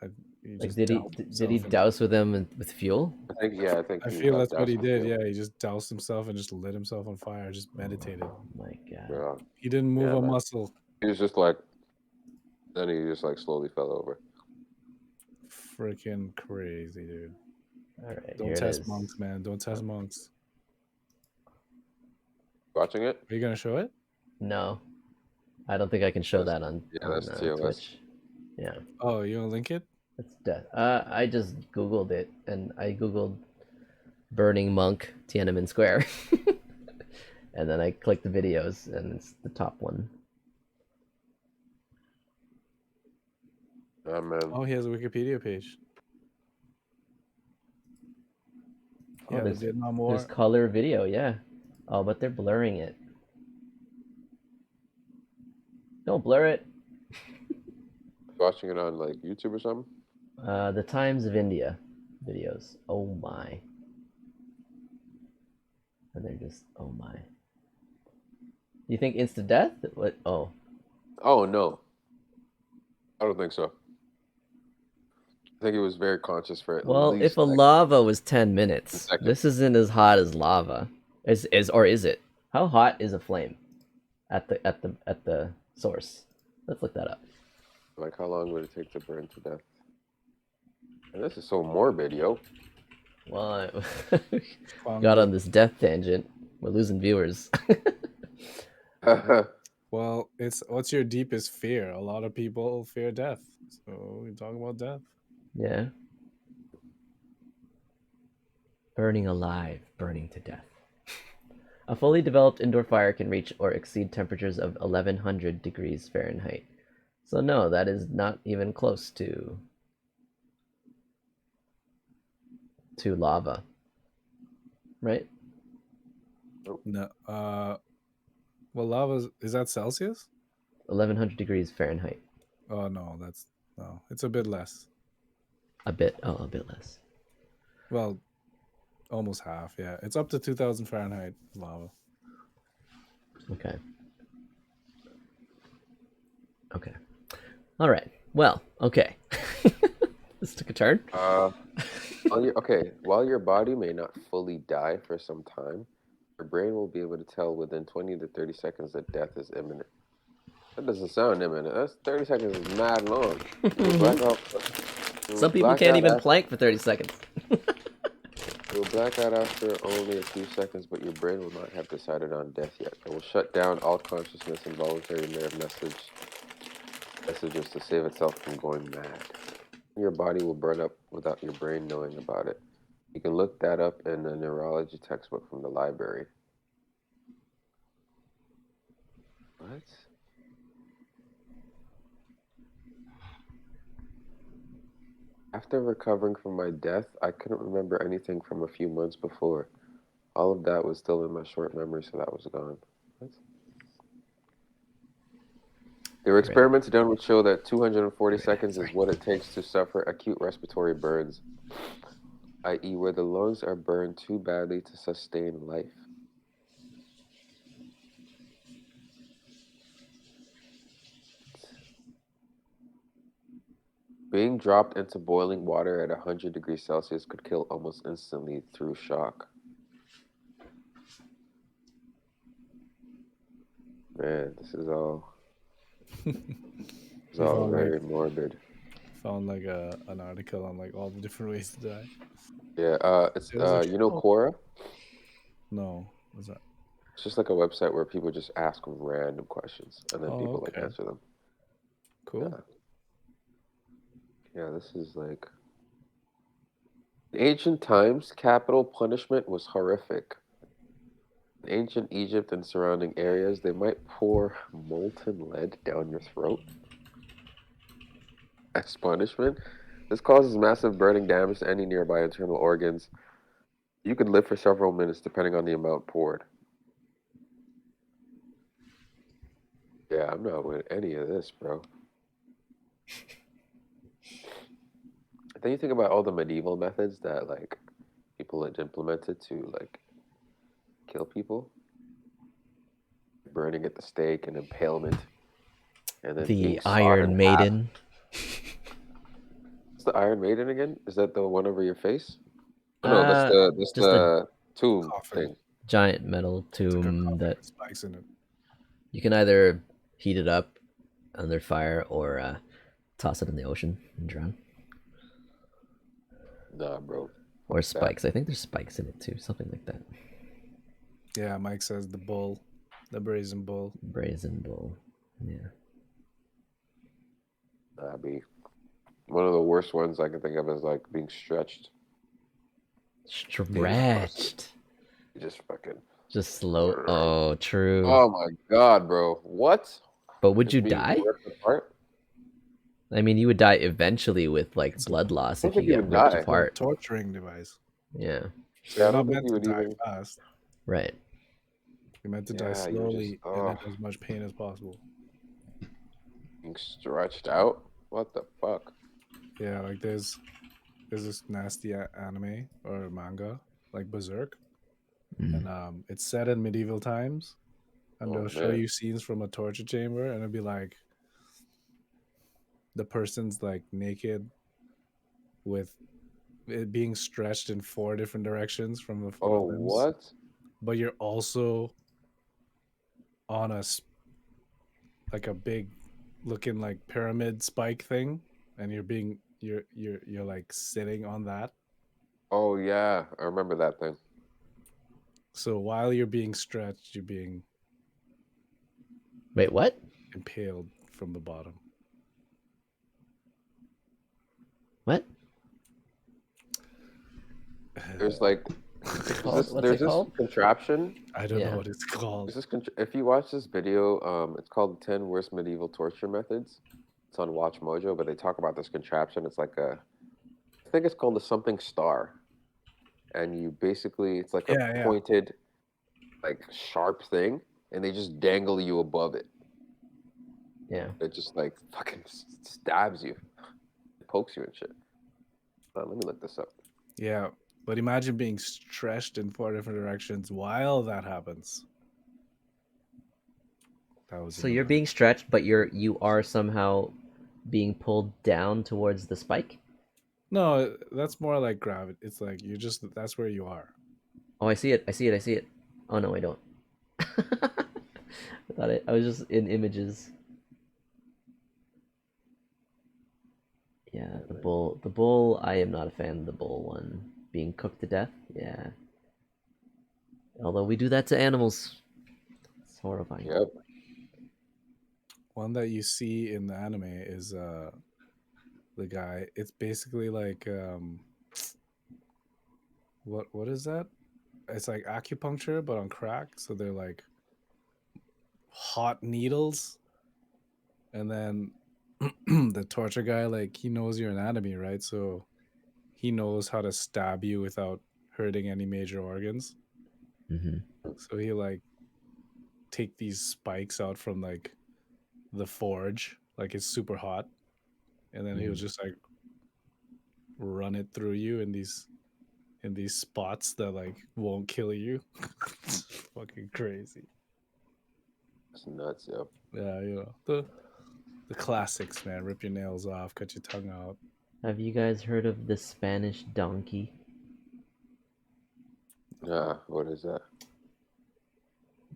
He Like, just did doused he himself in. douse with them with fuel? I think I he feel that's what he doused with did. you. Yeah, he just doused himself and just lit himself on fire. Just meditated. Oh my God. Yeah, He didn't move Yeah, a man. muscle. he was just like, then he just like slowly fell over. Freaking crazy, dude. All right, Don't here it test is. monks, man. Don't test monks. Watching it? Are you gonna show it? No, I don't think I can show That's- that on yeah, that's TOS. Twitch. Yeah, Oh, you gonna link it? it's death. I just Googled it, and I Googled burning monk Tiananmen Square, and then I clicked the videos, and it's the top one. Man. Oh, he has a Wikipedia page. Oh, Yeah, the Vietnam War. there's color video, yeah. Oh, but they're blurring it. Don't blur it. Watching it on like YouTube or something? The Times of India videos. Oh my. And they're just, oh my. You think instant death? What? Oh. Oh no, I don't think so. I think he was very conscious for at Well, least if a like, lava was 10 minutes, second. this isn't as hot as lava. Or is it? How hot is a flame at the source? Let's look that up. like how long would it take to burn to death? And this is so morbid, yo. Well, Found got the- on this death tangent. We're losing viewers. Well, it's what's your deepest fear? A lot of people fear death. So we're talking about death. Yeah. Burning alive, burning to death. A fully developed indoor fire can reach or exceed temperatures of 1100 degrees Fahrenheit. So no, that is not even close to lava. Right? No. Well, lava is that Celsius? 1100 degrees Fahrenheit. Oh no, no. It's a bit less. A bit less. Well, almost half. Yeah, it's up to 2000 Fahrenheit lava. Okay. Okay. All right. Well, okay. This took a turn. While your body may not fully die for some time, your brain will be able to tell within 20 to 30 seconds that death is imminent. That doesn't sound imminent. That's 30 seconds is mad long. You'll black out. Some people can't even plank for 30 seconds. You'll black out after only a few seconds, but your brain will not have decided on death yet. It will shut down all consciousness and voluntary nerve messages to save itself from going mad. Your body will burn up without your brain knowing about it. You can look that up in a neurology textbook from the library. What? After recovering from my death, I couldn't remember anything from a few months before. All of that was still in my short memory, so that was gone. What? There were experiments done which show that 240 seconds is what it takes to suffer acute respiratory burns, i.e. where the lungs are burned too badly to sustain life. Being dropped into boiling water at 100 degrees Celsius could kill almost instantly through shock. Man, this is all very morbid. Found like an article on like all the different ways to die. Yeah, it's you know Quora? No, what's that? It's just like a website where people just ask random questions and then people like okay. answer them. Cool. Yeah, this is like in ancient times, capital punishment was horrific. In ancient Egypt and surrounding areas, they might pour molten lead down your throat as punishment. This causes massive burning damage to any nearby internal organs. You could live for several minutes depending on the amount poured. Yeah, I'm not with any of this, bro. then you think about all the medieval methods that like people had implemented to like kill people, burning at the stake and impalement, and then being The sawed in Iron half. Maiden. What's the Iron Maiden again? Is that the one over your face? Oh, no, that's Just a the tomb Coffin. thing. giant metal It's like a tomb coffin that with spikes in it. you can either heat it up under fire or toss it in the ocean and drown. Nah, bro. Or spikes. I think there's spikes in it too. Something like that. Yeah, Mike says the bull, the brazen bull. Brazen bull. Yeah. That'd be one of the worst ones I can think of is like being stretched. Stretched. You just fucking. Just slow. Oh, true. Oh my god, bro. What? But would Just you being die? ripped apart? I mean, you would die eventually with like blood loss I if don't you think you get would ripped die. apart. Torturing device. Yeah. So Yeah, I you're don't not think meant you to would die even. fast. Right. You're meant to Yeah, die you just- slowly and in oh. as much pain as possible. Being stretched out? What the fuck? Yeah, like there's this nasty anime or manga like Berserk, Mm. and it's set in medieval times, and Oh, they'll show man. you scenes from a torture chamber, and it'll be like the person's like naked with it being stretched in 4 different directions from the 4 Oh, limbs, what? but you're also on like a big looking like pyramid spike thing, and you're like sitting on that. Oh, yeah. I remember that thing. So while you're being stretched, you're being Wait, what? impaled from the bottom. What? There's like. What's it There's this called? contraption. I don't Yeah. know what it's called. If you watch this video, it's called 10 Worst Medieval Torture Methods. It's on Watch Mojo, but they talk about this contraption. It's like I think it's called the something star. And you basically, it's like Yeah, a yeah. pointed, like sharp thing, and they just dangle you above it. Yeah. It just like fucking stabs you, pokes you and shit. Let me look this up. Yeah, but imagine being stretched in 4 different directions while that happens. That was So you're being stretched, but you are somehow being pulled down towards the spike? No, that's more like gravity. It's like that's where you are. Oh, I see it. I see it. I see it. Oh no, I don't. I was just in images. Yeah, the bull. The bull. I am not a fan of the bull one. Being cooked to death. Yeah. Although we do that to animals. It's horrifying. Yep. One that you see in the anime is the guy. It's basically like what is that? It's like acupuncture but on crack. So they're like hot needles, and then the torture guy, like, he knows your anatomy, right? So he knows how to stab you without hurting any major organs. Mm-hmm. So he like take these spikes out from like the forge, like it's super hot, and then he'll just like run it through you in these spots that like won't kill you. It's fucking crazy. It's nuts, yep. Yeah, the classics, man. Rip your nails off, cut your tongue out. Have you guys heard of the Spanish donkey? Nah, what is that?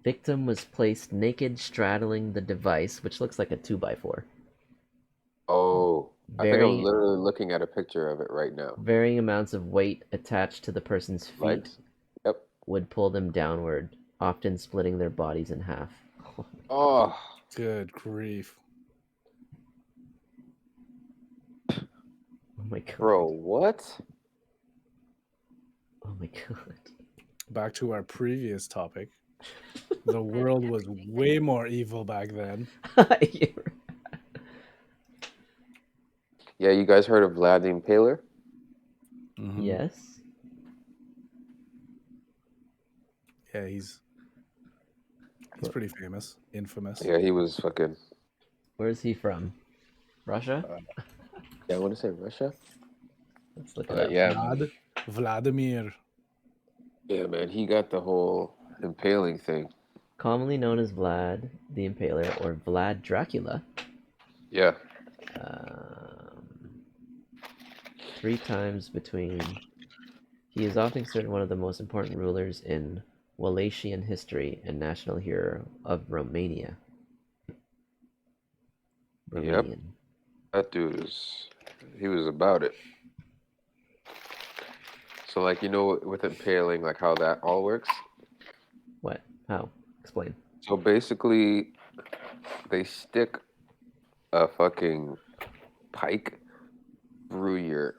Victim was placed naked straddling the device, which looks like a 2x4. Oh, I think I'm Varying, literally looking at a picture of it right now. varying amounts of weight attached to the person's feet Legs? Yep. would pull them downward, often splitting their bodies in half. Oh, Good grief. Oh my god. bro, what? Oh my god. Back to our previous topic. The world was way more evil back then. Yeah, you guys heard of Vlad the Impaler? Mhm. Yes. Yeah, he's pretty famous, infamous. Yeah, he was fucking. Where's he from? Russia? Yeah, I want to say Russia. Let's look it up. Yeah, man. Vladimir. Yeah, man. He got the whole impaling thing. Commonly known as Vlad the Impaler or Vlad Dracula. Yeah. 3 times between. He is often considered one of the most important rulers in Wallachian history and national hero of Romania. Romanian. Yep. That dude he was about it. So, like, with impaling, like how that all works. What? How? Explain. So basically, they stick a fucking pike through your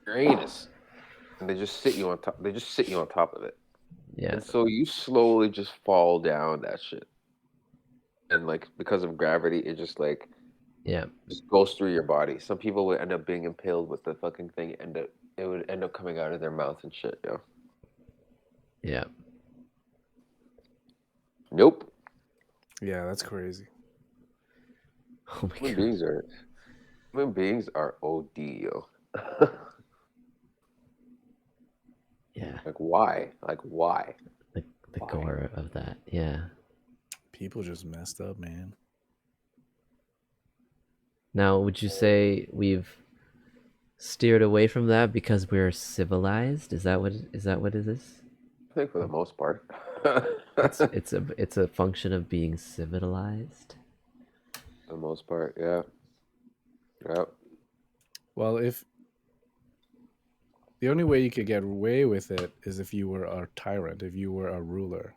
anus, and they just sit you on top. They just sit you on top of it, Yeah. and so you slowly just fall down that shit. And like because of gravity, it just like Yeah. just goes through your body. Some people would end up being impaled with the fucking thing, and it would end up coming out of their mouth and shit. Yo. Yeah. Nope. Yeah, that's crazy. Oh my Human god. beings are OD, yo. Yeah. Like why? Like why? The Why? gore of that. Yeah. People just messed up, man. Now, would you say we've steered away from that because we're civilized? Is that what it is? I think for the most part. It's a function of being civilized. For the most part, yeah. Yep. Well, if the only way you could get away with it is if you were a tyrant, if you were a ruler.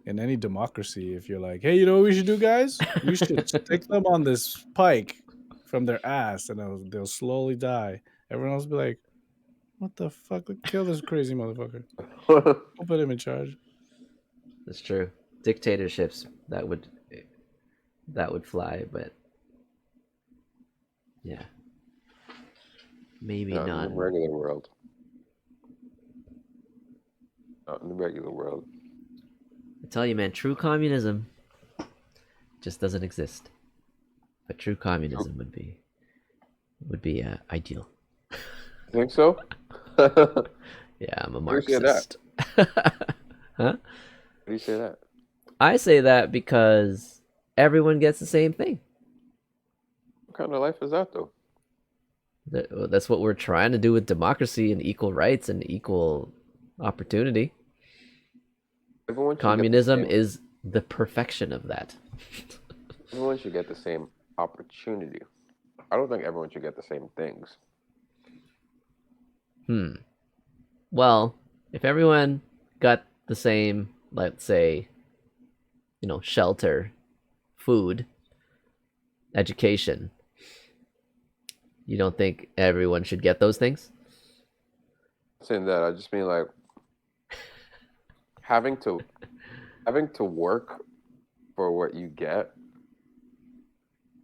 In any democracy, if you're like, hey, you know what we should do, guys? We should stick them on this pike from their ass, and they'll slowly die. Everyone else will be like, what the fuck? Kill this crazy motherfucker. We'll put him in charge. That's true. Dictatorships that would fly, but yeah, maybe Not not. in the regular world. Not in the regular world. I tell you, man, true communism just doesn't exist. But true communism would be ideal. You think so? Yeah, I'm a Where do you say that? Marxist. Huh? Why do you say that? I say that because everyone gets the same thing. What kind of life is that, though? That's what we're trying to do with democracy and equal rights and equal opportunity. Everyone should Communism get the same, is the perfection of that. everyone should get the same opportunity. I don't think everyone should get the same things. Well, if everyone got the same, let's say, shelter, food, education, you don't think everyone should get those things? I'm saying that, I just mean like having to work for what you get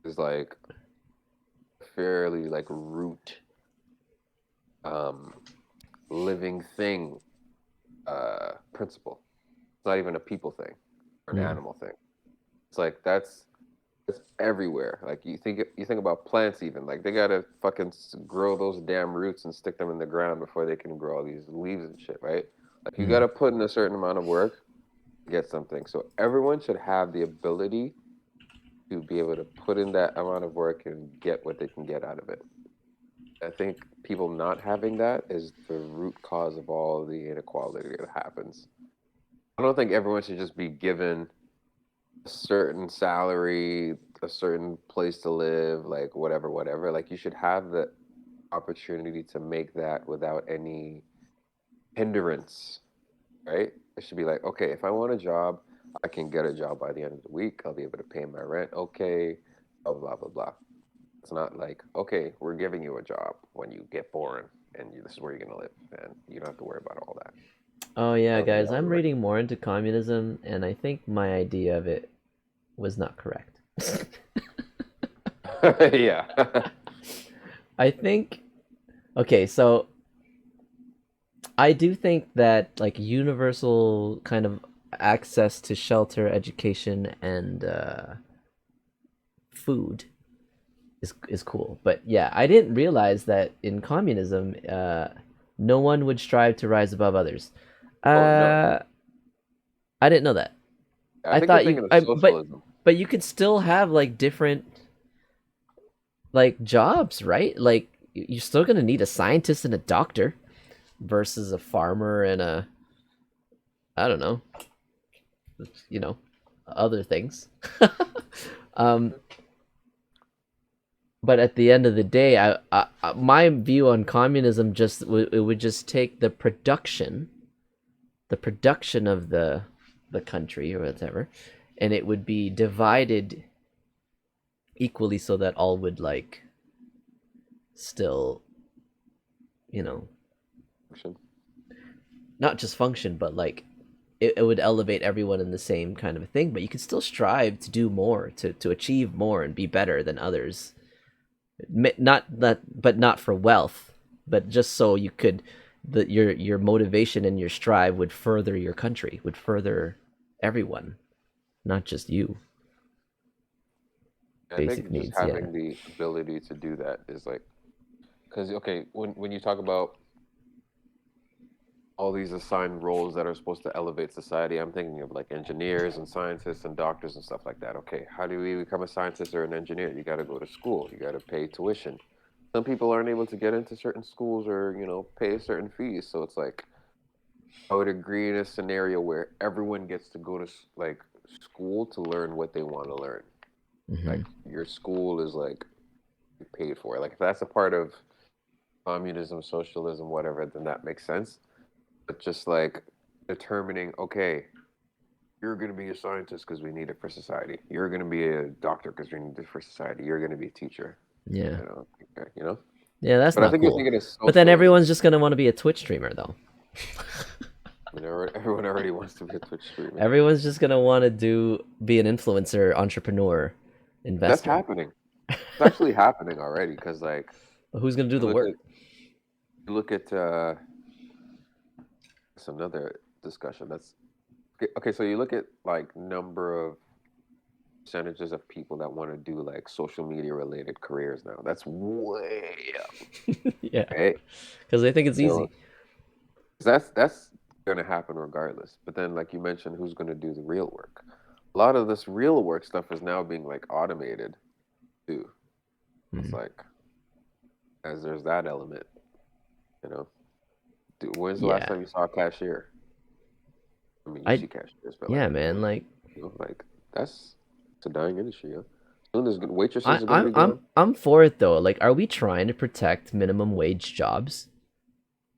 is like fairly like root living thing principle. It's not even a people thing or an animal thing. It's like it's everywhere. Like you think about plants, even like they gotta fucking grow those damn roots and stick them in the ground before they can grow all these leaves and shit, right? Like you gotta put in a certain amount of work to get something. So everyone should have the ability to be able to put in that amount of work and get what they can get out of it. I think people not having that is the root cause of all the inequality that happens. I don't think everyone should just be given a certain salary, a certain place to live, like whatever. Like you should have the opportunity to make that without any hindrance, right? It should be like, okay, if I want a job, I can get a job by the end of the week. I'll be able to pay my rent. Okay, blah, blah, blah, blah. It's not like, okay, we're giving you a job when you get born and this is where you're going to live. And you don't have to worry about all that. Oh yeah, guys, I'm reading more into communism, and I think my idea of it was not correct. Yeah. I think, okay, so I do think that like universal kind of access to shelter, education, and food is cool. But yeah, I didn't realize that in communism, no one would strive to rise above others. Oh no, I didn't know that. I I think you're thought you, thinking of I socialism. but you could still have like different like jobs, right? Like you're still gonna need a scientist and a doctor versus a farmer and a, I don't know, you know, other things. um, but at the end of the day, my view on communism just it would just take the production of the country or whatever, and it would be divided equally so that all would like still, you know, not just function, but like it would elevate everyone in the same kind of a thing. But you could still strive to do more, to achieve more and be better than others. Not that, but not for wealth, but just so you could, your motivation and your strive would further your country, would further everyone, not just you. I Basic think just needs, yeah. having the ability to do that is like, because okay, when you talk about all these assigned roles that are supposed to elevate society, I'm thinking of like engineers and scientists and doctors and stuff like that. Okay, how do we become a scientist or an engineer? You got to go to school. You got to pay tuition. Some people aren't able to get into certain schools or pay certain fees. So it's like I would agree in a scenario where everyone gets to go to like school to learn what they want to learn. Mm-hmm. Like your school is like paid for. Like if that's a part of communism, socialism, whatever, then that makes sense. But just like determining, okay, you're going to be a scientist because we need it for society. You're going to be a doctor because we need it for society. You're going to be a teacher. Yeah. Okay. Yeah, that's But I not think cool. you're thinking of socialism. But then everyone's just gonna want to be a Twitch streamer, though. Everyone already wants to be a Twitch streamer. Everyone's just gonna want to be an influencer, entrepreneur, investor. That's happening. It's actually happening already. Because like, but who's gonna do the work? Look at it's another discussion. That's okay. So you look at like number of percentages of people that want to do like social media related careers now. That's way up. Yeah, right? Because they think it's easy. That's going to happen regardless. But then, like you mentioned, who's going to do the real work? A lot of this real work stuff is now being like automated too. It's like, as there's that element, Dude, when's the last time you saw a cashier? I mean, you see cashiers, but yeah, man, like that's a dying industry. Yeah, soon there's waitresses are gonna be gone. I'm for it though. Like, are we trying to protect minimum wage jobs?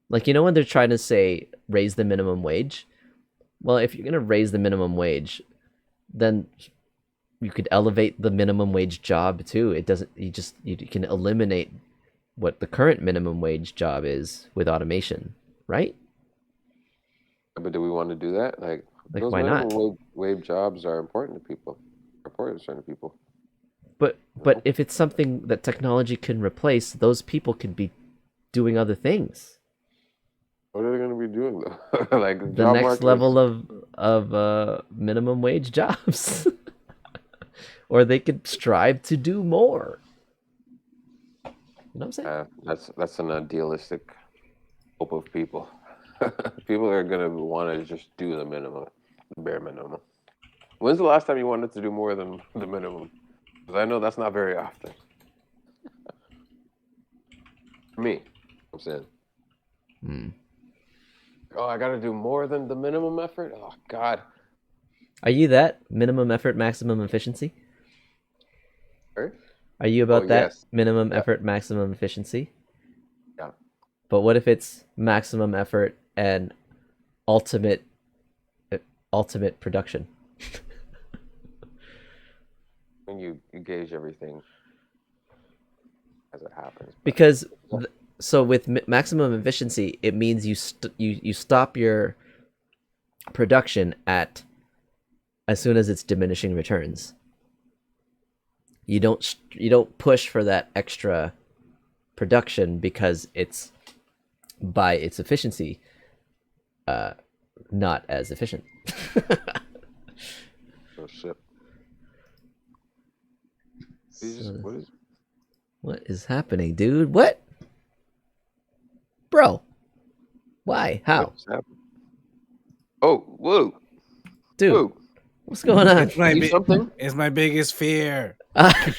Like, when they're trying to say raise the minimum wage, well, if you're gonna raise the minimum wage, then you could elevate the minimum wage job too. It doesn't. You can eliminate what the current minimum wage job is with automation, right? But do we want to do that? Like those why not? minimum wage jobs are important to people. Important to certain people. But if it's something that technology can replace, those people could be doing other things. What are they going to be doing though? Like the next level of minimum wage jobs, or they could strive to do more. You know what I'm saying? That's an idealistic hope of people. People are going to want to just do the minimum, the bare minimum. When's the last time you wanted to do more than the minimum? Because I know that's not very often. For me, I'm saying. Oh, I got to do more than the minimum effort? Oh, God. Are you that? Minimum effort, maximum efficiency? Sorry? Are you about that? Yes. Minimum effort, maximum efficiency? Yeah. But what if it's maximum effort and ultimate production? When you gauge everything as it happens. Because so with maximum efficiency, it means you stop your production at as soon as it's diminishing returns. You don't push for that extra production because it's by its efficiency not as efficient. Oh shit. What is What is happening, dude? What? Bro. Why? How? What's happening? Oh, whoa, Dude, whoa. what's going on? It's my Eat something? it's my biggest fear. Did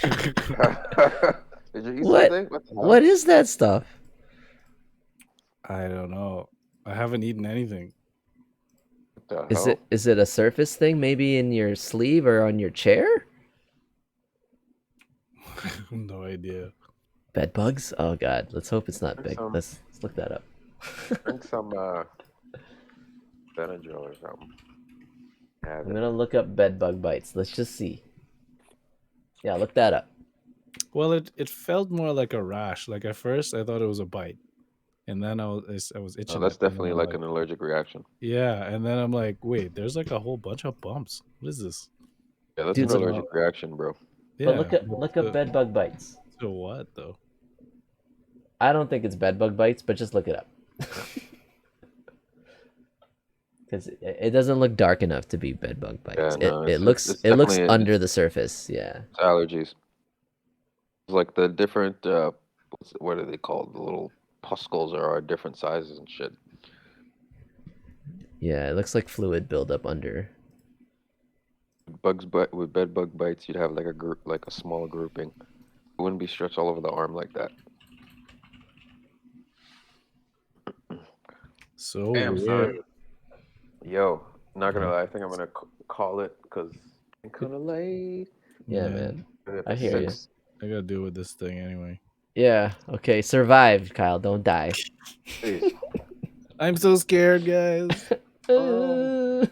you eat What? something? What the hell? What is that stuff? I don't know. I haven't eaten anything. What the Is hell? it a surface thing? Maybe in your sleeve or on your chair? No idea. Bed bugs? Oh god, let's hope it's not Drink big. some. Let's look that up. Drink some Benadryl or something. Have I'm it. gonna look up bed bug bites. Let's just see. Yeah, look that up. Well, it felt more like a rash. Like at first, I thought it was a bite, and then I was Oh, itching. that's it, and then definitely I'm like an allergic reaction. yeah, and then I'm like, wait, there's like a whole bunch of bumps. What is this? Yeah, that's Dude, an look- allergic reaction, bro. But Yeah, look up bed bug bites. to what though? I don't think it's bed bug bites, but just look it up. Because it doesn't look dark enough to be bed bug bites. Yeah, no, it it's looks definitely under the surface. Yeah. it's allergies. It's like the different what are they called? The little puscles are different sizes and shit. Yeah, it looks like fluid buildup under. With bed bug bites, you'd have like a group, like a small grouping. It wouldn't be stretched all over the arm like that. So Damn, weird. son. Yo, not gonna lie, I think I'm gonna call it because I'm kind of late. Yeah, man. I It's hear you. 6. I gotta deal with this thing anyway. Yeah. Okay. Survive, Kyle. Don't die. Jeez. I'm so scared, guys. All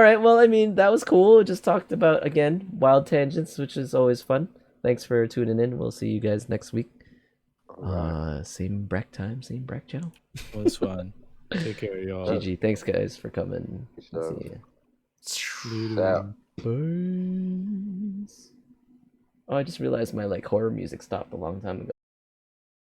right. Well, I mean, that was cool. Just talked about again wild tangents, which is always fun. Thanks for tuning in. We'll see you guys next week. Alright. Same Breck time, same Breck channel. It was fun. Take care, y'all. GG. Thanks, guys, for coming. So, See ya. out. Peace. Oh, I just realized my like horror music stopped a long time ago.